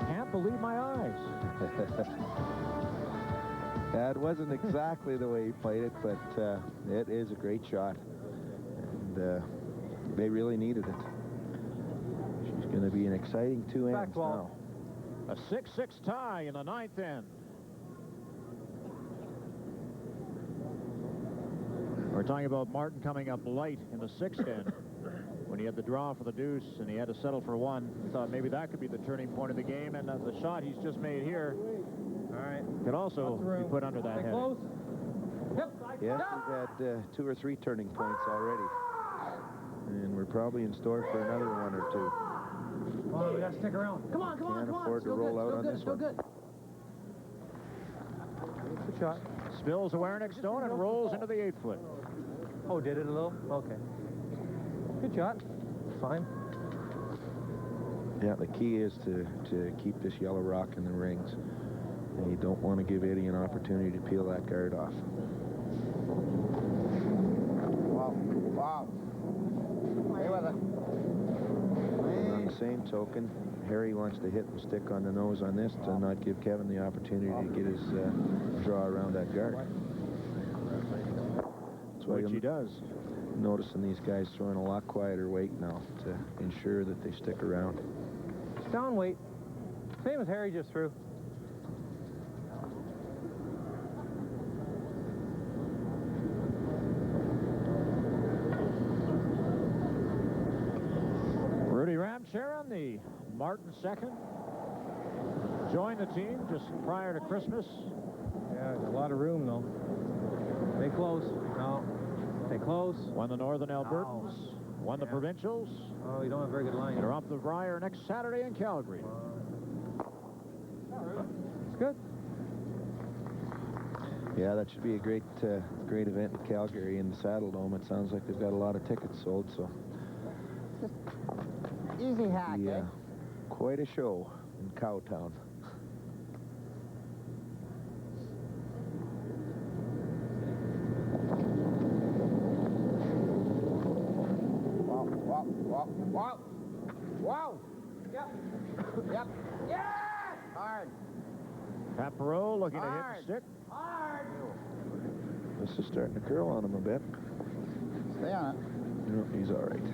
Can't believe my eyes. That wasn't exactly the way he played it, but it is a great shot. And they really needed it. She's going to be an exciting 2 ends now. A 6-6 tie in the 9th end. We're talking about Martin coming up light in the 6th end. When he had the draw for the deuce and he had to settle for 1, we thought maybe that could be the turning point of the game. And the shot he's just made here could also be put under that head. Yes, we've had 2 or 3 turning points already. And we're probably in store for another 1 or 2. Come on, we got to stick around. Come on, come on, Can't come on. afford to roll out on this one. Good. Good shot. Spills a Werenich stone and rolls into the 8-foot. Oh, did it a little? Okay. Good shot. Fine. Yeah, the key is to keep this yellow rock in the rings. And you don't want to give Eddie an opportunity to peel that guard off. Wow. Stay with it. And on the same token, Harry wants to hit and stick on the nose on this to not give Kevin the opportunity to get his draw around that guard. That's why Which he does. Noticing these guys throwing a lot quieter weight now to ensure that they stick around. It's down weight. Same as Harry just threw. Rudy Ramcharan, the Martin second, joined the team just prior to Christmas. Yeah, there's a lot of room, though. Stay close. No. Stay close. Won the Northern Albertans. Won the Provincials. Oh, you don't have a very good line. They're off the Briar next Saturday in Calgary. It's good. Yeah, that should be a great event in Calgary in the Saddle Dome. It sounds like they've got a lot of tickets sold, so. Easy hack, Yeah, quite a show in Cowtown. Wow. Yep. Yeah! Hard. Pat Perot looking to hit the stick. Hard. This is starting to curl on him a bit. Stay on it. No, he's all right.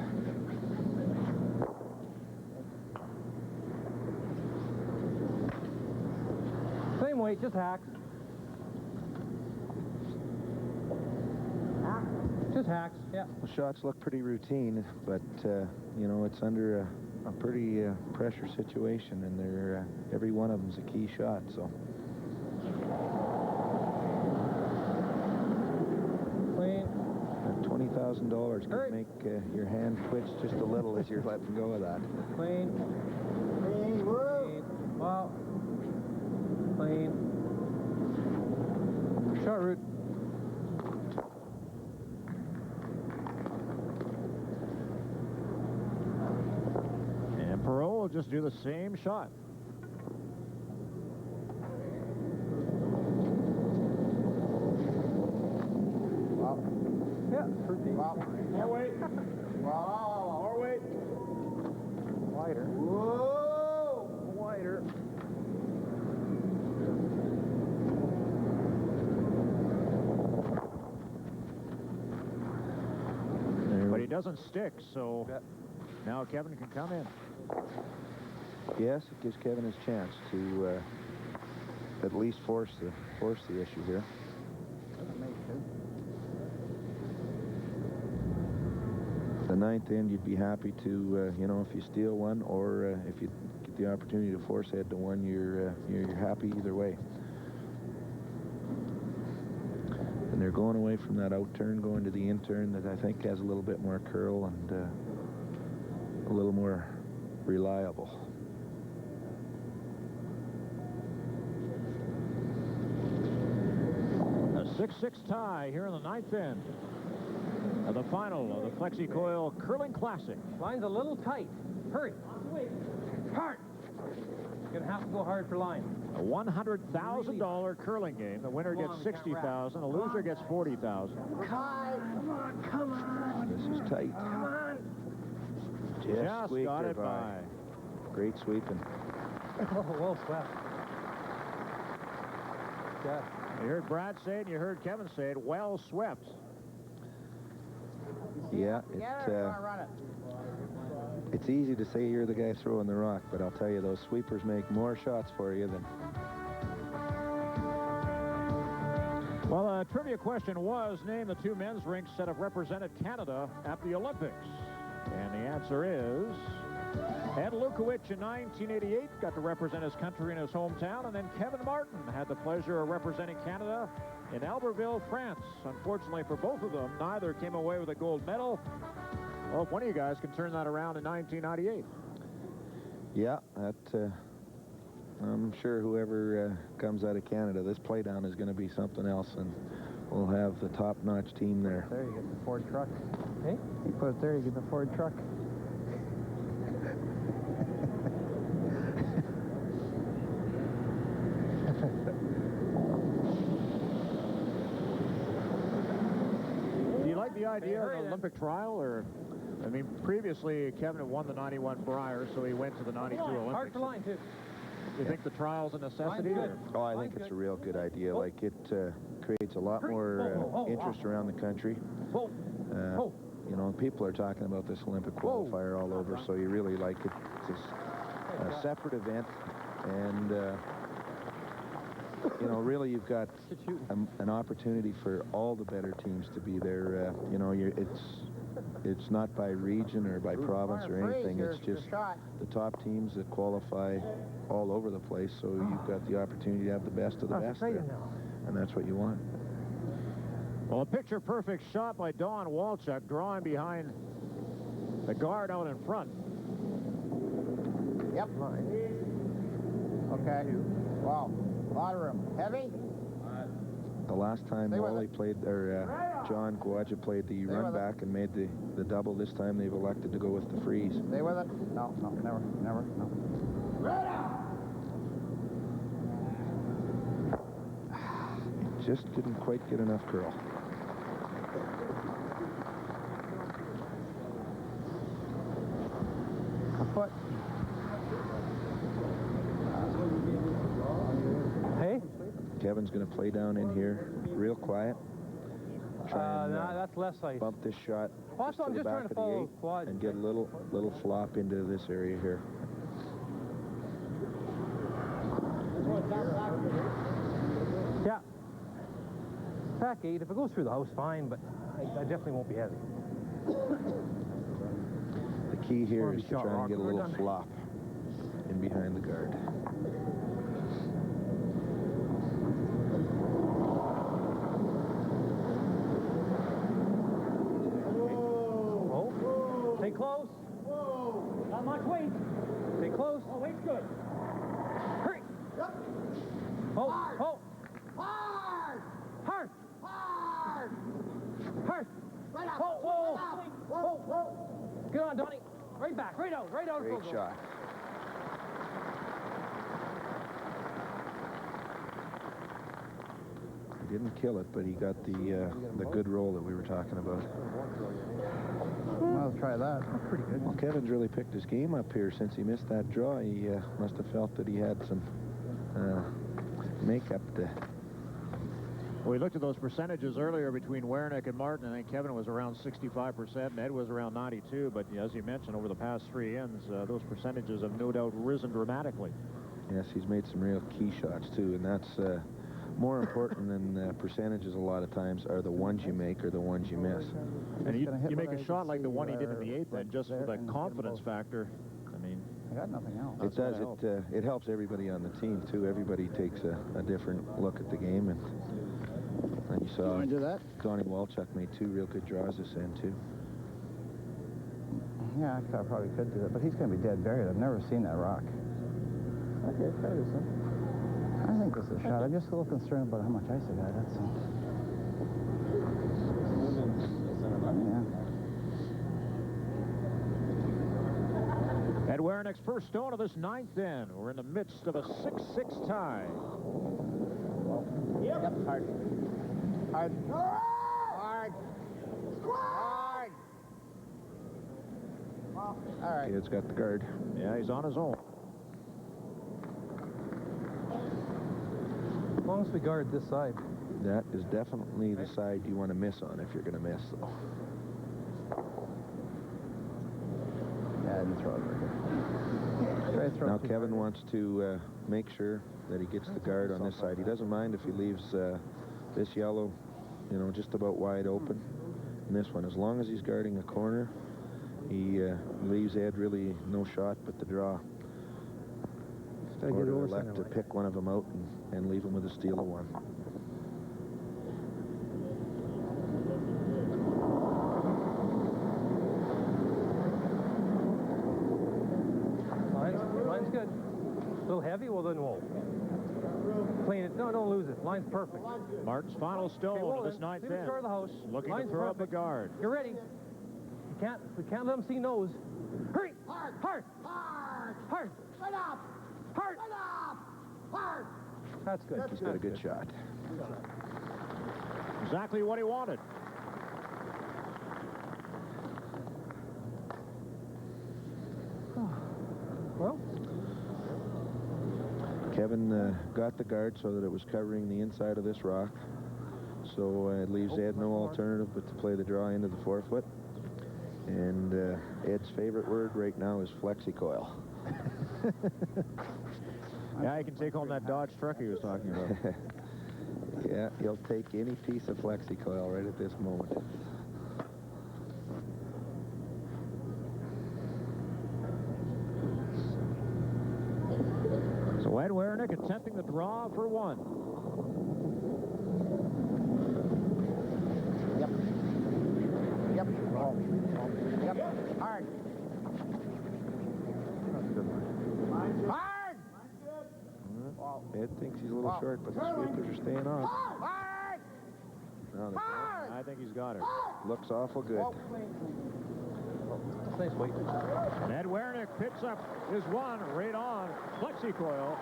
Same weight, just hacks. Just hacks, yeah. The shots look pretty routine, but, you know, it's under a pretty pressure situation, and they're, every one of them's a key shot, so. Clean. That $20,000 could make your hand twitch just a little as you're letting go of that. Clean. Clean. Wow. Clean. Short route. And Perot will just do the same shot. Wow. Yeah, pretty. Wow. More weight. Wow. More weight. Wider. Whoa. Wider. But he doesn't stick, so now Kevin can come in. Yes, it gives Kevin his chance to at least force the issue here. The ninth end, you'd be happy to, you know, if you steal one, or if you get the opportunity to force head to one, you're happy either way. And they're going away from that out turn, going to the in turn that I think has a little bit more curl and a little more reliable. A 6-6 tie here in the ninth end of the final of the FlexiCoil Curling Classic. Line's a little tight. Hurry. Hard. You're gonna have to go hard for line. A $100,000 curling game. The winner gets $60,000. The loser gets $40,000. Come on. This is tight. Come on. Just squeaked got her it by. Great sweeping. Oh, well swept. Yeah. You heard Brad say it, and you heard Kevin say it. Well swept. Yeah, it's easy to say you're the guy throwing the rock, but I'll tell you, those sweepers make more shots for you than... Well, a trivia question was, name the two men's rinks that have represented Canada at the Olympics. And the answer is... Ed Lukowich in 1988 got to represent his country in his hometown, and then Kevin Martin had the pleasure of representing Canada in Albertville, France. Unfortunately for both of them, neither came away with a gold medal. Well, if one of you guys can turn that around in 1998. Yeah, that, I'm sure whoever comes out of Canada, this playdown is going to be something else, and we'll have the top-notch team there. There you get the Ford truck. Hey? You put it there, you get the Ford truck. Do you like the idea of an Olympic trial, or... I mean, previously, Kevin had won the 91 Brier, so he went to the 92 Olympics. Hard for line, too. Do you think the trial's a necessity? Oh, I think it's a real good idea. Like, it creates a lot more interest around the country. You know, people are talking about this Olympic qualifier all over, so you really like it. It's a separate event, and, you know, really you've got an opportunity for all the better teams to be there. You know, it's not by region or by province or anything. It's just the top teams that qualify all over the place, so you've got the opportunity to have the best of the best there. And that's what you want. Well, a picture-perfect shot by Don Walchuk, drawing behind the guard out in front. Yep. Okay. Wow. A lot of room. Heavy? The last time Wally played, or John Kawaja played the run back and made the double, this time they've elected to go with the freeze. Stay with it? No, never, no. Just didn't quite get enough curl. A foot. Hey? Kevin's going to play down in here, real quiet. Try and, that's less ice. Bump this shot Well, just to the back of the 8 and get a little flop into this area here. Yeah. Back 8. If it goes through the house, fine, but I definitely won't be heavy. The key here is to try and get a little flop in behind the guard. Stay close. Whoa. Not much weight. Stay close. Oh, weight's good. Hurry. Yep. Oh, hard. Oh. Hard. Hard. Hard. Hard. Right up. Whoa, whoa. Right whoa, whoa. Good on, Donnie. Right back. Right out. Right out. Great shot. He didn't kill it, but he got the good roll that we were talking about. I'll try that. That's pretty good. Well, Kevin's really picked his game up here since he missed that draw. He must have felt that he had some makeup to... We looked at those percentages earlier between Werenich and Martin. I think Kevin was around 65% and Ed was around 92%. But as you mentioned, over the past 3 ends, those percentages have no doubt risen dramatically. Yes, he's made some real key shots, too, and that's more important than percentages a lot of times are the ones you make or the ones you miss. And you make a shot like the one he did in the 8th, then just for the confidence factor. I mean, I got nothing else. It does. It helps everybody on the team, too. Everybody takes a different look at the game, and you saw Donnie Walchuk made 2 real good draws this end, too. Yeah, I probably could do it, but he's going to be dead buried. I've never seen that rock. Okay, try this one. I think this is a shot. I'm just a little concerned about how much ice I got, that's all. Yeah. Ed Werenich's first stone of this 9th inning. We're in the midst of a 6-6 tie. Yep. Hard. Hard. Hard. Hard. All right. Kid's got the guard. Yeah, he's on his own. As long as we guard this side. That is definitely the side you want to miss on if you're going to miss, though. Yeah, I didn't throw it very good. Now Kevin wants to make sure that he gets the guard on this side. He doesn't mind if he leaves this yellow, just about wide open. And this one, as long as he's guarding a corner, he leaves Ed really no shot but the draw. Or to the left to pick one of them out and leave him with a steal of one. Line's good. A little heavy, well then whoa. Clean it. No, don't lose it. Line's perfect. Martin's final stone of this 9th inning. The house. Looking Line's to throw perfect. up the guard. You're ready. We can't let him see nose. Hurry! Hard! Hard! Hard! Hard! Right up! Hard! Right up! Hard! That's good. He's got a good shot. Exactly what he wanted. Well, Kevin got the guard so that it was covering the inside of this rock. So it leaves Ed no alternative but to play the draw into the 4-foot. And Ed's favorite word right now is FlexiCoil. Yeah, he can take home that Dodge truck he was talking about. Yeah, he'll take any piece of FlexiCoil right at this moment. So Ed Werenich attempting the draw for 1. Yep. Yep. Yep. Hard. Hard! Ed thinks he's a little short, but the sweepers are staying off. Hard! Now I think he's got her. looks awful good. Nice weight. And Ed Werenich picks up his 1 right on FlexiCoil.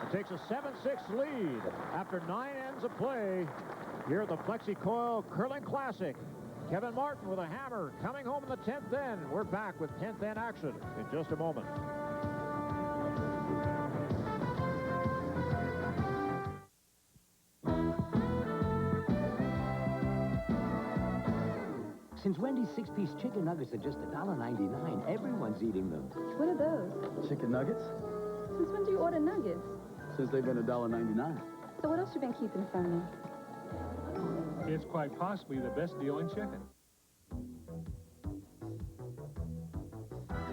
It takes a 7-6 lead after 9 ends of play here at the FlexiCoil Curling Classic. Kevin Martin with a hammer coming home in the 10th end. We're back with 10th end action in just a moment. Since Wendy's 6-piece chicken nuggets are just $1.99, everyone's eating them. What are those? Chicken nuggets? Since when do you order nuggets? Since they've been $1.99. So what else you been keeping from me? It's quite possibly the best deal in chicken.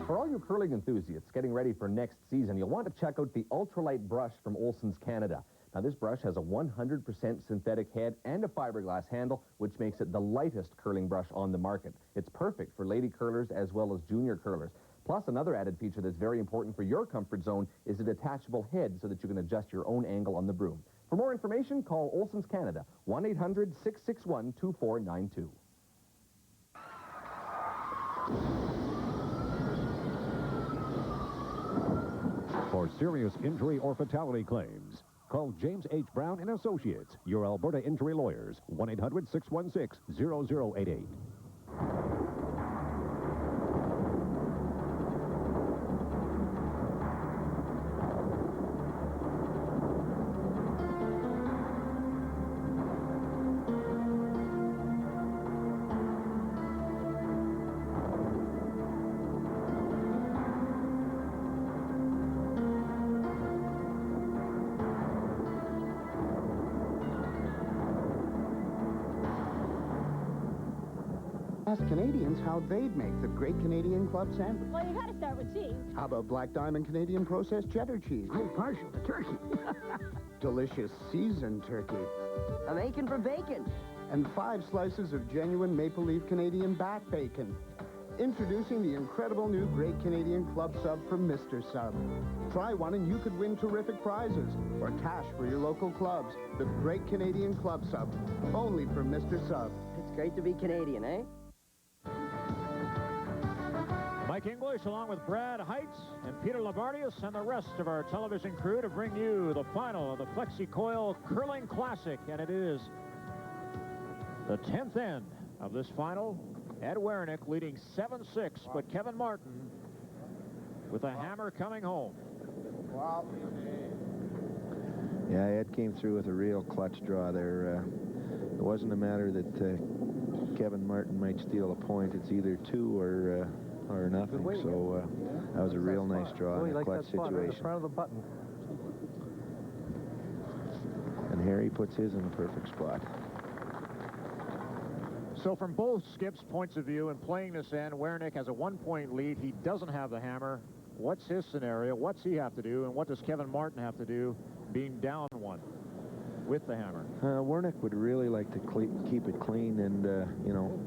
For all you curling enthusiasts getting ready for next season, you'll want to check out the ultralight brush from Olson's Canada. Now, this brush has a 100% synthetic head and a fiberglass handle, which makes it the lightest curling brush on the market. It's perfect for lady curlers as well as junior curlers. Plus, another added feature that's very important for your comfort zone is a detachable head so that you can adjust your own angle on the broom. For more information, call Olson's Canada, 1-800-661-2492. For serious injury or fatality claims, call James H. Brown and Associates, your Alberta injury lawyers, 1-800-616-0088. Ask Canadians how they'd make the Great Canadian Club sandwich. Well, you gotta start with cheese. How about Black Diamond Canadian processed cheddar cheese? I'm partial to turkey. Delicious seasoned turkey. I'm aching for bacon. And 5 slices of genuine maple leaf Canadian back bacon. Introducing the incredible new Great Canadian Club Sub from Mr. Sub. Try one and you could win terrific prizes or cash for your local clubs. The Great Canadian Club Sub, only from Mr. Sub. It's great to be Canadian, eh? Mike English, along with Brad Heitz and Peter Labardius and the rest of our television crew to bring you the final of the FlexiCoil Curling Classic, and it is the 10th end of this final. Ed Werenich leading 7-6, but Kevin Martin with a hammer coming home. Wow. Yeah, Ed came through with a real clutch draw there. It wasn't a matter that Kevin Martin might steal a point. It's either 2 or nothing. So that was a real nice draw in a clutch situation. Right in front of the button. And Harry puts his in the perfect spot. So from both Skip's points of view in playing this end, Werenich has a 1-point lead. He doesn't have the hammer. What's his scenario? What's he have to do? And what does Kevin Martin have to do being down 1 with the hammer? Werenich would really like to keep it clean and, you know,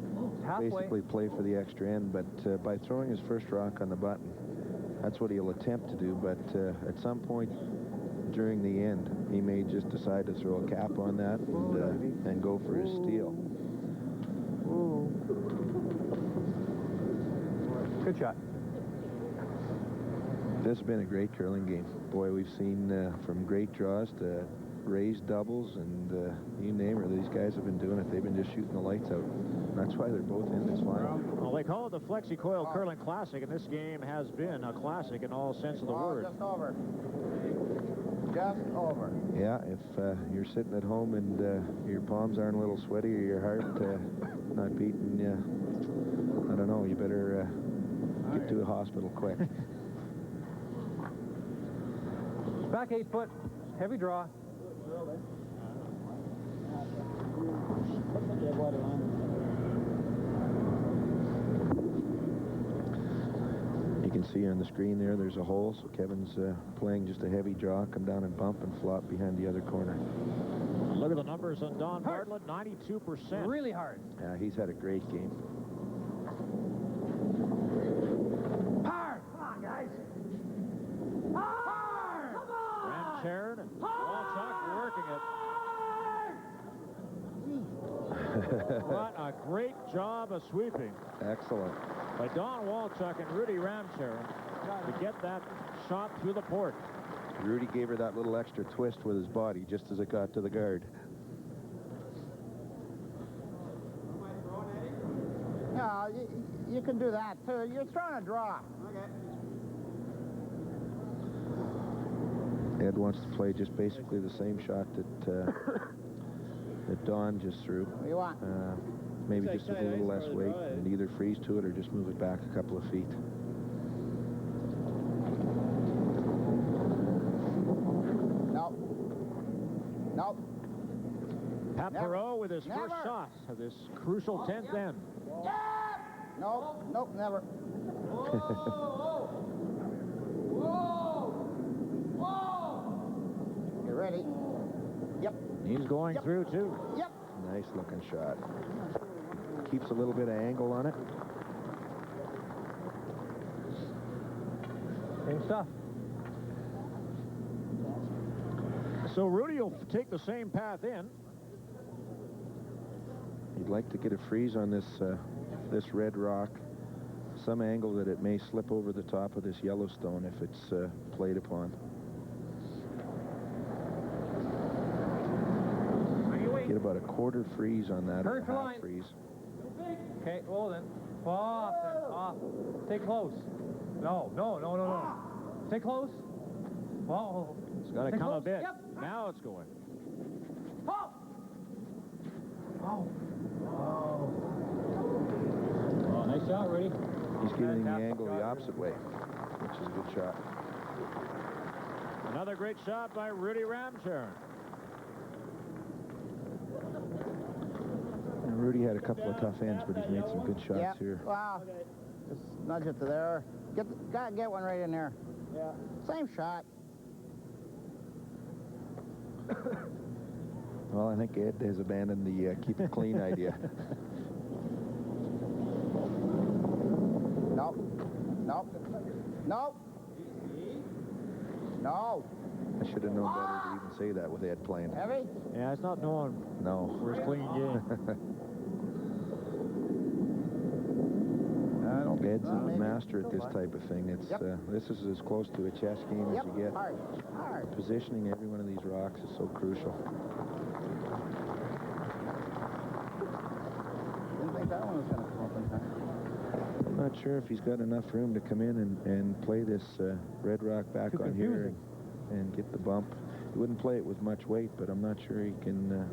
basically play for the extra end. But by throwing his first rock on the button, that's what he'll attempt to do. But at some point during the end, he may just decide to throw a cap on that and go for his steal. Good shot. This has been a great curling game. Boy, we've seen from great draws to raised doubles and you name it. These guys have been doing it. They've been just shooting the lights out. That's why they're both in this final. Well, they call it the FlexiCoil Curling Classic, and this game has been a classic in all sense of the word. Just over. Just over. Yeah, if you're sitting at home and your palms aren't a little sweaty or your heart not beating you, I don't know, you better get to a hospital quick. Back 8 foot, heavy draw. You can see on the screen there's a hole, so Kevin's playing just a heavy draw, come down and bump and flop behind the other corner. Look at the numbers on Don Bartlett, 92%. Really hard. Yeah, he's had a great game. Hard! Come on, guys! Hard! Come on! Ramcharan and Walchuk working it. What a great job of sweeping. Excellent. By Don Walchuk and Rudy Ramcharan to get that shot through the port. Rudy gave her that little extra twist with his body just as it got to the guard. Yeah, you can do that, too. You're throwing a draw. Okay. Ed wants to play just basically the same shot that that Don just threw. What do you want? Maybe just with a little less weight and either freeze to it or just move it back a couple of feet. Nope. Nope. Pat Perot with his first shot of this crucial 10th end. Nope. Nope, never. You ready? Yep. He's going through, too. Yep. Nice looking shot. Keeps a little bit of angle on it. Same stuff. So Rudy will take the same path in. You'd like to get a freeze on this this red rock. Some angle that it may slip over the top of this Yellowstone if it's played upon. Get about a quarter freeze on that, or a half freeze. Okay, well then. Off then, off. Stay close. No. Stay close. Oh. It's got to come close. a bit. Yep. Now it's going. Oh. Oh, nice shot, Rudy. He's getting the angle the opposite way, which is a good shot. Another great shot by Rudy Ramcharan. Rudy had a couple of tough ends, but he's made some good shots here. Well, just nudge it to there. Get one right in there. Yeah. Same shot. Well, I think Ed has abandoned the keep it clean idea. Nope. Nope. Nope. No. I should have known better to even say that with Ed playing. Heavy? Yeah, it's not known. No. First clean game. Ed's a master at this type of thing. It's this is as close to a chess game as you get. Hard. Positioning every one of these rocks is so crucial. Didn't think that one was going to come up in time. I'm not sure if he's got enough room to come in and play this red rock back on here and get the bump. He wouldn't play it with much weight, but I'm not sure he can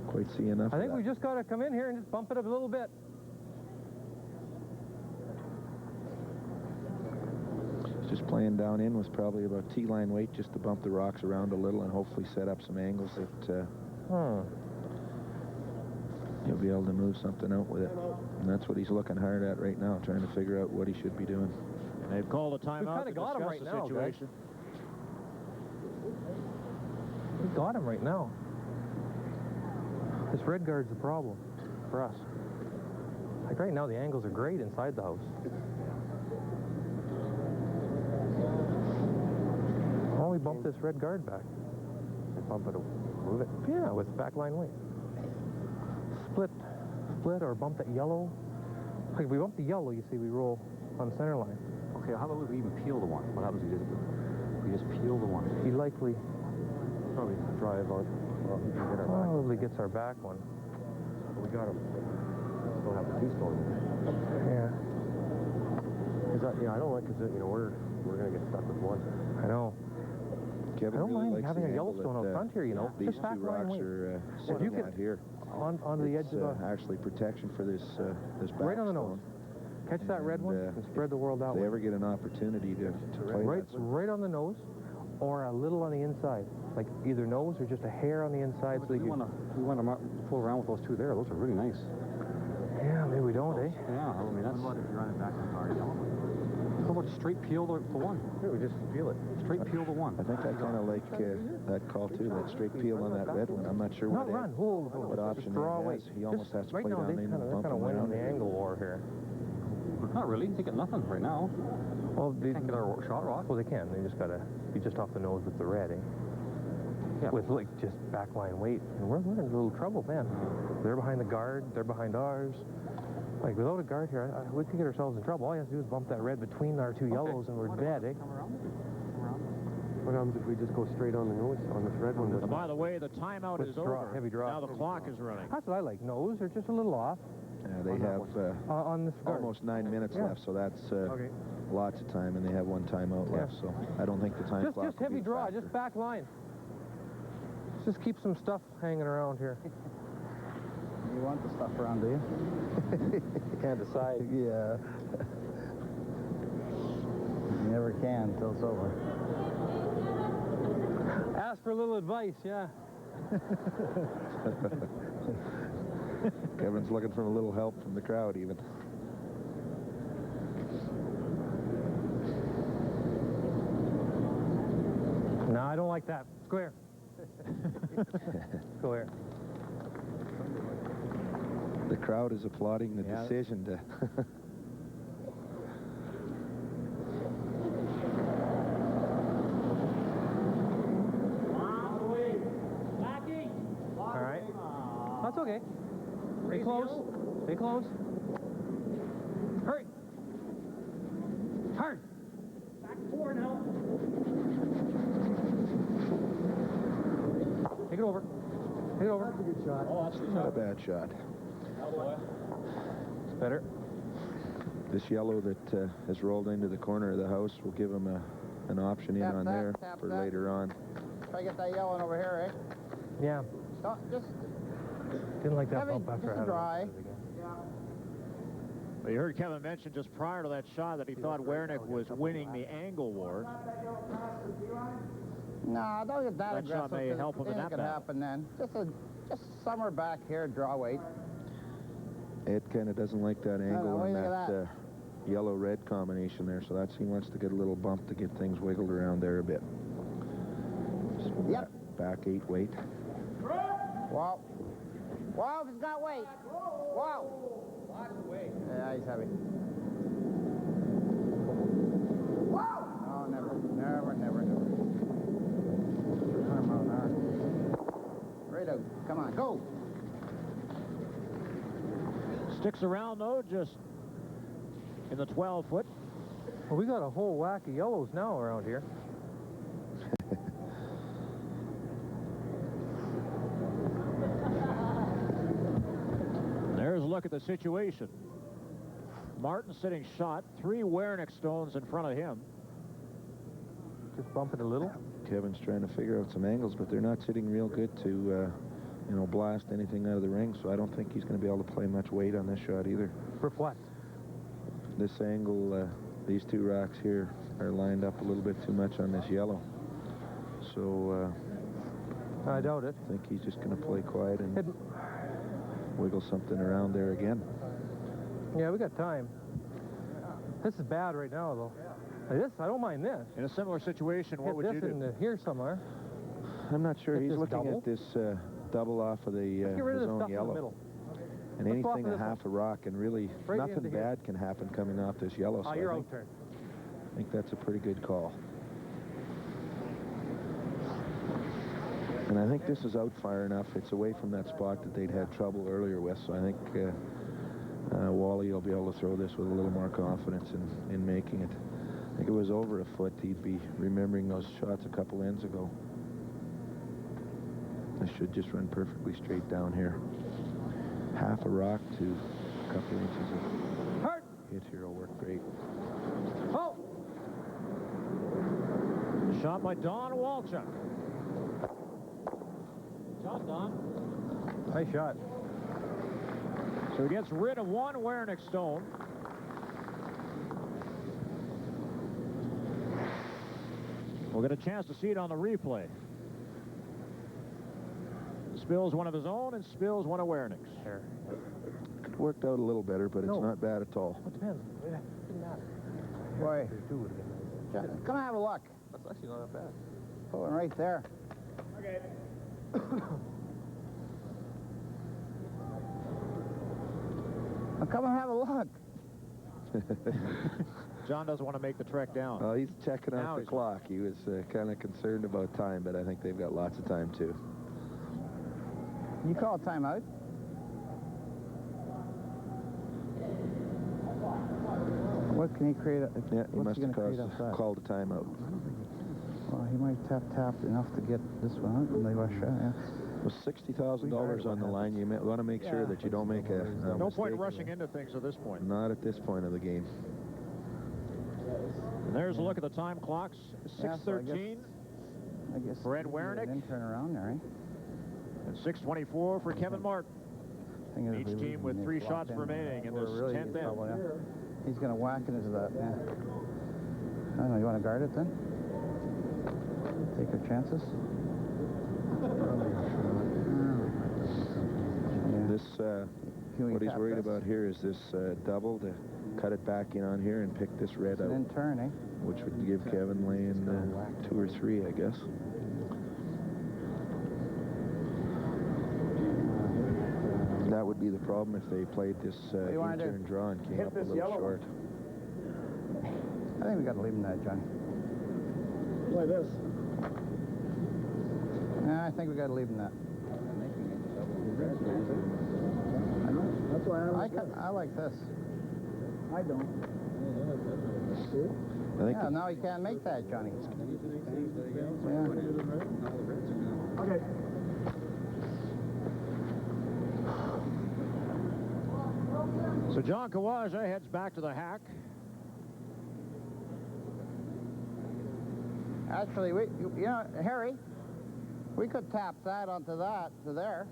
quite see enough. I think we just got to come in here and just bump it up a little bit. Just playing down in with probably about T-line weight just to bump the rocks around a little and hopefully set up some angles that he'll be able to move something out with it. And that's what he's looking hard at right now, trying to figure out what he should be doing. And they've called a timeout to got him discuss right the now, situation. We got him right now. This red guard's the problem for us. Like right now, the angles are great inside the house. We bump this red guard back. Bump it, move it? Yeah, with backline weight. Split or bump that yellow. Like if we bump the yellow, you see we roll on the center line. Okay, how about we even peel the one? What happens if we just peel the one? He likely probably drive out. Well, he can get our back. Probably gets our back one. We got him. Still have the piece going. Yeah. Is that, I don't like, because we're gonna get stuck with one. I know. Kevin I don't really mind having a Yellowstone out front here, These just two rocks are sitting out here. Onto the edge of the... actually protection for this backstone. Right on the nose. Catch that red one and spread the world out. If they ever get an opportunity to play right on the nose, or a little on the inside, like either nose or just a hair on the inside. So we want to fool around with those two there. Those are really nice. Yeah, maybe we don't, eh? Yeah, I mean that's. What about if you run it back on hard yellow? How about straight peel the one? Yeah, we just peel it. Straight peel the one. I think I kind of like that call too. That straight peel on that red one. I'm not sure what option he has. He almost has to play down in and bump him winning around. the angle war here. Not really. They get nothing right now. Well, they can't get our shot rock. Well, they can. They just gotta be just off the nose with the red, eh? Yeah. With like just backline weight, and we're in a little trouble, man. They're behind the guard. They're behind ours. Like, without a guard here, we could get ourselves in trouble. All you have to do is bump that red between our two yellows, and we're dead, eh? What happens if we just go straight on the nose on this red one? By the way, the timeout is over. Heavy draw. Now the clock is running. That's what I like. Nose are just a little off. They have on this almost 9 minutes left, so that's lots of time, and they have one timeout left. So I don't think the time clock. Just heavy draw, just back line. Let's just keep some stuff hanging around here. You want the stuff around, do you? Can't decide. Yeah. You never can until it's over. Ask for a little advice, yeah. Kevin's looking for a little help from the crowd, even. No, I don't like that. Square. Square. The crowd is applauding the decision to... All right. That's okay. Stay close. Stay close. Hurry. Hard. Back 4 now. Take it over. Take it over. That's a good shot. Oh, that's not a bad shot. It's better. This yellow that has rolled into the corner of the house will give him an option in on there for later on. Try to get that yellow over here, eh? Yeah. Don't, just didn't like that bump after I had dry. Well, you heard Kevin mention just prior to that shot that he thought Werenich was winning the angle war. No, don't get that aggressive. That shot may help him in that could battle. happen then. Just somewhere back here, draw weight. Ed kind of doesn't like that angle what do on you think of that yellow-red combination there, so he wants to get a little bump to get things wiggled around there a bit. Yep. Back 8 weight. Wow. Wow, he's got weight. Wow. Lots of weight. Yeah, he's heavy. Wow. Oh, never. Right out. Come on, go. Sticks around, though, just in the 12-foot. Well, we got a whole whack of yellows now around here. There's a look at the situation. Martin sitting shot, 3 Werenich stones in front of him. Just bump it a little. Kevin's trying to figure out some angles, but they're not sitting real good to, blast anything out of the ring, so I don't think he's going to be able to play much weight on this shot either. For what? This angle, these 2 rocks here are lined up a little bit too much on this yellow. So, I doubt it. I think he's just going to play quiet and wiggle something around there again. Yeah, we got time. This is bad right now, though. This, I don't mind this. In a similar situation, what would you do? In here somewhere. I'm not sure. He's looking double? at this double off of the Get rid of the zone stuff yellow. in the middle. And Let's go off anything of a this half a rock, and really Right nothing into bad here. can happen coming off this yellow. So You're out turn. I think that's a pretty good call. And I think this is out far enough. It's away from that spot that they'd had trouble earlier with, so I think Wally will be able to throw this with a little more confidence in making it. I think it was over a foot. He'd be remembering those shots a couple ends ago. This should just run perfectly straight down here. Half a rock to a couple inches of hit here will work great. Oh! Shot by Don Walchuk. Shot, Don. Nice shot. So he gets rid of 1 Werenich stone. We'll get a chance to see it on the replay. Spills one of his own and spills one of Werenich's. It worked out a little better, but it's not bad at all. It depends. Yeah, doesn't matter. Boy. Come have a look. That's actually not that bad. Oh, and right there. Okay. Well, come and have a look. John doesn't want to make the trek down. Oh, he's checking Now out the clock. He was kind of concerned about time, but I think they've got lots of time, too. You call a timeout? What can he create? Yeah, he must have called a timeout. Well, he might tap enough to get this one out, and they rush out, yeah. With $60,000 on the line, you want to make sure that you don't make a no point rushing into things at this point. Not at this point of the game. And there's a look at the time clocks. 6:13 for Ed Werenich. Then turn around there, And 6:24 for Kevin Martin. Each team with 3 shots remaining in this 10th end. He's going to whack it into that, yeah. I don't know, you want to guard it then? Take your chances? This, what he's worried about here is this double to cut it back in on here and pick this red out. And then turn, eh? Which would give Kevin laying 2 or 3, I guess. That would be the problem if they played this in-turn draw and came up a little short. I think we got to leave him that, Johnny. Like this. Yeah, I think we got to leave him that. That's why I like this. I don't. Yeah, now he can't make that, Johnny. Yeah. Okay. So John Kawaja heads back to the hack. Actually, Harry, we could tap that onto that to there.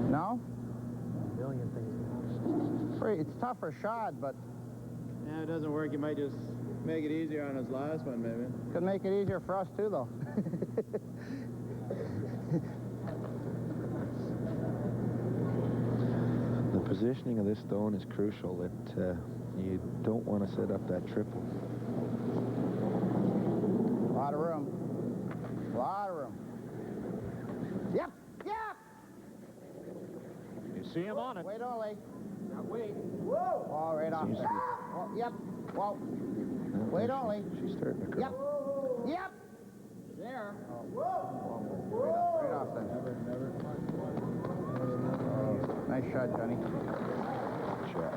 No? A million things. It's tougher shot, but... Yeah, it doesn't work. You might just make it easier on his last one, maybe. Could make it easier for us, too, though. The positioning of this stone is crucial. That you don't want to set up that triple. A lot of room. A lot of room. Yep. Yep. You see him on it. Wait only. Now wait. Whoa. Oh, right off. Seems to be- Well, yep. Whoa. No, Wait she- only. She's starting to curl. Yep. Yep. There. Right off then. Nice shot, Johnny. Shot.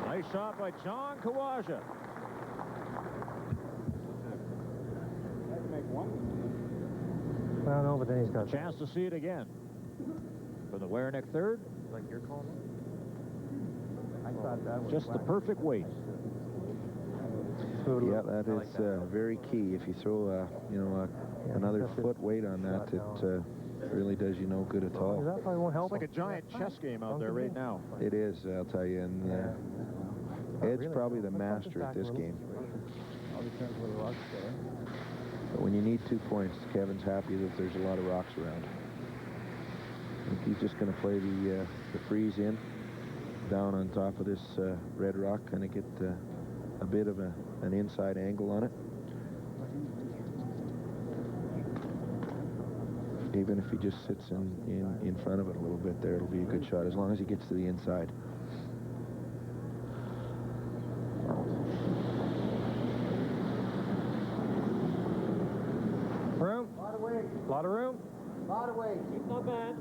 Nice shot by John Kawaja. Well, no, but then he's got... Chance to see it again. For the Werenich third. Like you're calling it? I thought that was Just the perfect weight. Yeah, that is very key. If you throw, another foot weight on that, it really does you no good at all. That probably won't help. It's like a giant chess game out there right now. It is, I'll tell you. And Ed's probably the master at this game. All depends where the rocks go. But when you need 2 points, Kevin's happy that there's a lot of rocks around. I think he's just going to play the freeze in, down on top of this red rock, kind of get a bit of an inside angle on it. Even if he just sits in front of it a little bit there, it'll be a good shot, as long as he gets to the inside. Room. A lot of weight. A lot of room. A lot of weight. Not bad.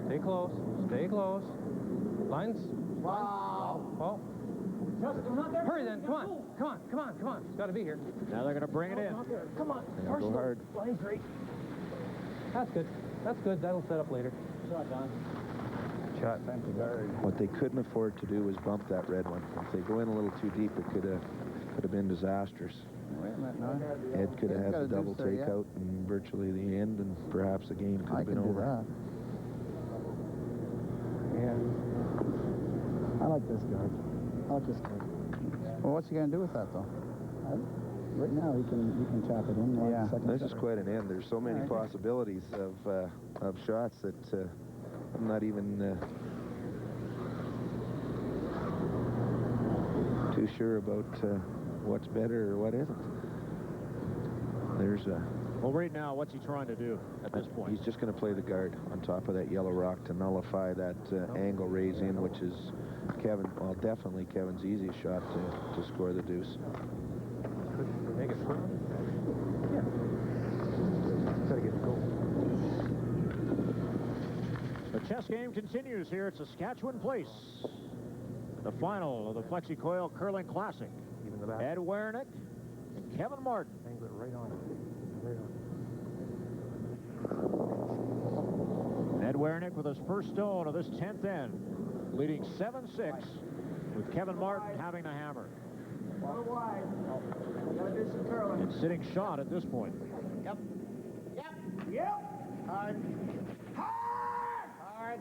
Stay close. Stay close. Lines. Wow. Oh. Hurry then. Come on. Come on. Come on. Come on. It's got to be here. Now they're going to bring it in. Come on. Yeah, go hard. Line 3. That's good. That's good. That'll set up later. Shot, Don. Shot. What they couldn't afford to do was bump that red one. If they go in a little too deep, it could have been disastrous. Wait a minute, no. Ed could have He's had got the a double deuce there, yeah. takeout and virtually the end, and perhaps the game could I have been can do over. that. Yeah. I like this guard. I like this guard. Well, what's he going to do with that, though? Right now, he can tap it in. Yeah. This is quite an end. There's so many possibilities of shots that I'm not even too sure about what's better or what isn't. There's a... Well, right now, what's he trying to do at this point? He's just going to play the guard on top of that yellow rock to nullify that angle raise in, which is definitely Kevin's easiest shot to score the deuce. Make it front. Yeah. Gotta get the goal. The chess game continues here at Saskatchewan Place. The final of the FlexiCoil Curling Classic. Even the back. Ed Werenich and Kevin Martin. Angle it right on. Right on. Ed Werenich with his first stone of this 10th end, leading 7-6, with Kevin Martin having the hammer. Wide. Gotta do some curling. And sitting shot at this point. Yep. Yep. Yep. Hard. Hard. Hard.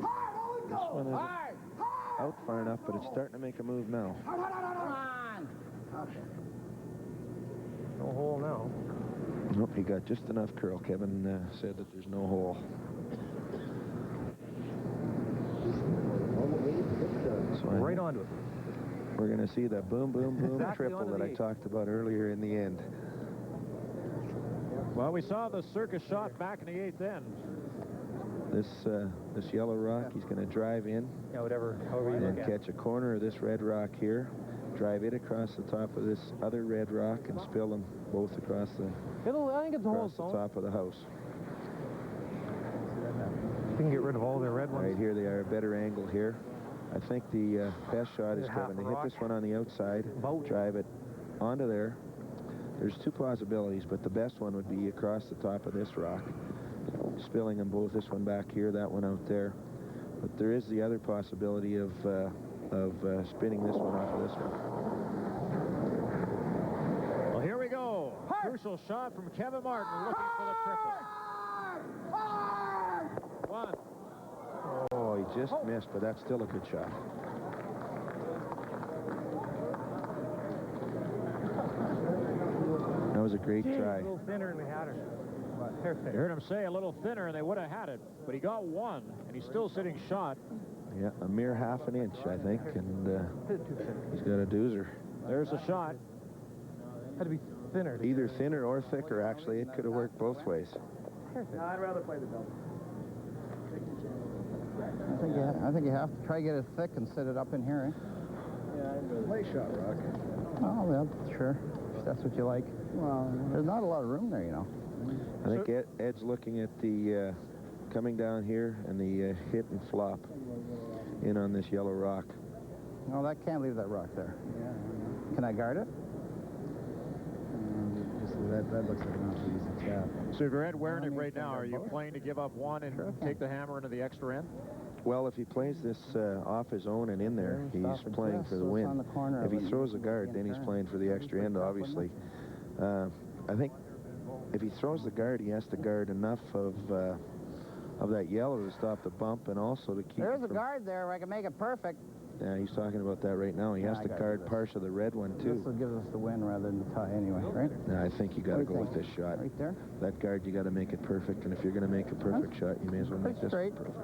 Hard. Always This one go. isn't Hard. Hard. out far enough, but it's starting to make a move now. Hard. Hard. Hard. Hard. Come on. Okay. No hole now. Nope, he got just enough curl. Kevin said that there's no hole. So Right onto it. We're going to see the boom, boom, boom Exactly triple onto that the I eight. talked about earlier in the end. Well, we saw the circus shot back in the 8th end. This yellow rock, he's going to drive in. Yeah, whatever. However you And look then at it. catch a corner of this red rock here. Drive it across the top of this other red rock and spill them both across the, I think it's a hole, across the top of the house. You can get rid of all their red ones. Right here they are, a better angle here. I think the best shot is Half Kevin to a hit rock. this one on the outside, drive it onto there. There's two possibilities, but the best one would be across the top of this rock, spilling them both, this one back here, that one out there. But there is the other possibility of spinning this one off of this one. Well, here we go. Crucial shot from Kevin Martin looking for the triple. One. Oh, he just missed, but that's still a good shot. That was a great try. A little thinner and we had her. You heard him say a little thinner and they would have had it, but he got one, and he's still sitting shot. Yeah, a mere half an inch, I think, and he's got a doozer. There's a shot. Had to be thinner. Either thinner or thicker, actually. It could have worked both ways. No, I'd rather play the double. I think you have to try to get it thick and set it up in here, eh? Yeah, play shot rock. Oh, yeah, sure. If that's what you like. Well, there's not a lot of room there, you know. I think Ed's looking at the coming down here and the hit and flop in on this yellow rock. No, that can't leave that rock there. Yeah. Can I guard it? That looks like an awfully easy tap. So if you're Ed Werenich right now, are you playing to give up one and take the hammer into the extra end? Well, if he plays this off his own and in there, he's playing for the win. If he throws a guard, then he's playing for the extra end, obviously. I think if he throws the guard, he has to guard enough of that yellow to stop the bump and also to keep There's a guard there where I can make it perfect. Yeah, he's talking about that right now. He has to guard parts of the red one, too. This will give us the win rather than the tie anyway, right? Yeah, I think you got to go with this shot. Right there? That guard, you got to make it perfect, and if you're going to make a perfect shot, you may as well make this straight. perfect.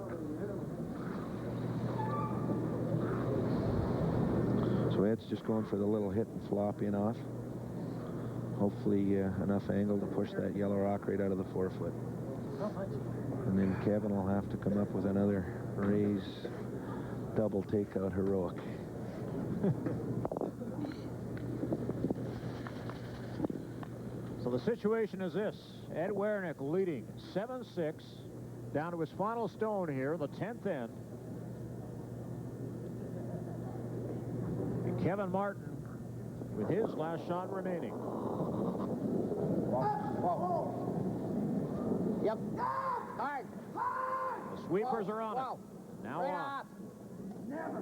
So Ed's just going for the little hit and flop in off. Hopefully enough angle to push that yellow rock right out of the forefoot. And then Kevin will have to come up with another raise double takeout heroic. So the situation is this. Ed Werenich leading 7-6 down to his final stone here, the 10th end. And Kevin Martin with his last shot remaining. Yep. Hard. The sweepers are on it. Now on. Never,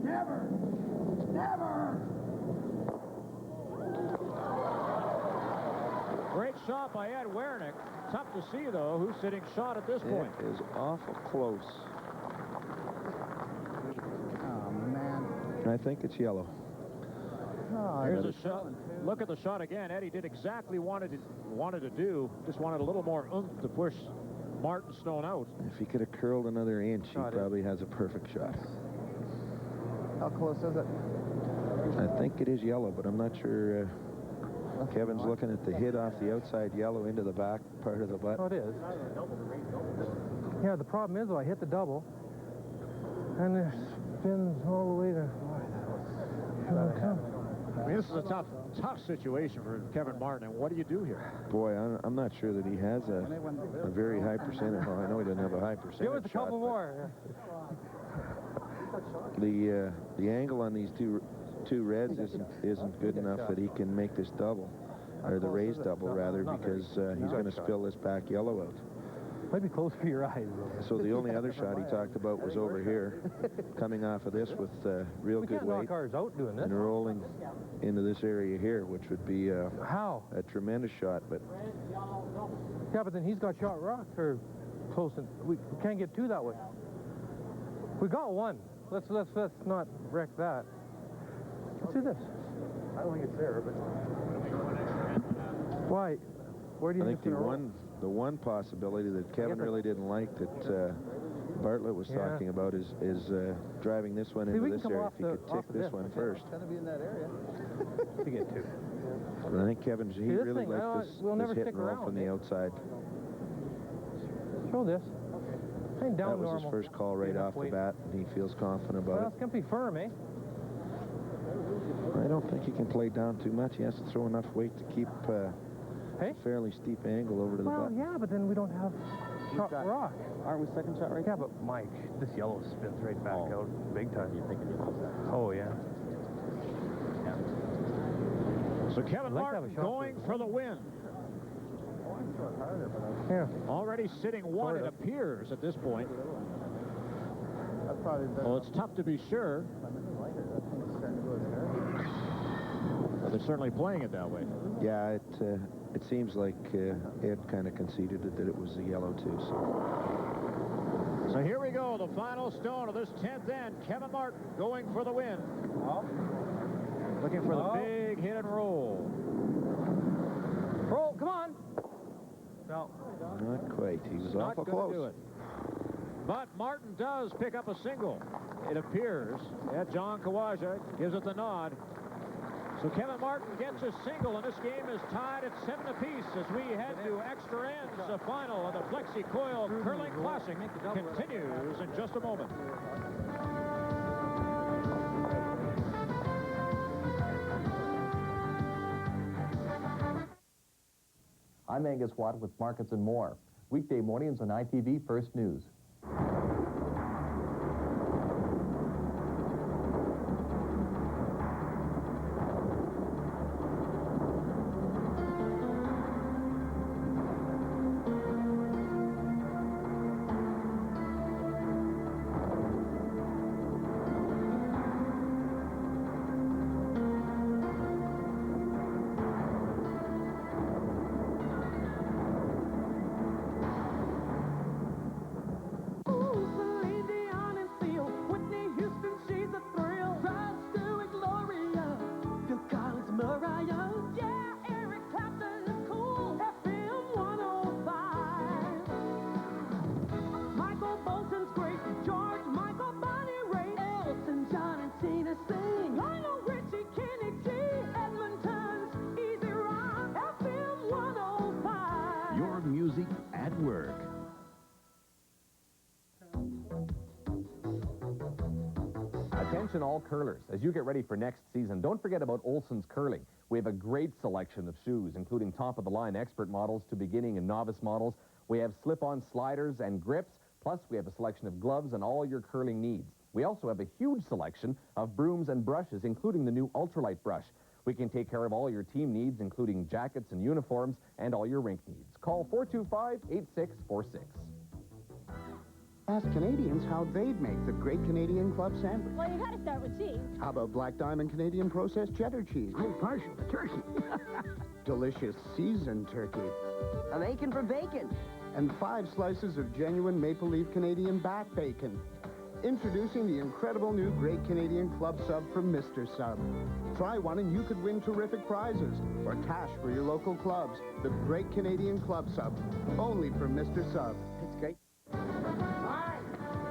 never, never. Great shot by Ed Werenich. Tough to see, though, who's sitting shot at this point. It is awful close. Oh, man. I think it's yellow. Oh, here's a shot. Look at the shot again. Eddie did exactly what he wanted to do. Just wanted a little more oomph to push Martin Stone out. If he could have curled another inch, he probably has a perfect shot. How close is it? I think it is yellow, but I'm not sure. Kevin's looking at the hit off the outside yellow into the back part of the butt. Oh, it is. Yeah, the problem is, though, I hit the double, and it spins all the way to... I mean, this is a tough situation for Kevin Martin, and what do you do here? Boy, I'm not sure that he has a very high percentage. Well, I know he doesn't have a high percentage. Give us a couple more. The angle on these two reds isn't good enough that he can make this double, or the raised double rather, because he's going to spill this back yellow out. Might be close for your eyes. So the only other shot he talked about was over here, coming off of this with real good weight. Knock ours out doing this. And rolling into this area here, which would be a tremendous shot. But yeah, but then he's got shot rock or close, and we can't get two that way. We got one. Let's not wreck that. Let's do this. I don't think it's there, but why? Where do you think the one possibility that Kevin really didn't like that Bartlett was talking about is driving this one into this area. If he could tick this one first. It's going to be in that area. To get two. But I think Kevin, he really liked this hit and roll from the outside. Show this. Ain't down that was his first call right off the bat, and he feels confident about it. It's going to be firm, eh? I don't think he can play down too much. He has to throw enough weight to keep a fairly steep angle over to the butt. Well, yeah, but then we don't have shot rock. Aren't we second shot right? Yeah, but Mike, this yellow spins right back out big time. You're thinking you lose that. Oh, yeah. So Kevin Martin going for the win. Yeah. Already sitting one, it appears, at this point. That's probably better. Well, it's tough to be sure. But they're certainly playing it that way. Yeah, it seems like Ed kind of conceded that it was the yellow, too. So here we go, the final stone of this 10th end. Kevin Martin going for the win. Looking for the big hit and roll. Roll, come on. No. Not quite. He was Not awful gonna close. do it. But Martin does pick up a single, it appears. John Kawaja gives it the nod. So Kevin Martin gets a single, and this game is tied at 7 apiece as we head to extra ends. The final of the FlexiCoil Curling Classic continues in just a moment. I'm Angus Watt with Markets and More. Weekday mornings on ITV First News. Your music at work. Attention all curlers, as you get ready for next season, don't forget about Olson's Curling. We have a great selection of shoes, including top-of-the-line expert models to beginning and novice models. We have slip-on sliders and grips, plus we have a selection of gloves and all your curling needs. We also have a huge selection of brooms and brushes, including the new ultralight brush. We can take care of all your team needs, including jackets and uniforms, and all your rink needs. Call 425-8646. Ask Canadians how they'd make the Great Canadian Club sandwich. Well, you gotta start with cheese. How about Black Diamond Canadian processed cheddar cheese? I'm partial to turkey. Delicious seasoned turkey. A bacon for bacon. And 5 slices of genuine maple leaf Canadian back bacon. Introducing the incredible new Great Canadian Club Sub from Mr. Sub. Try one and you could win terrific prizes or cash for your local clubs. The Great Canadian Club Sub, only from Mr. Sub. It's great.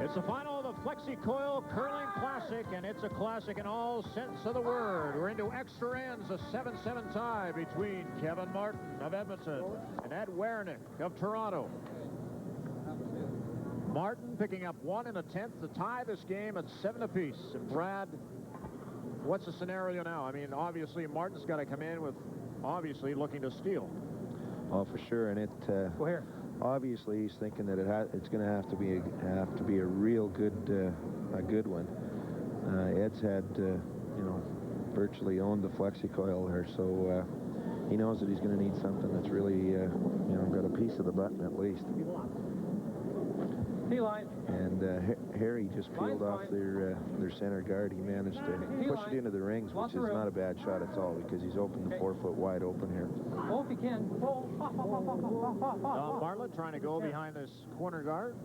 It's the final of the FlexiCoil Curling Classic, and it's a classic in all sense of the word. We're into extra ends, a 7-7 tie between Kevin Martin of Edmonton and Ed Werenich of Toronto. Martin picking up 1 1/10 to tie this game at 7 apiece. And Brad, what's the scenario now? I mean, obviously Martin's got to come in with, obviously, looking to steal. Oh, for sure, and it. Go here. Obviously, he's thinking that it's going to have to be a real good one. Ed's had virtually owned the FlexiCoil there, so he knows that he's going to need something that's really got a piece of the button at least. T-line. And Harry just peeled off their center guard. He managed to push it into the rings, which is not a bad shot at all because he's opened the 4 foot wide open here. Oh, if you can. Bartlett trying to go behind this corner guard.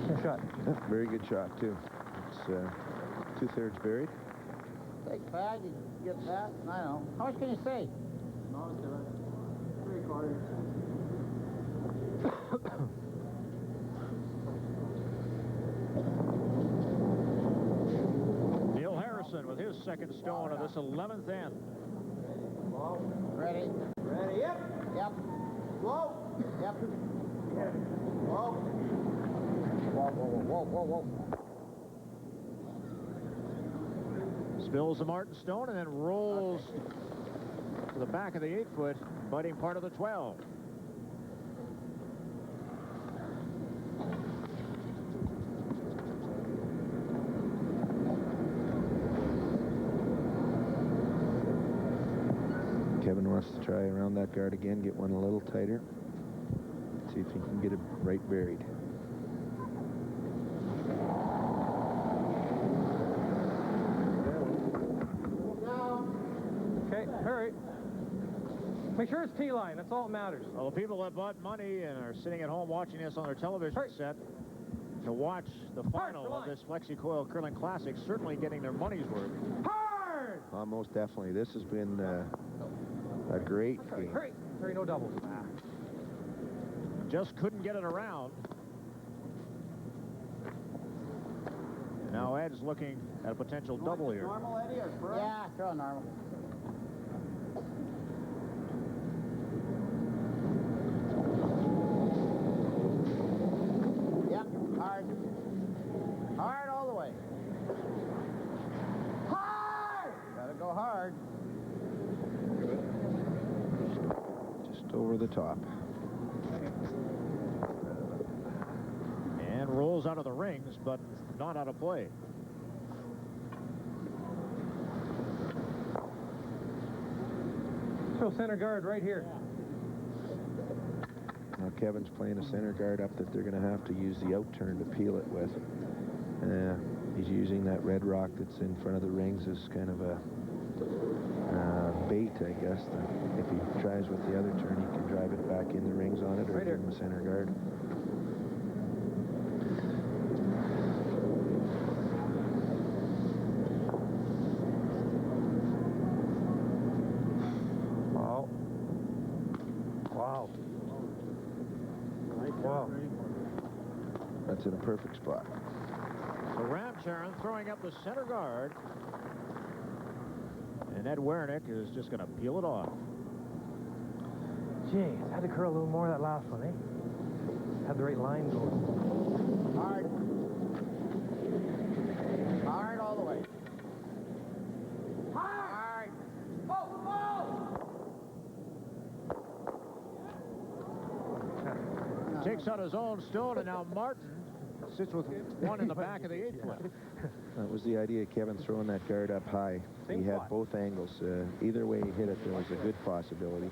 Good shot. Very good shot, too. It's 2/3 buried. Take Pat, you get that. I know. How much can you say? No, it's good. 3/4. Neil Harrison with his second stone of this 11th end. Ready? Ready, yep. Yep. Whoa. Yep. Whoa. Whoa, whoa, whoa, whoa, whoa. Spills the Martin stone and then rolls to the back of the 8 foot, biting part of the 12. Kevin wants to try around that guard again, get one a little tighter. See if he can get it right buried. Okay, hurry. Make sure it's T-line. That's all that matters. Well, the people that bought money and are sitting at home watching this on their television set to watch the final of this FlexiCoil Curling Classic, certainly getting their money's worth. Hard! Most definitely. This has been a great game. Hurry, no doubles. Just couldn't get it around. And now Ed's looking at a potential double here. Normal, Eddie, or firm? Yeah, throw normal. Yep, hard. Hard all the way. Hard! Gotta go hard. Just over the top. And rolls out of the rings, but not out of play. So center guard right here. Now Kevin's playing a center guard up that they're going to have to use the out turn to peel it with. He's using that red rock that's in front of the rings as kind of a bait, I guess. If he tries with the other turn, he can drive it back in the rings on it or give him a center guard. Wow. That's in a perfect spot. So Ramcharan throwing up the center guard. And Ed Werenich is just going to peel it off. Gee, had to curl a little more that last one, eh? Had the right line going. Hard. Hard all the way. Hard. Takes out his own stone, and now Martin sits with one in the back of the 8-foot. That was the idea, Kevin, throwing that guard up high. He had both angles. Either way he hit it, there was a good possibility.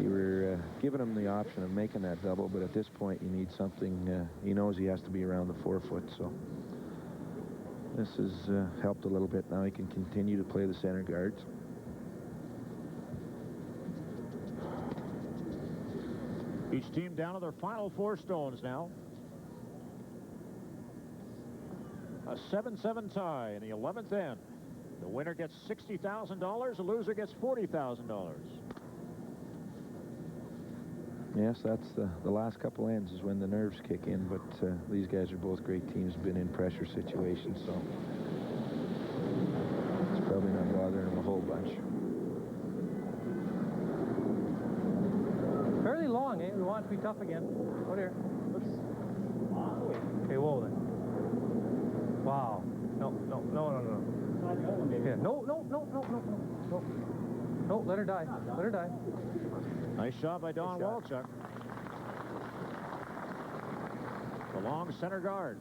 You were giving him the option of making that double, but at this point you need something. He knows he has to be around the 4-foot, so this has helped a little bit. Now he can continue to play the center guards. Each team down to their final 4 stones now. A 7-7 tie in the 11th end. The winner gets $60,000. The loser gets $40,000. Yes, that's the last couple ends is when the nerves kick in, but these guys are both great teams, been in pressure situations, so it's probably not bothering them a whole bunch. Fairly long, eh? We want it to be tough again. Oh, there. Oops. Okay, whoa then. Wow. No. Yeah, no, let her die. Let her die. Nice shot by Don Walchuk. The long center guard.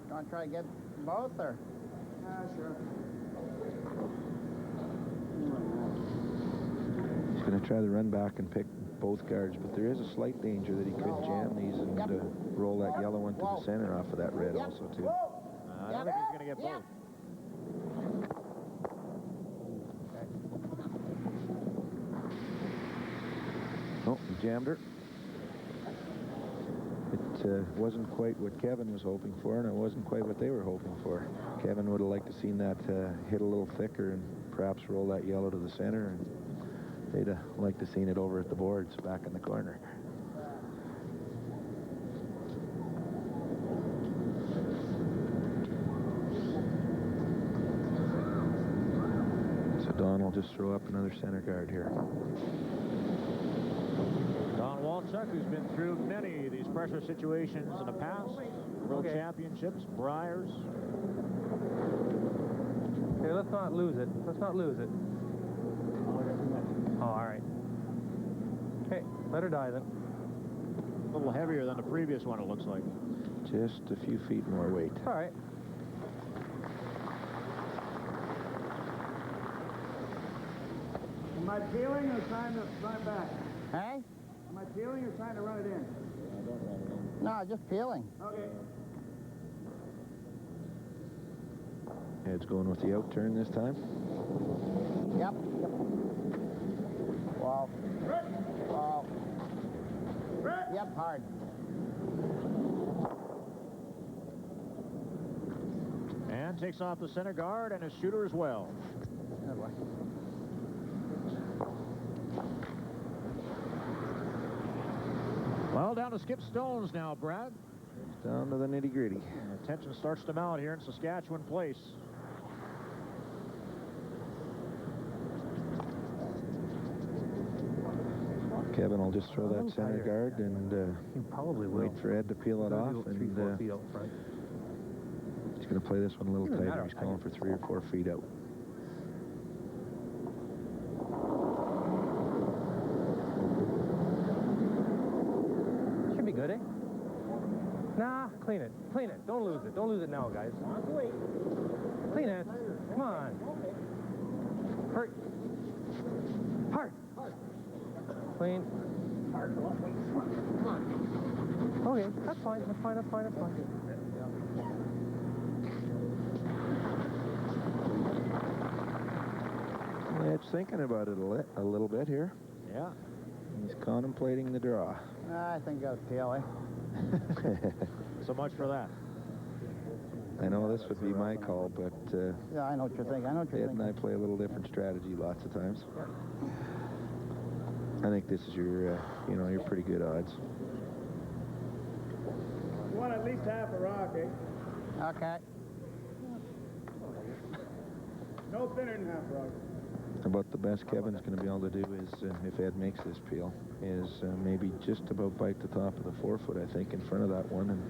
You want to try to get both, or? Sure. He's going to try to run back and pick both guards, but there is a slight danger that he could jam these and roll that yellow one to the center off of that red also, too. I don't think he's going to get both. Oh, he jammed her. It wasn't quite what Kevin was hoping for, and it wasn't quite what they were hoping for. Kevin would have liked to seen that hit a little thicker and perhaps roll that yellow to the center, and they'd have liked to seen it over at the boards back in the corner. So Don will just throw up another center guard here. Don Walchuk, who's been through many of these pressure situations in the past. World Championships, Briars. Okay, let's not lose it. Let's not lose it. Oh, all right. Okay, let her die then. A little heavier than the previous one, it looks like. Just a few feet more weight. All right. Am I peeling or trying to run it back? Hey? Am I peeling or trying to run it in? No, just peeling. Okay. Ed's going with the out turn this time. Yep. Wow. Wow. Yep, hard. Man takes off the center guard and his shooter as well. Well, down to Skip Stones now, Brad. Down to the nitty-gritty. Tension starts to mount here in Saskatchewan Place. Kevin will just throw that center guard and probably will. wait for Ed to peel it off. And 3-4 feet out front. He's going to play this one a little tighter. He's calling for 3 or 4 feet out. Should be good, eh? Nah, clean it. Clean it. Don't lose it. Don't lose it now, guys. Clean it. Come on. Hurt. Hard. Clean. Okay, that's fine. That's fine. That's fine. That's fine. Ed's thinking about it a little bit here. Yeah. He's contemplating the draw. I think that's PLA. So much for that. I know this would be my call, but yeah, I know what you're thinking. I know what you're Ed thinking. and I play a little different strategy lots of times. I think this is your, your pretty good odds. You want at least half a rock, eh? Okay. No thinner than half a rock. About the best Kevin's going to be able to do is, if Ed makes this peel, is maybe just about bite the top of the 4-foot, I think, in front of that one. And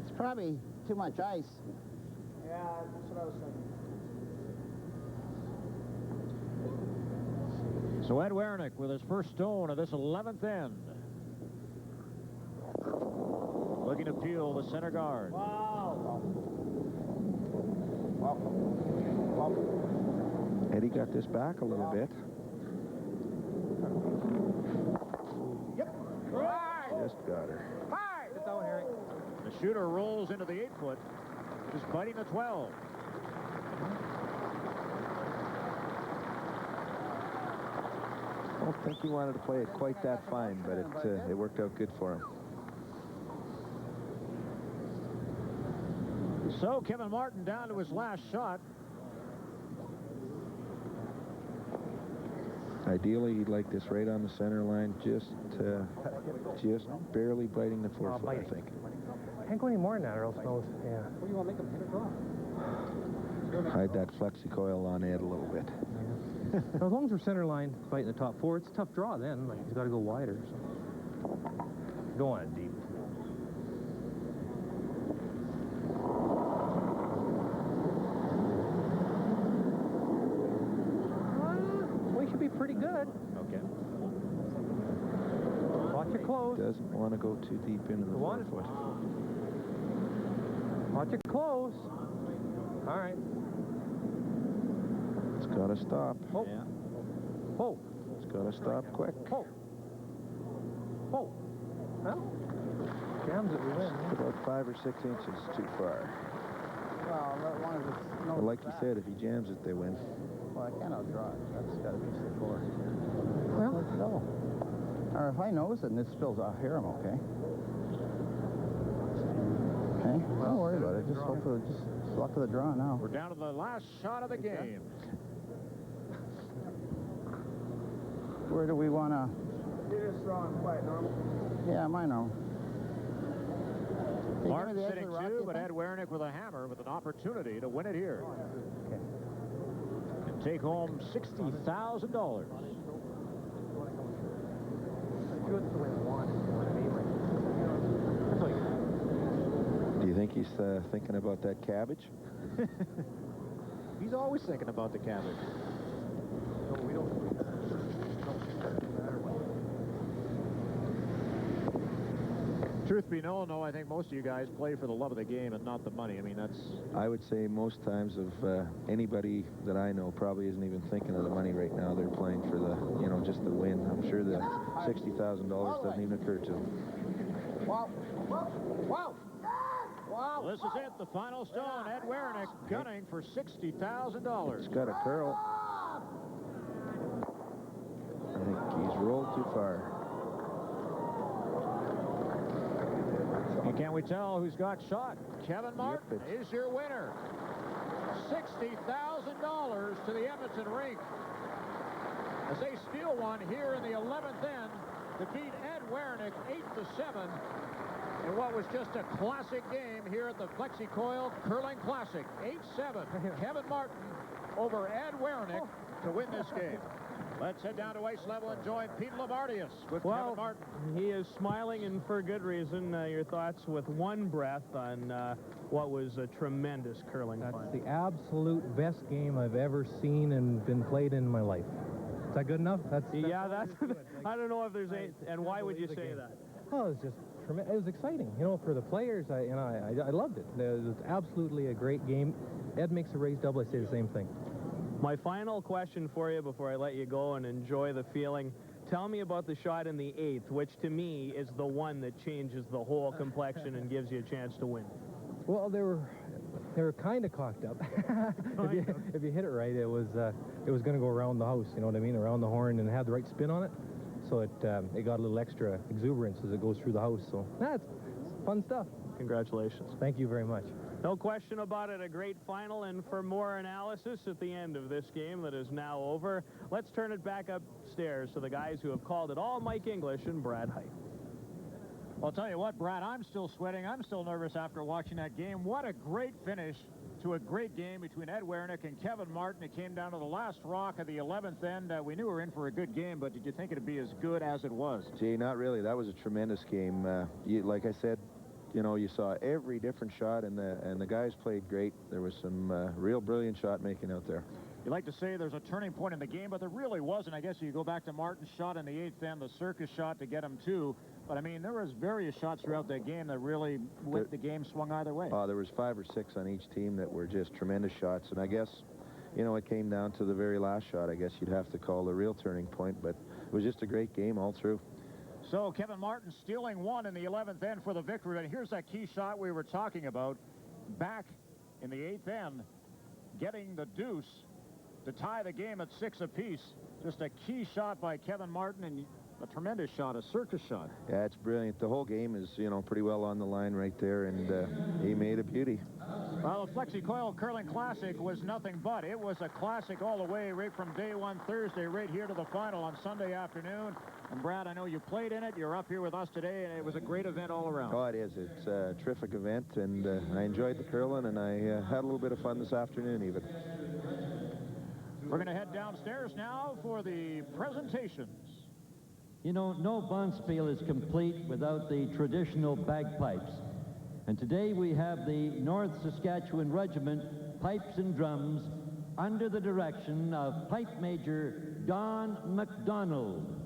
it's probably too much ice. Yeah, that's what I was thinking. So Ed Werenich with his first stone of this 11th end. Looking to peel the center guard. Wow. Eddie got this back a little bit. Yep. Just got her. Sit down, Harry. The shooter rolls into the 8-foot, just biting the 12. I don't think he wanted to play it quite that fine, but it worked out good for him. So Kevin Martin down to his last shot. Ideally, he'd like this right on the center line, just barely biting the 4-foot, I think. Can't go any more than that, or else knows. Yeah. What do you want to make him hit or draw? Hide that FlexiCoil on Ed a little bit. Now, as long as we're center line, fighting the top 4, it's a tough draw then. Like, he's got to go wider. So. You don't want it deep. We should be pretty good. Okay. Watch it close. Doesn't want to go too deep into the 4-foot. Watch it close. All right. It's got to stop. Oh. Yeah. Oh. It's got to stop quick. Oh. Oh. Well, jams it, we win. It's about 5 or 6 inches too far. Well, that one is no. But like you said, if he jams it, they win. Well, I can't outdraw it. That's got to be 6-4. Well, let's go. Or if I nose it and this spills off here, I'm okay. Okay, don't worry about it. Just hope for just luck of the draw now. We're down to the last shot of the game. Where do we want to? You're just throwing quite normal. Yeah, mine are. Hey, Martin give me the edge sitting of the rock, 2, you but think? Ed Werenich with a hammer with an opportunity to win it here. Okay. And take home $60,000. Do you think he's thinking about that cabbage? He's always thinking about the cabbage. No, we don't. Truth be known, though, I think most of you guys play for the love of the game and not the money. I mean, that's... I would say most times of anybody that I know probably isn't even thinking of the money right now. They're playing for the, just the win. I'm sure the $60,000 doesn't even occur to them. Wow. Wow. Wow. This is it, the final stone. Ed Werenich gunning for $60,000. It's got a curl. I think he's rolled too far. And can we tell who's got shot? Kevin Martin is your winner. $60,000 to the Edmonton rink as they steal one here in the 11th end to beat Ed Werenich 8-7 in what was just a classic game here at the FlexiCoil Curling Classic. 8-7. Kevin Martin over Ed Werenich to win this game. Let's head down to ice level and join Pete Labardius with Kevin Martin. He is smiling, and for good reason. Your thoughts with one breath on what was a tremendous curling final. That's the absolute best game I've ever seen and been played in my life. Is that good enough? That's I don't know if there's eight, and why would you say that? Oh, it was just tremendous. It was exciting, you know, for the players. I loved it. It was absolutely a great game. Ed makes a raised double. I say the same thing. My final question for you before I let you go and enjoy the feeling. Tell me about the shot in the 8th, which to me is the one that changes the whole complexion and gives you a chance to win. Well, they were kind of cocked up. if you hit it right, it was going to go around the house. You know what I mean? Around the horn, and have the right spin on it. So it got a little extra exuberance as it goes through the house. So that's fun stuff. Congratulations. Thank you very much. No question about it, a great final, and for more analysis at the end of this game that is now over, let's turn it back upstairs to the guys who have called it all, Mike English and Brad Height. Well, I'll tell you what, Brad, I'm still sweating. I'm still nervous after watching that game. What a great finish to a great game between Ed Werenich and Kevin Martin. It came down to the last rock of the 11th end. We knew we were in for a good game, but did you think it'd be as good as it was? Gee, not really. That was a tremendous game. Like I said, you know, you saw every different shot, and the guys played great. There was some real brilliant shot making out there. You like to say there's a turning point in the game, but there really wasn't. I guess you go back to Martin's shot in the 8th end, the circus shot to get him too. But I mean, there was various shots throughout that game that really with the game swung either way. There was 5 or 6 on each team that were just tremendous shots, and I guess, you know, it came down to the very last shot. I guess you'd have to call the real turning point, but it was just a great game all through. So Kevin Martin stealing one in the 11th end for the victory. And here's that key shot we were talking about. Back in the 8th end, getting the deuce to tie the game at 6 apiece. Just a key shot by Kevin Martin, and a tremendous shot, a circus shot. Yeah, it's brilliant. The whole game is, you know, pretty well on the line right there, and he made a beauty. Well, the FlexiCoil Curling Classic was nothing but. It was a classic all the way right from day one Thursday right here to the final on Sunday afternoon. And Brad, I know you played in it. You're up here with us today, and it was a great event all around. Oh, it is. It's a terrific event, and I enjoyed the curling, and I had a little bit of fun this afternoon even. We're going to head downstairs now for the presentations. You know, no bonspiel is complete without the traditional bagpipes. And today we have the North Saskatchewan Regiment Pipes and Drums under the direction of Pipe Major Don McDonald.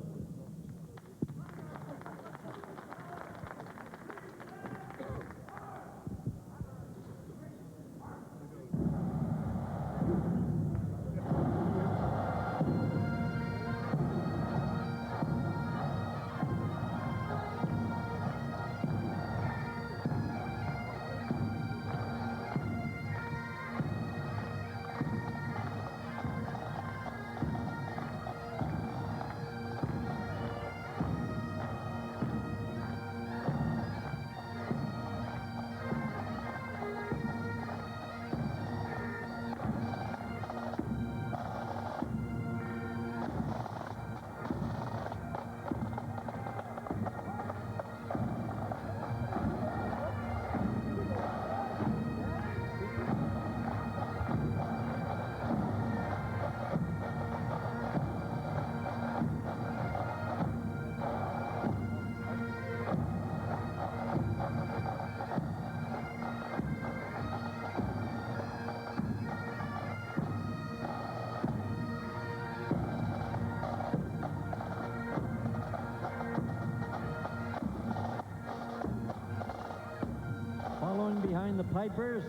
Behind the pipers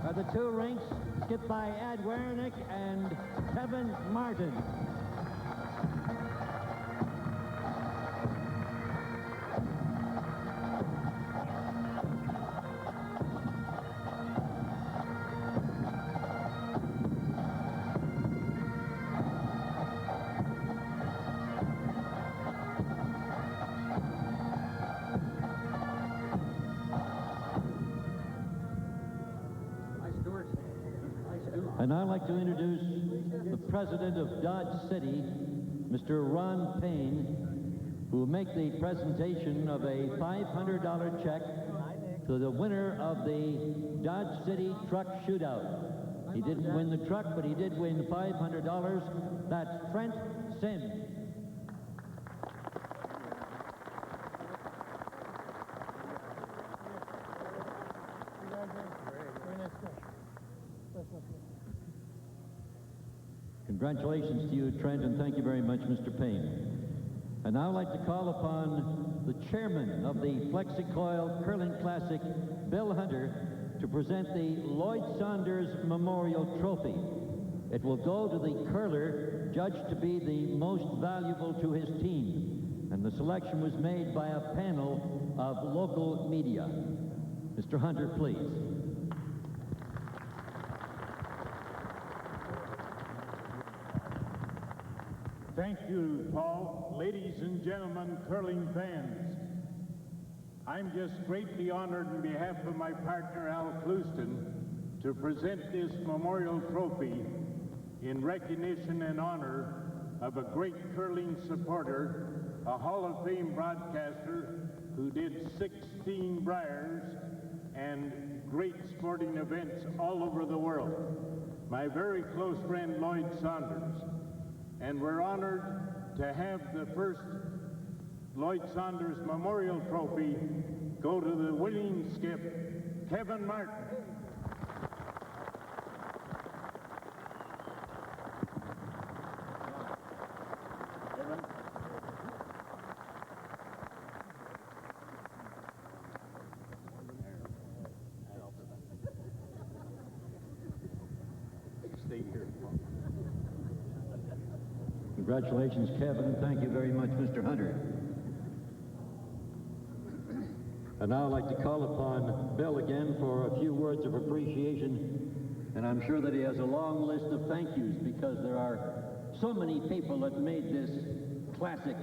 are the 2 rinks skipped by Ed Werenich and Kevin Martin. And I'd like to introduce the president of Dodge City, Mr. Ron Payne, who will make the presentation of a $500 check to the winner of the Dodge City Truck Shootout. He didn't win the truck, but he did win $500. That's Trent Sims. Congratulations to you, Trent, and thank you very much, Mr. Payne. And now I'd like to call upon the chairman of the FlexiCoil Curling Classic, Bill Hunter, to present the Lloyd Saunders Memorial Trophy. It will go to the curler judged to be the most valuable to his team, and the selection was made by a panel of local media. Mr. Hunter, please. Thank you, Paul. Ladies and gentlemen, curling fans, I'm just greatly honored on behalf of my partner, Al Clouston, to present this memorial trophy in recognition and honor of a great curling supporter, a Hall of Fame broadcaster who did 16 Briars and great sporting events all over the world, my very close friend Lloyd Saunders. And we're honored to have the first Lloyd Saunders Memorial Trophy go to the winning skip, Kevin Martin. Stay here. Congratulations, Kevin. Thank you very much, Mr. Hunter. And now I'd like to call upon Bill again for a few words of appreciation. And I'm sure that he has a long list of thank yous because there are so many people that made this classic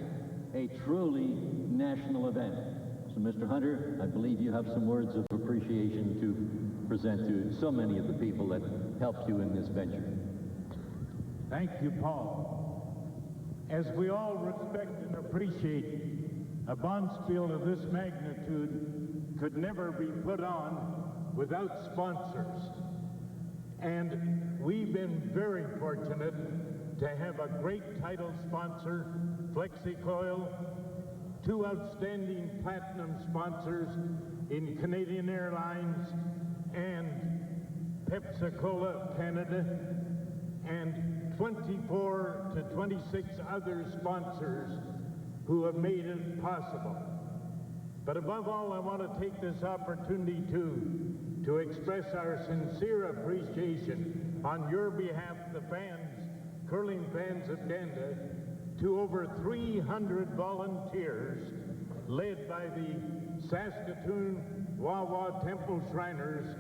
a truly national event. So, Mr. Hunter, I believe you have some words of appreciation to present to so many of the people that helped you in this venture. Thank you, Paul. As we all respect and appreciate, a bonspiel of this magnitude could never be put on without sponsors. And we've been very fortunate to have a great title sponsor, FlexiCoil, two outstanding platinum sponsors in Canadian Airlines and Pepsi-Cola Canada, and 24 to 26 other sponsors who have made it possible. But above all, I want to take this opportunity to express our sincere appreciation on your behalf, the fans, curling fans of Canada, to over 300 volunteers led by the Saskatoon Wawa Temple Shriners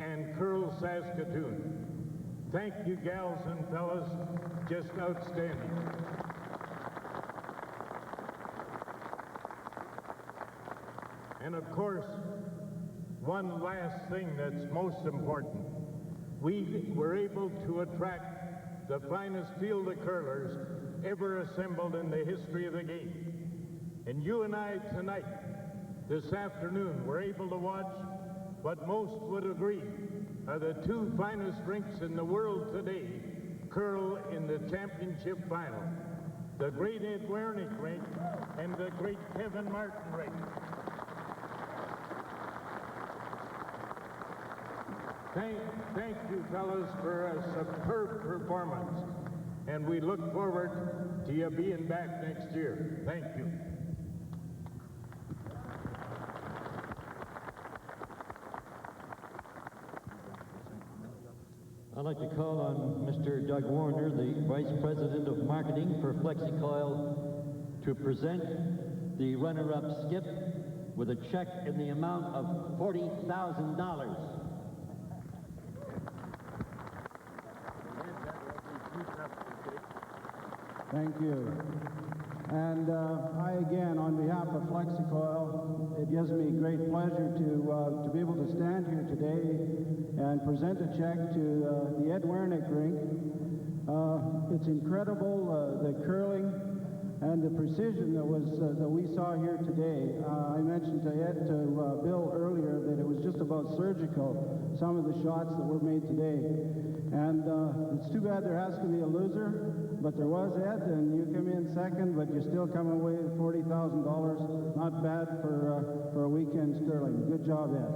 and Curl Saskatoon. Thank you, gals and fellas, just outstanding. And of course, one last thing that's most important. We were able to attract the finest field of curlers ever assembled in the history of the game. And you and I tonight, this afternoon, were able to watch what most would agree are the two finest rinks in the world today curl in the championship final. The great Ed Werenich rink and the great Kevin Martin rink. Thank you, fellas, for a superb performance. And we look forward to you being back next year. Thank you. I'd like to call on Mr. Doug Warner, the Vice President of Marketing for FlexiCoil, to present the runner-up skip with a check in the amount of $40,000. Thank you. And I, again, on behalf of FlexiCoil, it gives me great pleasure to be able to stand here today and present a check to the Ed Werenich rink. It's incredible, the curling and the precision that we saw here today. I mentioned to Bill earlier that it was just about surgical, some of the shots that were made today. And it's too bad there has to be a loser, but there was Ed, and you come in second, but you still come away with $40,000. Not bad for a weekend's curling. Good job, Ed.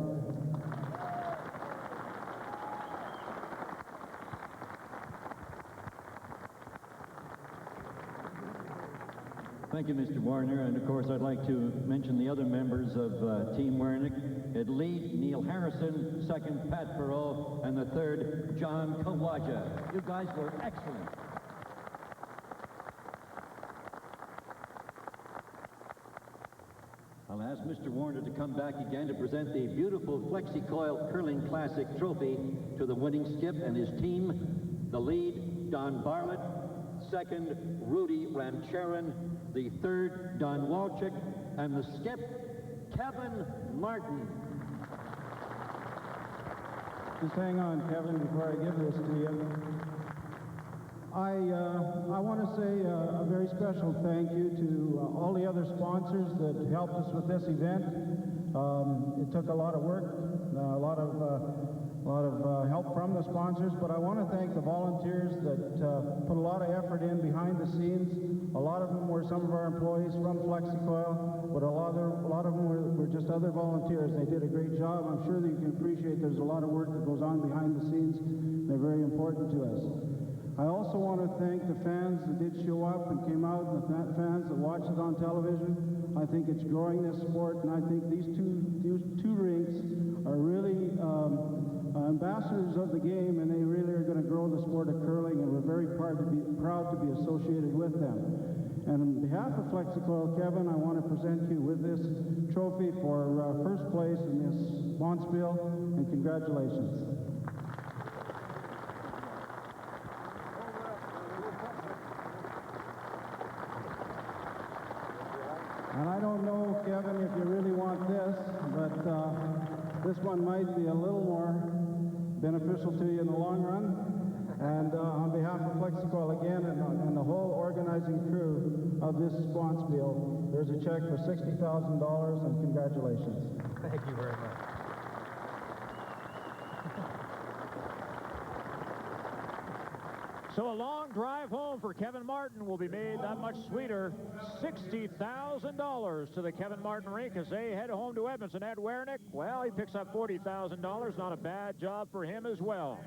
Thank you, Mr. Warner. And of course, I'd like to mention the other members of Team Werenich. At lead, Neil Harrison, second, Pat Perot, and the third, John Kawaja. You guys were excellent. I'll ask Mr. Warner to come back again to present the beautiful FlexiCoil Curling Classic Trophy to the winning skip and his team. The lead, Don Bartlett. Second, Rudy Ramcharan. The third, Don Walczyk. And the skip, Kevin Martin. Just hang on, Kevin, before I give this to you. I want to say a very special thank you to all the other sponsors that helped us with this event. It took a lot of work, a lot of help from the sponsors, but I want to thank the volunteers that put a lot of effort in behind the scenes. A lot of them were some of our employees from FlexiCoil, but a lot of them were just other volunteers. They did a great job. I'm sure that you can appreciate there's a lot of work that goes on behind the scenes. They're very important to us. I also want to thank the fans that did show up and came out, and the fans that watched it on television. I think it's growing this sport, and I think these two rinks are really ambassadors of the game, and they really are going to grow the sport of curling, and we're very proud to be associated with them. And on behalf of FlexiCoil, Kevin, I want to present you with this trophy for first place in this Bonspiel, and congratulations. And I don't know, Kevin, if you really want this, but this one might be a little more beneficial to you in the long run. And on behalf of FlexiCoil again and the whole organizing crew of this Bonspiel, there's a check for $60,000 and congratulations. Thank you very much. So a long drive home for Kevin Martin will be made that much sweeter. $60,000 to the Kevin Martin rink as they head home to Edmonton. Ed Werenich, well, he picks up $40,000. Not a bad job for him as well.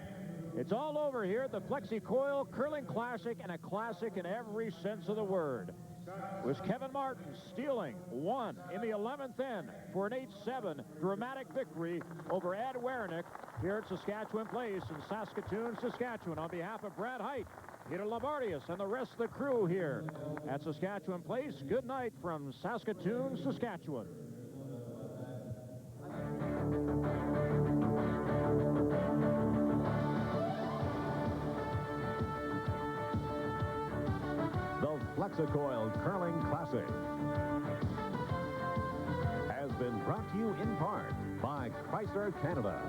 It's all over here at the FlexiCoil Curling Classic, and a classic in every sense of the word. It was Kevin Martin stealing one in the 11th end for an 8-7 dramatic victory over Ed Werenich here at Saskatchewan Place in Saskatoon, Saskatchewan. On behalf of Brad Height, Peter Labardius, and the rest of the crew here at Saskatchewan Place, good night from Saskatoon, Saskatchewan. The FlexiCoil Curling Classic has been brought to you in part by Chrysler Canada.